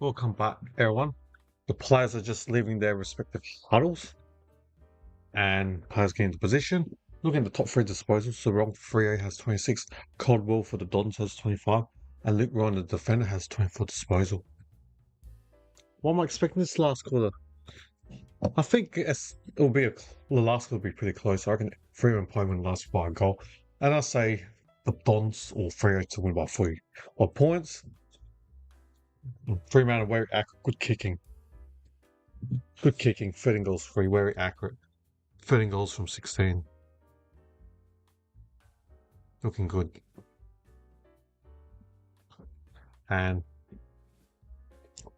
S1: Welcome back, everyone. The players are just leaving their respective huddles and players getting into position. Looking at the top three disposals, so Ron Freo has 26, Caldwell for the Dons has 25, and Luke Ryan, the defender, has 24 disposal. What am I expecting this last quarter? I think the last quarter will be pretty close. I reckon Freo and Pine win last by a goal. And I say the Dons or Freo to win by 3 odd points. Fremantle very accurate, good kicking. Good kicking, 13 goals free, very accurate. 13 goals from 16. Looking good. And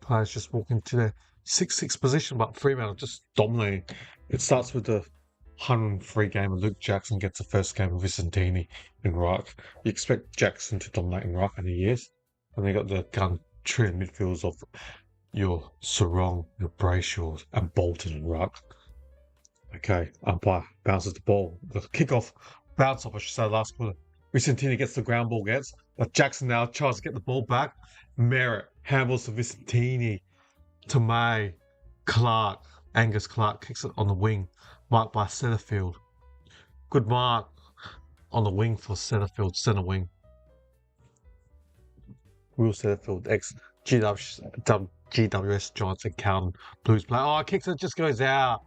S1: players just walk into their 6-6 position, but Fremantle just dominating. It starts with the 103 game of Luke Jackson gets the first game of Vicentini in ruck. You expect Jackson to dominate in ruck, and he is. And they got the gun true midfielders of your Sarong, your Brayshaw, and Bolton in ruck. Okay, umpire bounces the ball. The kickoff bounce off, I should say, last quarter. Vicentini gets the ground ball, but Jackson now tries to get the ball back. Merritt handballs to Vicentini. To May. Clark. Angus Clark kicks it on the wing. Marked by Setterfield. Good mark on the wing for Setterfield, centre wing. Will Setterfield, GWS Giants and Carlton Blues player. Oh, kicks it, just goes out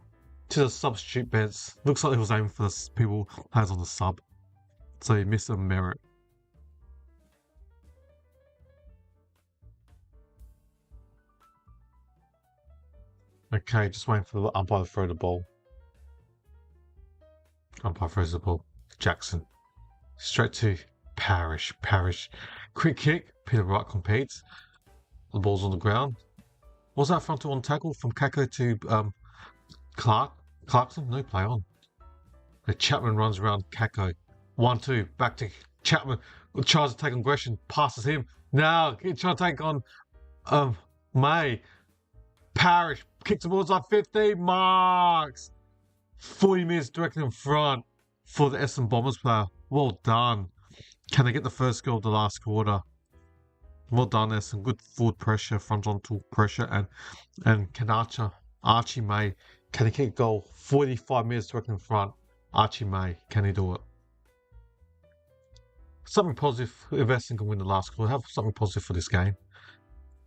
S1: to the substitute bench. Looks like he was aiming for the people players on the sub. So he missed a Merritt. Okay, just waiting for the umpire to throw the ball. Umpire throws the ball. Jackson. Straight to Parrish. Parrish. Quick kick. Peter Wright competes. The ball's on the ground. Was that frontal on tackle from Kako to Clarkson? No play on. The Chapman runs around Kako. 1-2. Back to Chapman. Tries to take on Gresham. Passes him. Now he tries to take on May. Parrish kicks the ball inside 15. Marks. 40 minutes directly in front for the Essendon Bombers player. Well done. Can they get the first goal of the last quarter? Well done, Essendon. Good forward pressure, frontal pressure, and can Archie May, can he kick a goal? 45 minutes directly in front. Archie May, can he do it? Something positive if Essendon can win the last quarter. Have something positive for this game.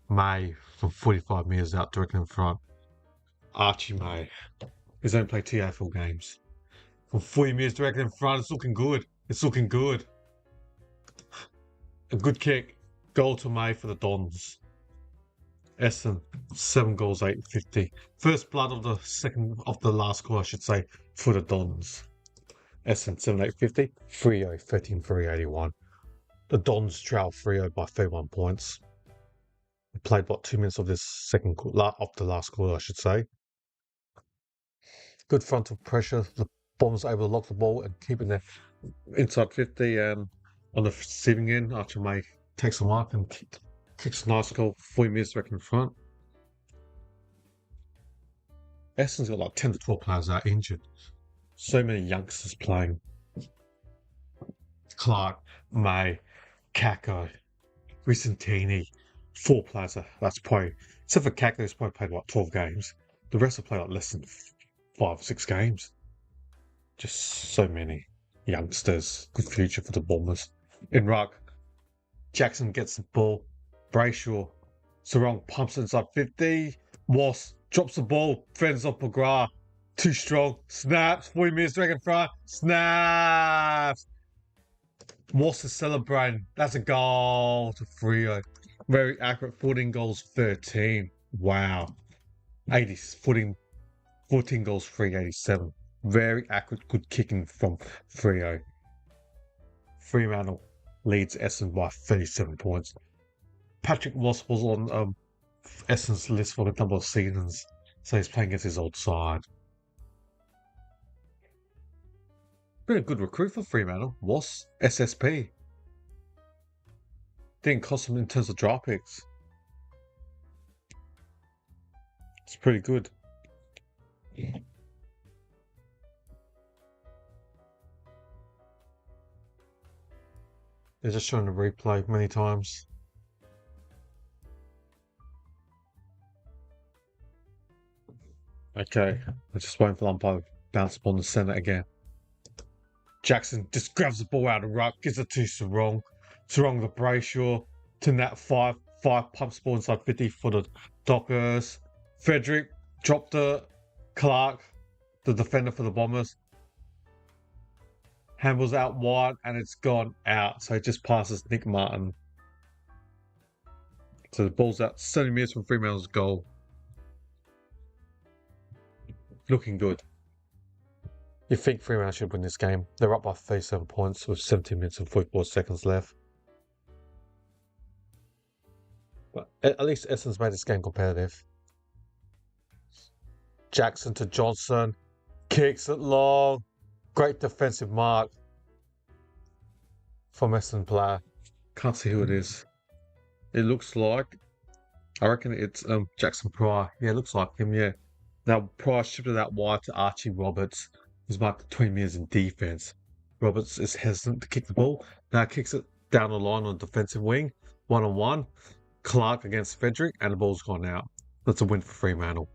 S1: May from 45 metres out directly in front. Archie May. He's only played 2 AFL games. From 40 metres directly in front, it's looking good. It's looking good. A good kick. Goal to May for the Dons. Essendon, 7 goals, 850. First blood of the last quarter, I should say, for the Dons. Essendon, 7, 850. Freo, 13, 381. The Dons trail Freo by 31 points. We played, 2 minutes of this of the last quarter, I should say. Good frontal pressure. The Bombers able to lock the ball and keep it there inside 50. And on the receiving end, Archer May takes a mark and kicks a nice goal, 40 minutes back in front. Essendon's got 10 to 12 players out injured. So many youngsters playing. Clark, May, Kako, Vicentini, 4 players. That's probably, except for Kako, who's probably played 12 games. The rest have played less than 5 or 6 games. Just so many youngsters. Good future for the Bombers. In ruck, Jackson gets the ball. Brayshaw. Sarong pumps inside 50. Wass drops the ball. Fends off McGrath. Too strong. Snaps. 40 minutes direct in front. Snaps. Wass is celebrating. That's a goal to Freo. Very accurate. 14 goals, 13. Wow. 14 goals, 387. Very accurate, good kicking from Freo. Fremantle leads Essendon by 37 points. Patrick Wass was on Essendon's list for a number of seasons, so he's playing against his old side. Been a good recruit for Fremantle. Wass, SSP. Didn't cost him in terms of draft picks. It's pretty good. They're just showing the replay many times. Okay, I'm just waiting for the umpire to bounce upon the centre again. Jackson just grabs the ball out of the ruck, gives it to Sarong. Sarong the Brayshaw to Nat 5 pumps ball inside 50 for the Dockers. Frederick dropped the Clark, the defender for the Bombers. Handballs out wide and it's gone out, so it just passes Nick Martin. So the ball's out 70 metres from Fremantle's goal. Looking good. You think Fremantle should win this game. They're up by 37 points with 17 minutes and 44 seconds left. But at least Essendon's made this game competitive. Jackson to Johnson. Kicks it long. Great defensive mark from Essendon player. Can't see who it is. It looks like, I reckon it's Jackson Pryor. Yeah, it looks like him, yeah. Now Pryor shipped it out wide to Archie Roberts, who's marked 20 metres in defence. Roberts is hesitant to kick the ball. Now kicks it down the line on the defensive wing. 1-on-1. Clark against Frederick, and the ball's gone out. That's a win for Fremantle.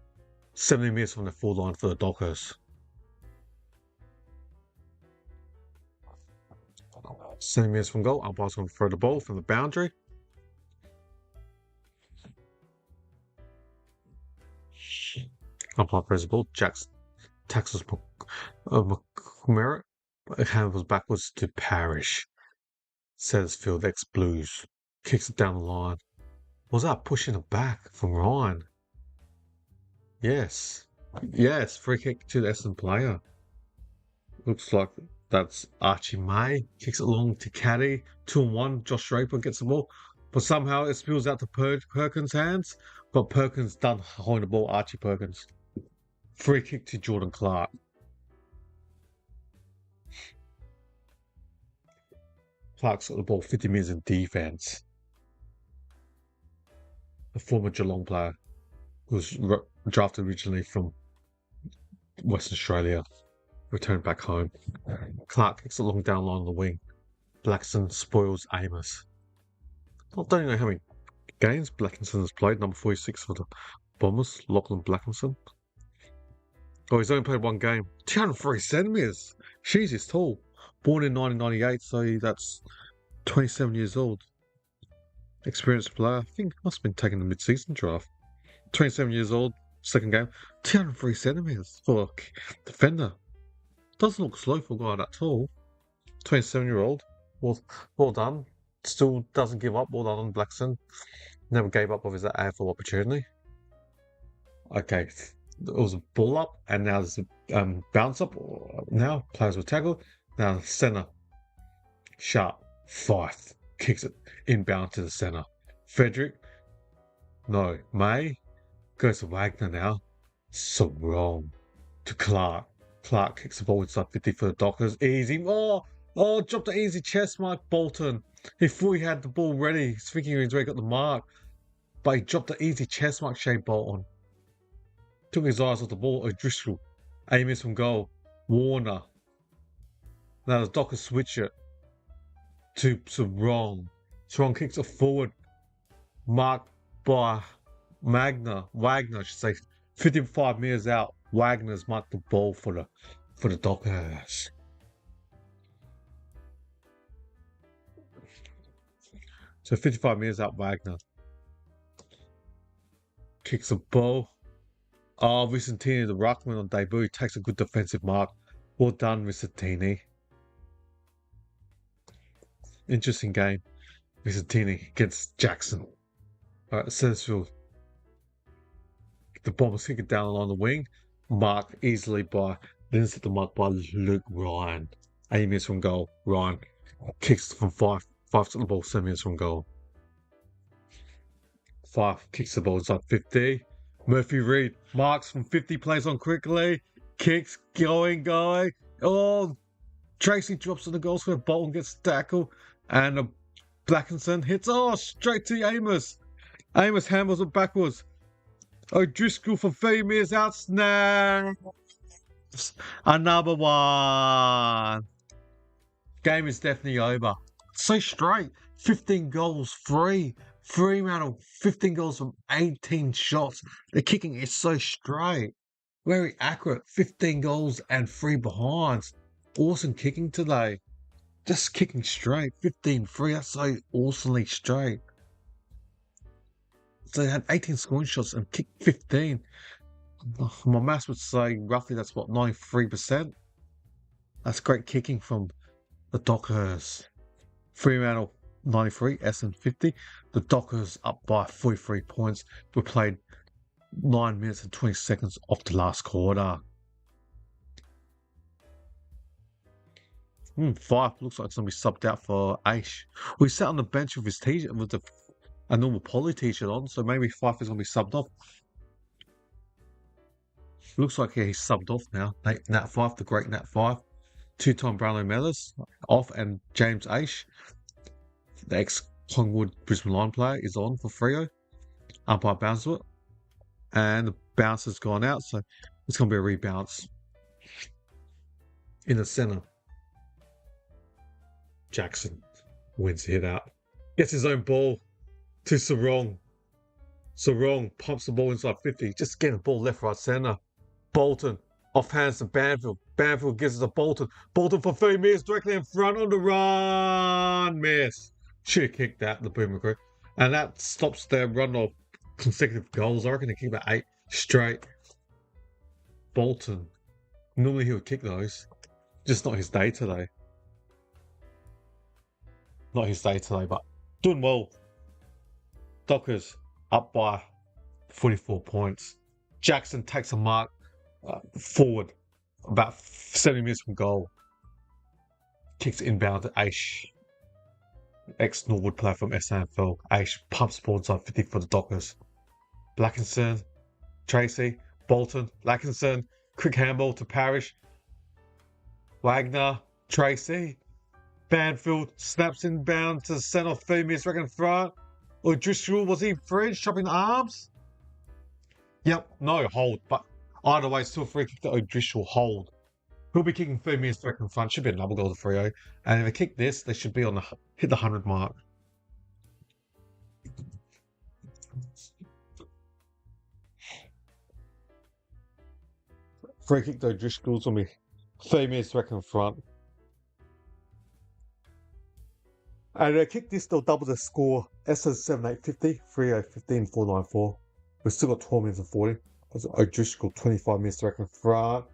S1: 70 metres from the full line for the Dockers. 70 metres from goal. Umpire's going to throw the ball from the boundary. Umpire throws the ball. Jackson tackles McMerritt. Handles backwards to Parrish. Settersfield ex-Blues. Kicks it down the line. Was that pushing it back from Ryan? Yes. Yes, free kick to the Essendon player. Looks like that's Archie May. Kicks it long to Caddy. 2-on-1. Josh Draper gets the ball. But somehow it spills out to Perkins' hands. But Perkins done holding the ball. Archie Perkins. Free kick to Jordan Clark. Clark's got the ball 50 metres in defence. A former Geelong player who was drafted originally from Western Australia, returned back home. Clark kicks it long down line on the wing. Blackson spoils Amos. I don't even know how many games Blackinson has played. Number 46 for the Bombers, Lachlan Blackinson. Oh, he's only played one game. 203 centimetres. Jeez, he's tall. Born in 1998, so that's 27 years old. Experienced player. I think must have been taken the mid-season draft. 27 years old, second game. 203 centimetres for a defender. Doesn't look slow for a guy that tall. 27-year-old. Well done. Still doesn't give up. Well done on Blackson. Never gave up of his AFL opportunity. Okay, it was a ball up, and now there's a bounce up. Now players will tackle. Now centre. Sharp. Fife. Kicks it inbound to the centre. Frederick. No. May. Goes to Wagner now. So wrong. To Clark. Clark kicks the ball inside 50 for the Dockers. Easy. Oh, dropped the easy chest mark, Bolton. He thought he had the ball ready. He's thinking he was ready, got the mark. But he dropped the easy chest mark, Shane Bolton. Took his eyes off the ball. O'Driscoll. Amos from goal. Warner. Now the Dockers switch it to Sarong. Sarong kicks it forward. Marked by Wagner, I should say. 55 metres out. Wagner's marked the ball for the Dockers. So 55 metres out, Wagner. Kicks the ball. Oh, Vicentini, the ruckman on debut, takes a good defensive mark. Well done, Vicentini. Interesting game. Vicentini against Jackson. Alright, Settersfield. The Bombers kick it down along the wing. Marked easily by, then set the mark by Luke Ryan. 8 minutes from goal. Ryan kicks from 5 to the ball, 7 minutes from goal. 5 kicks the ball inside 50. Murphy Reed marks from 50, plays on quickly. Kicks, going. Oh, Tracy drops on the goal square. Bolton gets tackled. And Blackinson hits, straight to Amos. Amos handles it backwards. O'Driscoll for 30 metres out. Snaps. Another one. Game is definitely over. So straight. 15 goals, 3. Fremantle, 15 goals from 18 shots. The kicking is so straight. Very accurate. 15 goals and 3 behinds. Awesome kicking today. Just kicking straight. 15-3. That's so awesomely straight. So they had 18 scoring shots and kicked 15. My maths would say roughly that's what, 93%? That's great kicking from the Dockers. Fremantle 93, Essendon 50. The Dockers up by 43 points. We played 9 minutes and 20 seconds off the last quarter. Fife looks like it's going to be subbed out for Aish. We sat on the bench with his t-shirt, with a normal poly t-shirt on, so maybe Fife is going to be subbed off. Looks like he's subbed off now. Nat Fife, the great Nat Fife. Two-time Brownlow medalist off, and James Aish, the ex-Collingwood Brisbane Lion player, is on for Freo. Umpire bounces it. And the bounce has gone out, so it's going to be a rebalance. In the centre, Jackson wins the hit out. Gets his own ball to Sarong. Sarong pumps the ball inside 50. Just getting the ball left, right, centre. Bolton off hands to Banfield. Banfield gives it to Bolton. Bolton for 3 meters directly in front on the run. Miss. Should have kicked that, the Boomer crew. And that stops their run of consecutive goals. I reckon they kick about 8 straight. Bolton. Normally he would kick those. Just not his day today. Not his day today, but doing well. Dockers up by 44 points. Jackson takes a mark forward about 70 minutes from goal. Kicks inbound to Aish. Ex-Norwood player from SANFL. Aish pumps ball inside 50 for the Dockers. Blackinson, Tracy, Bolton, Blackinson, quick handball to Parrish. Wagner, Tracy, Banfield snaps inbound to centre off 3 minutes back in front. O'Driscoll, was he French chopping the arms? Yep, no, hold. But either way, still free kick to O'Driscoll, hold. He'll be kicking 3 minutes back in front. Should be a double goal to Freo. And if they kick this, they should be on hit the 100 mark. Free kick to O'Driscoll's will be 3 minutes back in front. And they kick this, they'll double the score. Essendon 7-8-50, Freo 15-4-9-4. We've still got 12 minutes and 40. That's O'Driscoll 25 minutes direct in front.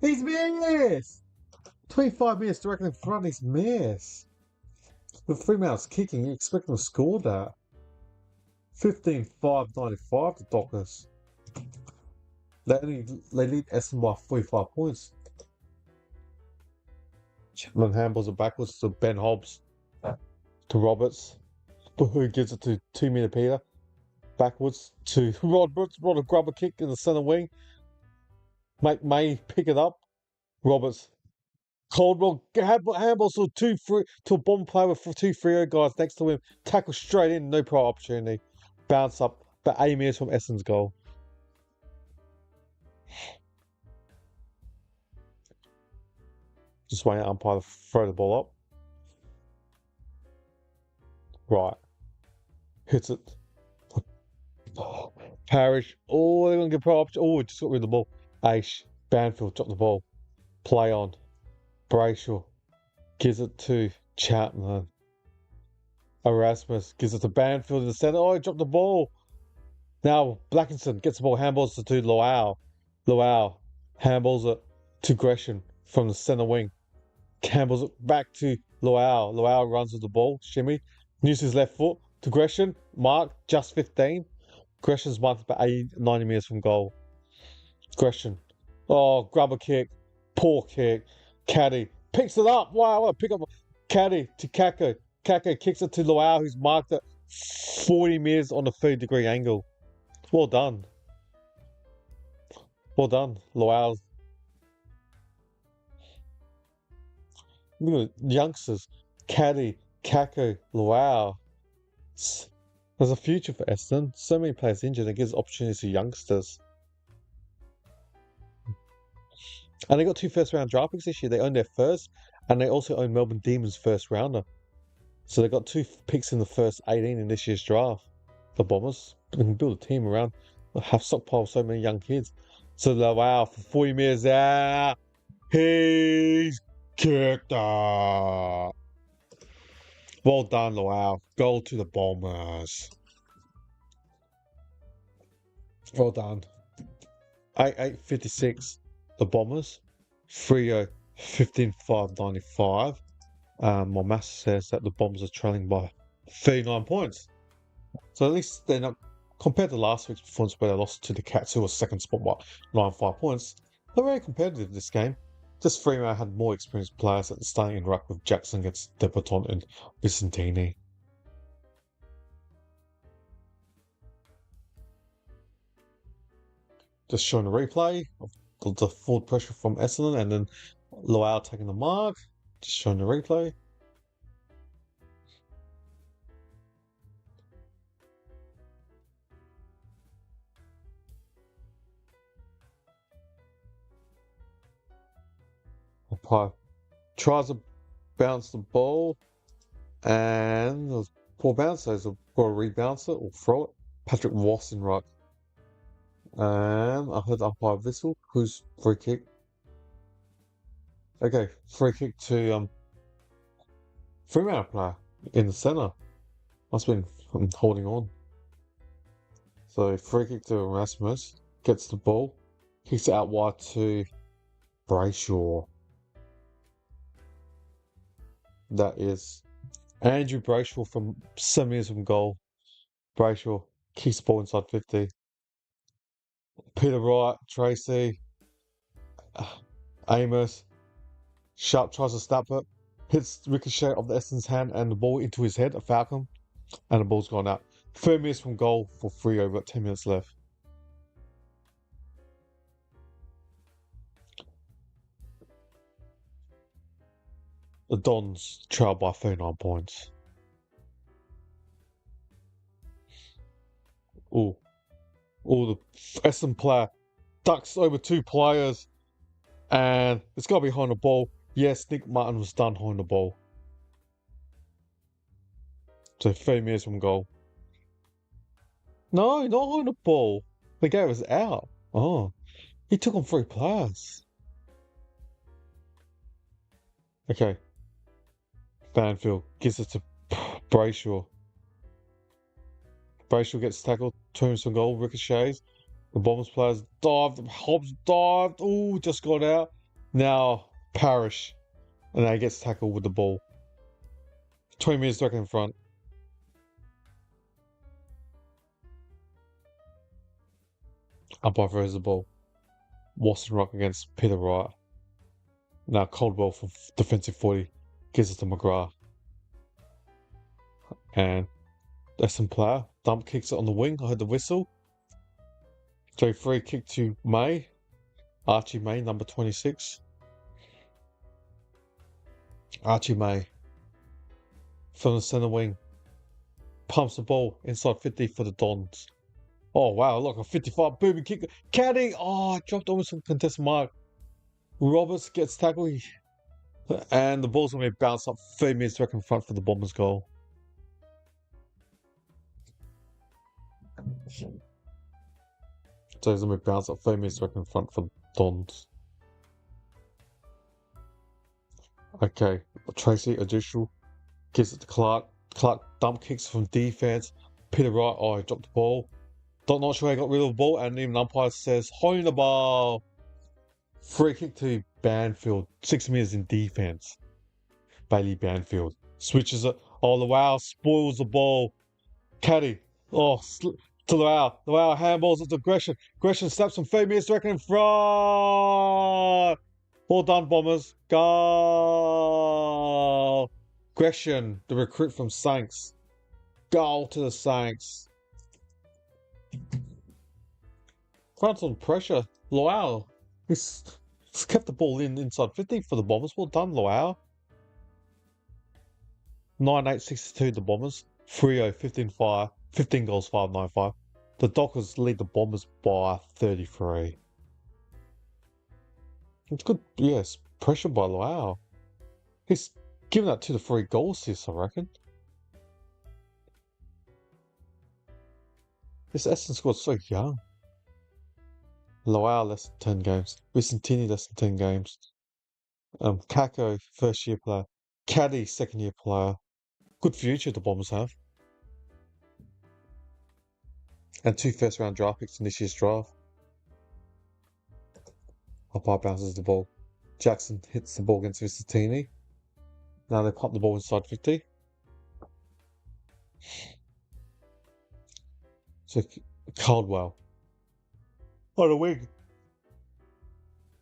S1: He's missed! 25 minutes direct in front, he's missed. With Fremantle's kicking, you expect them to score that. 15-5-95 the Dockers. They lead Essendon by 45 points. Chapman handballs it backwards to Ben Hobbs. To Roberts, who gives it to 2 meter Peter. Backwards to Roberts. Rod a grubber kick in the centre wing. May pick it up. Roberts. Caldwell handballs to a bomb player with 2 Freo guys next to him. Tackle straight in, no prior opportunity. Bounce up, but 8 meters from Essendon's goal. Just waiting for umpire to throw the ball up. Right. Hits it. Parrish. Oh, they're going to get pro option. Oh, just got rid of the ball. Aish. Banfield dropped the ball. Play on. Brayshaw. Gives it to Chapman. Erasmus. Gives it to Banfield in the centre. Oh, he dropped the ball. Now, Blackinson gets the ball. Handballs it to Loau. Loau. Handballs it to Gresham from the centre wing. Handballs it back to Loau. Loau runs with the ball. Shimmy. Uses his left foot to Gresham. Mark, just 15. Gresham's marked about 90 meters from goal. Gresham. Oh, grubber kick. Poor kick. Caddy. Picks it up. Wow, pick up. Caddy to Kako. Kako kicks it to Loau, who's marked at 40 meters on a 30-degree angle. Well done. Well done, Loau. Look at the youngsters. Caddy. Kako, Loau. There's a future for Essendon. So many players injured, it gives opportunities to youngsters. And they got 2 first-round draft picks this year. They own their first, and they also own Melbourne Demons' first rounder. So they got 2 picks in the first 18 in this year's draft. The Bombers. They can build a team around, have stockpile so many young kids. So Lowell for 40 metres out. He's kicked up. Well done, Lowell. Goal to the Bombers. Well done. 8-8-56, the Bombers. Freo 15-5-95. My math says that the Bombers are trailing by 39 points. So at least they're not, compared to last week's performance where they lost to the Cats, who was second spot by 9-5 points, they're very competitive this game. Just Fremantle had more experienced players at the starting in ruck with Jackson against Debaton and Vicentini. Just showing a replay of the forward pressure from Essendon and then Lowell taking the mark. Just showing the replay. Umpire tries to bounce the ball and there's poor bounce, so he's got to rebounce it or throw it. Patrick Ross in ruck. And I heard the umpire whistle. Who's free kick? Okay, free kick to Fremantle player in the centre. Must have been holding on. So free kick to Erasmus. Gets the ball. Kicks it out wide to Brayshaw. That is Andrew Brayshaw from 7 metres from goal. Brayshaw kicks the ball inside 50. Peter Wright, Tracy, Amos. Sharp tries to snap it. Hits ricochet of the Essendon's hand and the ball into his head, a Falcon. And the ball's gone out. 3 minutes from goal for Freo, got 10 minutes left. The Dons trail by 39 points. Oh, the Essendon player ducks over 2 players and it's got to be behind the ball. Yes, Nick Martin was done behind the ball. So 3 minutes from goal. No, not behind the ball. The guy was out. Oh, he took on 3 players. Okay. Banfield gives it to Brayshaw. Brayshaw gets tackled, turns from goal, ricochets. The Bombers players dived, Hobbs dived. Ooh, just got out. Now Parrish. And he gets tackled with the ball. 20 minutes back in front. Umpire throws the ball. Watson Rock against Peter Wright. Now Caldwell for defensive 40 gives it to McGrath. And Essendon player dump kicks it on the wing. I heard the whistle. So free kick to May. Archie May, number 26. Archie May from the centre wing. Pumps the ball inside 50 for the Dons. Oh wow, look, a 55 booming kick. Caddy! Oh, dropped almost some contested mark. Roberts gets tackled. And the ball's going to be bounced up 3 minutes back in front for the Bombers goal. So he's going to be bounced up 3 minutes back in front for the Dons. Okay, Tracy, additional. Gives it to Clark. Clark dump kicks from defense. Peter Wright, oh, he dropped the ball. Not sure he got rid of the ball, and even the umpire says, holding the ball. Free kick to Banfield. 6 minutes in defense. Bailey Banfield switches it. Oh, Lowell spoils the ball. Caddy. Oh, to Lowell. Lowell handballs it to Gresham. Gresham snaps from 3 minutes back in front. Well done, Bombers. Goal. Gresham, the recruit from Saints. Goal to the Saints. France on pressure. Lowell. He's kept the ball inside 50 for the Bombers. Well done, Lowell. 9-8-62 the Bombers. Freo 15-5. 15 goals, 5-9-5. The Dockers lead the Bombers by 33. It's good, yes. Pressure by Lowell. He's given that 2 to 3 goal assists, I reckon. This Essendon squad's so young.
S2: Loal less than 10 games. Vicentini less than 10 games. Kako, first year player. Caddy, second year player. Good future the Bombers have. And 2 first round draft picks in this year's draft. Umpire bounces the ball. Jackson hits the ball against Vicentini. Now they pump the ball inside 50. So Caldwell. On a wing.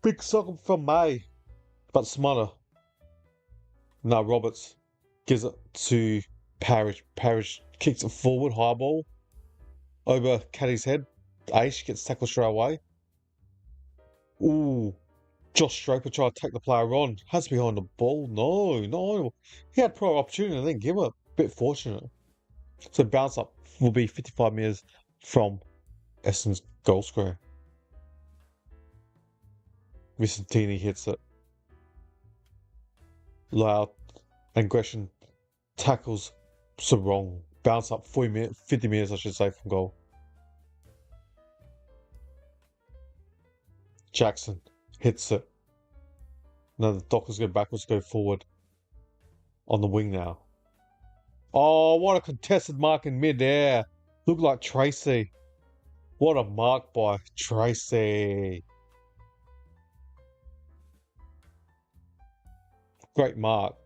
S2: Big sock from May. But smarter. Now Roberts gives it to Parrish. Parrish kicks it forward, high ball. Over Caddy's head. Aish gets tackled straight away. Ooh. Josh Draper tried to take the player on. Has behind the ball. No. He had prior opportunity and then give it. Bit fortunate. So bounce up will be 55 metres from Essendon's goal square. Vicentini hits it. Loud aggression tackles Sarong. Bounce up 50 metres, I should say, from goal. Jackson hits it. Now the Dockers go backwards, go forward. On the wing now. Oh, what a contested mark in mid-air. Looked like Tracy. What a mark by Tracy. Great mark.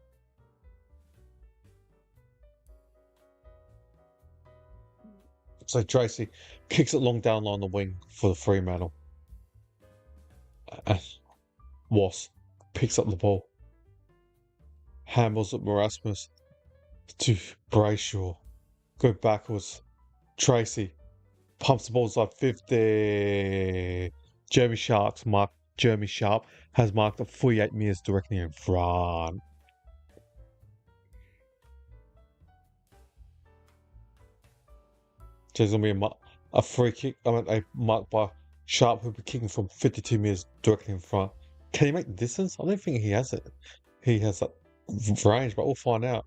S2: So Tracy kicks it long down on the wing for the Fremantle. Was picks up the ball. Handles at Marasmus to Brayshaw. Go backwards. Tracy pumps the ball inside 50. Jeremy Sharp has marked up 48 metres directly in front. So there's going to be a free kick. A mark by Sharp, who'll be kicking from 52 metres directly in front. Can he make the distance? I don't think he has it. He has that range, but we'll find out.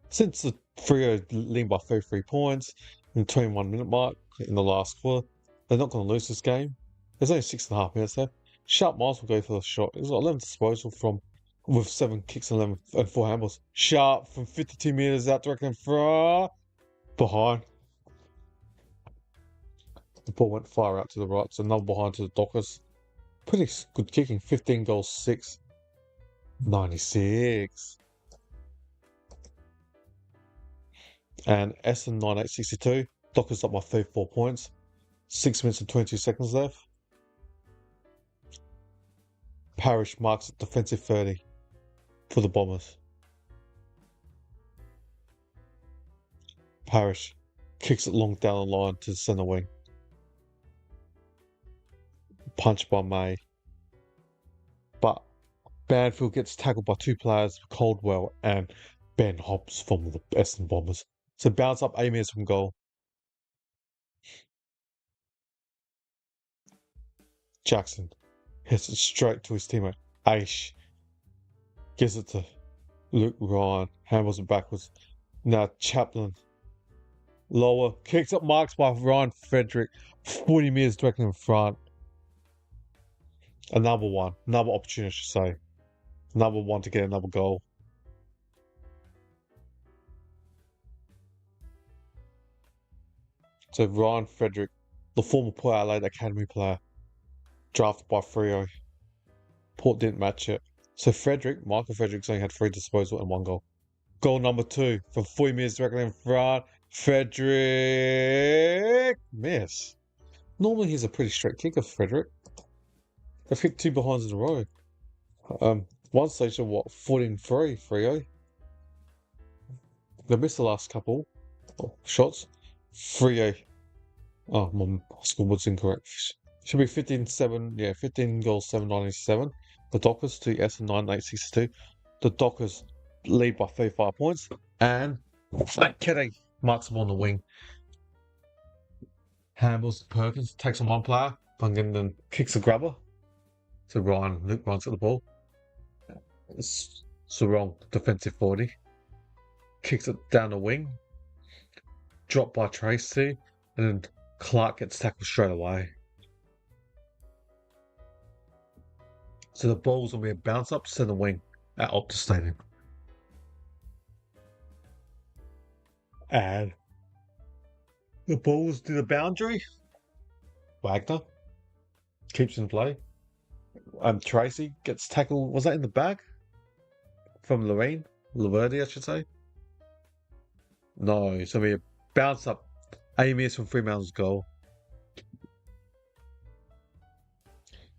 S2: Since the Freo lead by 33 points in the 21-minute mark in the last quarter, they're not going to lose this game. There's only 6.5 minutes left. Sharp might as well go for the shot. He's got 11 disposal with 7 kicks and 4 handballs. Sharp from 52 metres out directly in front. Behind. The ball went far out to the right, so another behind to the Dockers. Pretty good kicking. 15 goals, 6. 96. And Essendon 9862. Dockers up by 34 points. 6 minutes and 22 seconds left. Parrish marks at defensive 30 for the Bombers. Parrish kicks it long down the line to the centre wing. Punch by May. But Banfield gets tackled by 2 players, Caldwell and Ben Hobbs from the Essendon Bombers. So bounce up 8 metres from goal. Jackson hits it straight to his teammate. Aish gives it to Luke Ryan. Handles it backwards. Now Chaplin. Lower. Kicks up marks by Ryan Frederick. 40 metres directly in front. Another one. Another opportunity, I should say. Another one to get another goal. So Ryan Frederick, the former Port Adelaide Academy player, drafted by Freo. Port didn't match it. So Michael Frederick's only had 3 disposal and 1 goal. Goal number 2 from 40 metres directly in front. Frederick miss. Normally he's a pretty straight kicker, Frederick. They've kicked 2 behinds in a row. One stage of 14-3, Freo. They missed the last couple shots. Freo. Oh, my scoreboard's incorrect. Should be 15-7. Yeah, 15 goals, 797. The Dockers to Essendon 9862. The Dockers lead by 35 points. And Keddy marks them on the wing. Handles Perkins, takes on one player. Bungan then kicks a grabber. So Luke runs at the ball. Sarong, defensive 40. Kicks it down the wing. Dropped by Tracy. And then Clark gets tackled straight away.
S1: So the ball's going to be a bounce up centre wing at Optus Stadium. And the ball's to the boundary. Wagner keeps in play. Tracy gets tackled. Was that in the back? From Lorraine? Laverdi, I should say. No, it's going to be a bounce up. Amius from Fremantle's goal.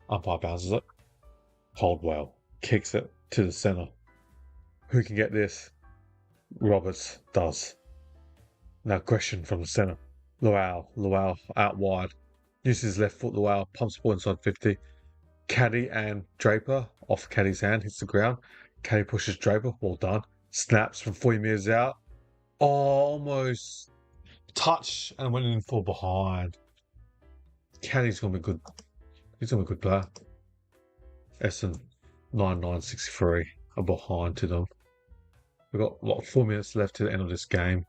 S1: Umpire bounces it. Caldwell kicks it to the centre. Who can get this? Roberts does. Now Gresham from the centre. Luau out wide. Uses his left foot. Luau pumps the ball inside 50. Caddy and Draper off Caddy's hand hits the ground. Caddy pushes Draper. Well done. Snaps from 40 metres out. Oh, almost touch and went in for behind. Caddy's going to be good. He's going to be a good player. Essendon 9963 are behind to them. We've got 4 minutes left to the end of this game.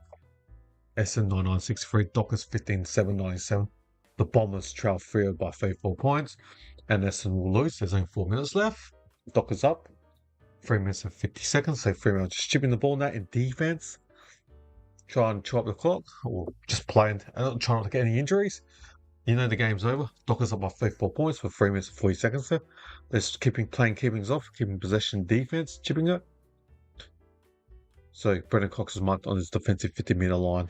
S1: Essendon 9963, Dockers 15-797. The Bombers trail Freo by 34 points. And Essendon will lose. There's only 4 minutes left. Dockers up. 3 minutes and 50 seconds. So Fremantle just chipping the ball now in defence. Try and chew up the clock. Or just playing and try not to get any injuries. You know the game's over. Dockers up by 34 points with 3 minutes and 40 seconds there. They're just keepings off, keeping possession defence, chipping it. So Brendan Cox is marked on his defensive 50-metre line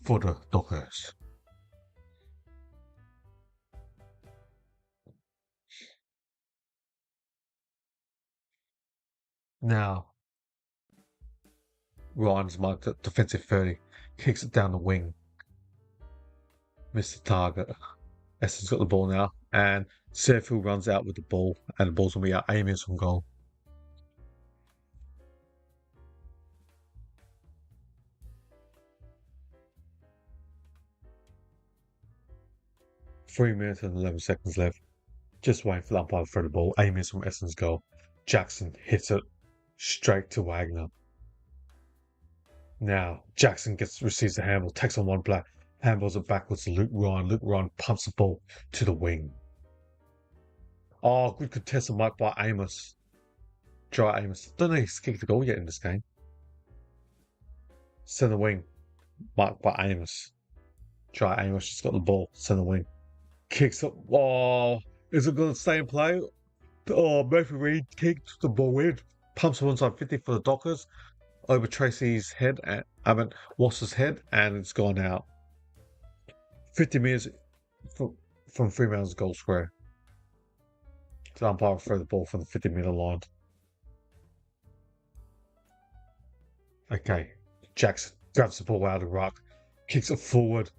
S1: for the Dockers. Now, Ryan's marked at defensive 30, kicks it down the wing. Missed the target. Essendon's got the ball now, and Searfield runs out with the ball, and the ball's going to be out. Amius from goal. Three minutes and 11 seconds left. Just waiting for the umpire to throw the ball. Amius from Essendon's goal. Jackson hits it straight to Wagner. Now, Jackson receives the handball, takes on one player, handballs it backwards to Luke Ryan. Luke Ryan pumps the ball to the wing. Oh, good contested mark by Amos. Try Amos. Don't know if he's kicked the goal yet in this game. Centre wing, marked by Amos. Try Amos, just got the ball, centre wing. Kicks up. Oh, is it going to stay in play? Oh, Murphy Reed kicked the ball in. Pumps one side 50 for the Dockers. Over Tracy's head, Wass's head, and it's gone out. 50 metres from Fremantle's goal square. The umpire will throw the ball from the 50-metre line. Okay, Jackson grabs the ball out of the ruck, kicks it forward.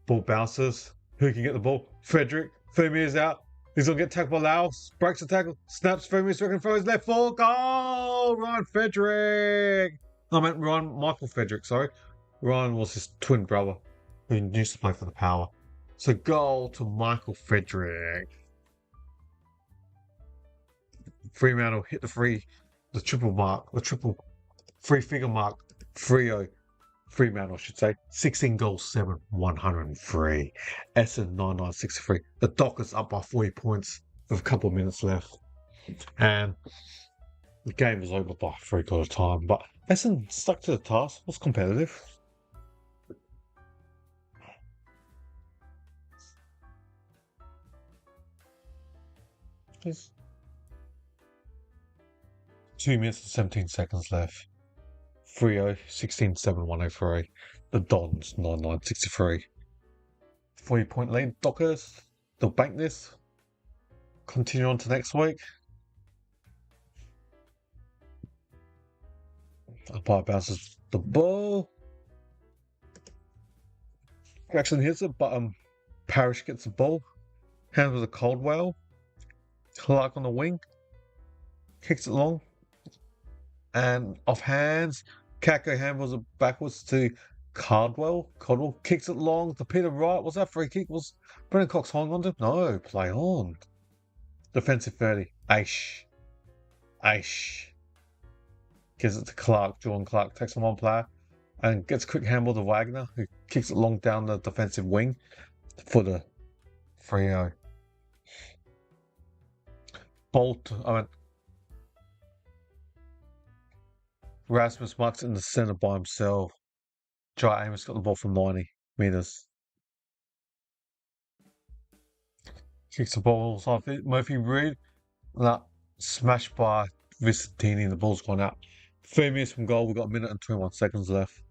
S1: Ball bounces. Who can get the ball? Frederick. 3 metres out. He's going to get tackled by Lau. Breaks the tackle. Snaps 3 metres. Looking for his left foot. Goal! Ryan Frederick. I meant Michael Frederick, sorry. Ryan was his twin brother who used to play for the Power. So goal to Michael Frederick. Fremantle hit the triple three-figure mark. Fremantle, I should say. 16 goals, 7, 103. Essendon 9963. The Dockers up by 40 points with a couple of minutes left. And the game was over by 3/4 time. But Essendon stuck to the task, was competitive. There's 2 minutes and 17 seconds left. Freo 16-7, 103. The Dons 9963. 40-point lead. Dockers. They'll bank this. Continue on to next week. Umpire bounces the ball. Jackson hits it, but Parrish gets the ball. Handles a Caldwell. Clark on the wing. Kicks it long. And off hands. Kako handles it backwards to Caldwell. Caldwell kicks it long to Peter Wright. Was that free kick? Was Brendan Cox holding on to it? No, play on. Defensive 30. Aish. Gives it to Clark. Jordan Clark takes on one player and gets a quick handball to Wagner, who kicks it long down the defensive wing for the Freo. Rasmus Marks in the centre by himself. Jai Amos got the ball from 90 metres. Kicks the ball off it. Murphy Reed. That smashed by Vicentini. The ball's gone out. 3 minutes from goal. We've got a minute and 21 seconds left.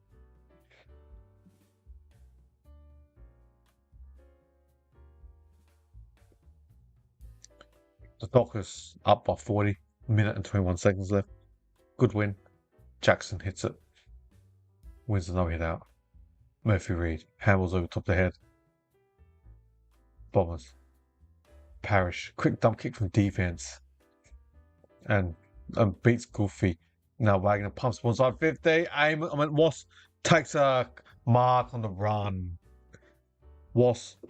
S1: The Dockers up by 40. Minute and 21 seconds left. Good win. Jackson hits it. Wins the no hit out. Murphy Reed. Handles over top of the head. Bombers. Parrish. Quick dump kick from defense. And beats Goofy. Now Wagner pumps one side 50. Wasp takes a mark on the run. Wasp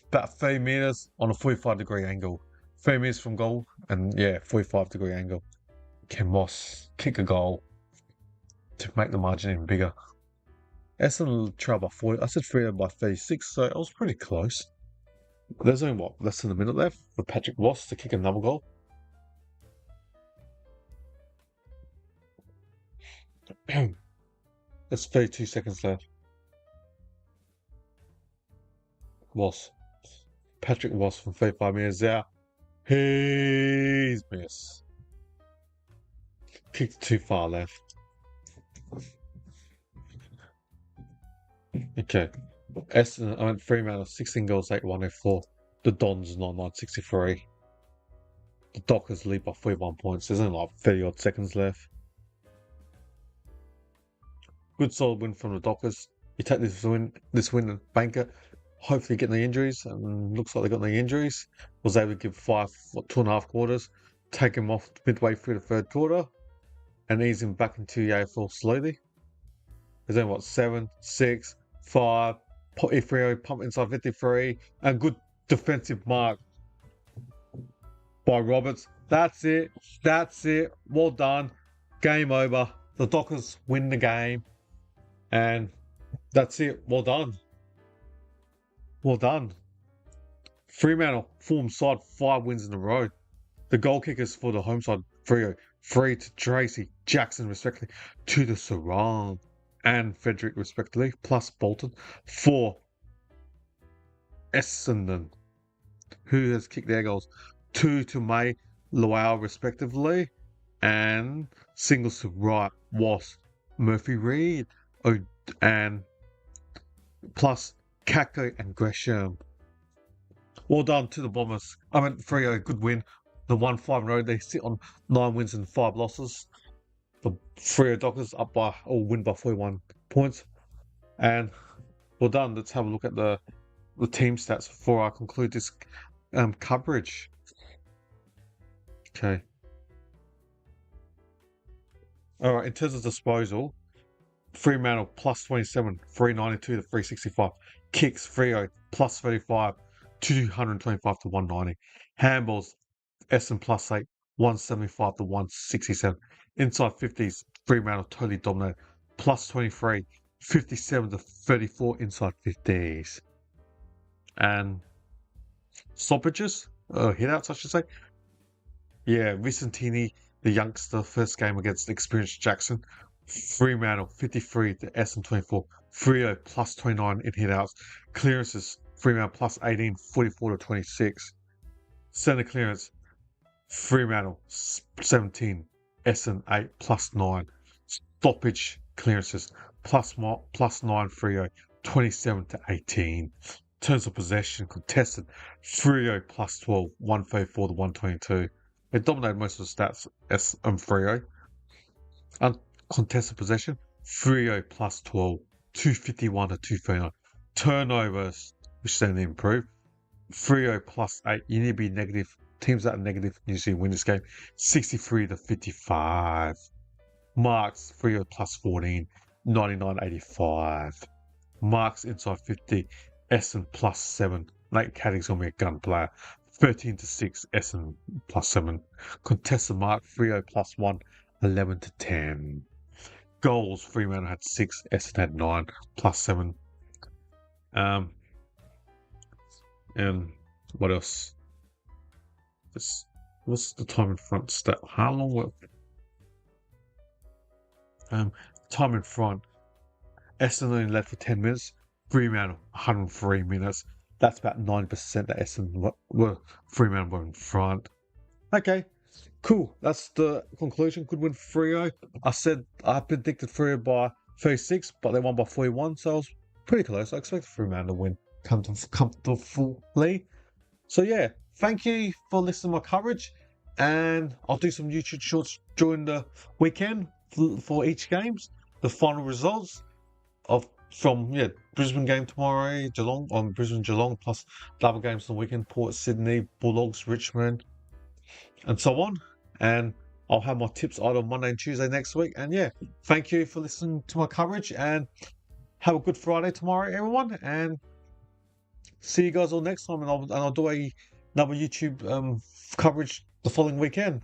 S1: about 30 metres on a 45-degree angle. 30 metres from goal, and 45-degree angle. Can Moss kick a goal to make the margin even bigger? Essendon trail by 40. I said Freo by 36, so I was pretty close. There's only, less than a minute left for Patrick Ross to kick another goal. There's 32 seconds left. Patrick Ross from 35 metres out. He's missed. Kicked too far left. Okay. Fremantle 16 goals, 8-1-4. The Dons 9-9-63. The Dockers lead by 41 points. There's only 30 odd seconds left. Good solid win from the Dockers. You take this win and bank it. Hopefully get no injuries, and looks like they got no injuries. Was able to give 2.5 quarters, take him off midway through the third quarter, and ease him back into the AFL slowly. There's only 7, 6, 5. Freo pump inside 53, and good defensive mark by Roberts. That's it. Well done. Game over. The Dockers win the game, and that's it. Well done. Fremantle form side 5 wins in a row. The goal kickers for the home side, Freo, 3 to Tracy, Jackson respectively, 2 to Sarang and Frederick respectively, plus Bolton, 4 Essendon, who has kicked their goals, 2 to May, Lowell respectively, and singles to Wright, Wasp, Murphy Reed, and plus Kako and Gresham. Well done to the Bombers. Freo, good win. The 1-5 in a row. They sit on 9 wins and 5 losses. The Freo Dockers win by 41 points. And well done. Let's have a look at the team stats before I conclude this coverage. Okay. All right. In terms of disposal, Fremantle plus 27, 392 to 365. Kicks, Freo plus 35, 225 to 190. Handballs, Essendon plus 8, 175 to 167. Inside 50s, Fremantle totally dominated. Plus 23, 57 to 34 inside 50s. And stoppages, hitouts, I should say. Yeah, Vicentini, the youngster, first game against experienced Jackson. Fremantle 53 to Essendon 24. Freo plus 29 in hitouts. Clearances, Fremantle plus 18, 44 to 26. Centre clearance, Fremantle 17, Essendon 8 plus 9. Stoppage clearances, plus 9 Freo, 27 to 18. Terms of possession contested, Freo plus 12, 134 to 122. They dominated most of the stats, Freo. Uncontested possession, Freo plus 12, 251 to 239. Turnovers, which they need to improve. Freo plus 8. You need to be negative. Teams that are negative usually win this game. 63 to 55. Marks, Freo plus 14, 99-85. Marks inside 50. Essendon plus 7. Nate Caddick's going to be a gun player. 13 to 6. Essendon plus 7. Contested mark, Freo plus 1. 11 to 10. Goals, Fremantle had 6, Essendon had 9, plus 7. And what else? what's the time in front stat? How long will time in front? Essendon only led for 10 minutes. Fremantle 103 minutes. That's about 9% that Essendon were Fremantle were in front. Okay, cool. That's the conclusion. Good win 3-0. I said I predicted 3-0 by 36, but they won by 41, so I was pretty close. I expected Fremantle to win comfortably. So yeah, thank you for listening to my coverage, and I'll do some YouTube shorts during the weekend for each games, the final results from Brisbane game tomorrow, Brisbane, plus the other games on the weekend, Port Sydney, Bulldogs, Richmond, and so on. And I'll have my tips either on Monday and Tuesday next week. And yeah, thank you for listening to my coverage, and have a good Friday tomorrow, everyone. And see you guys all next time. And I'll do another YouTube coverage the following weekend.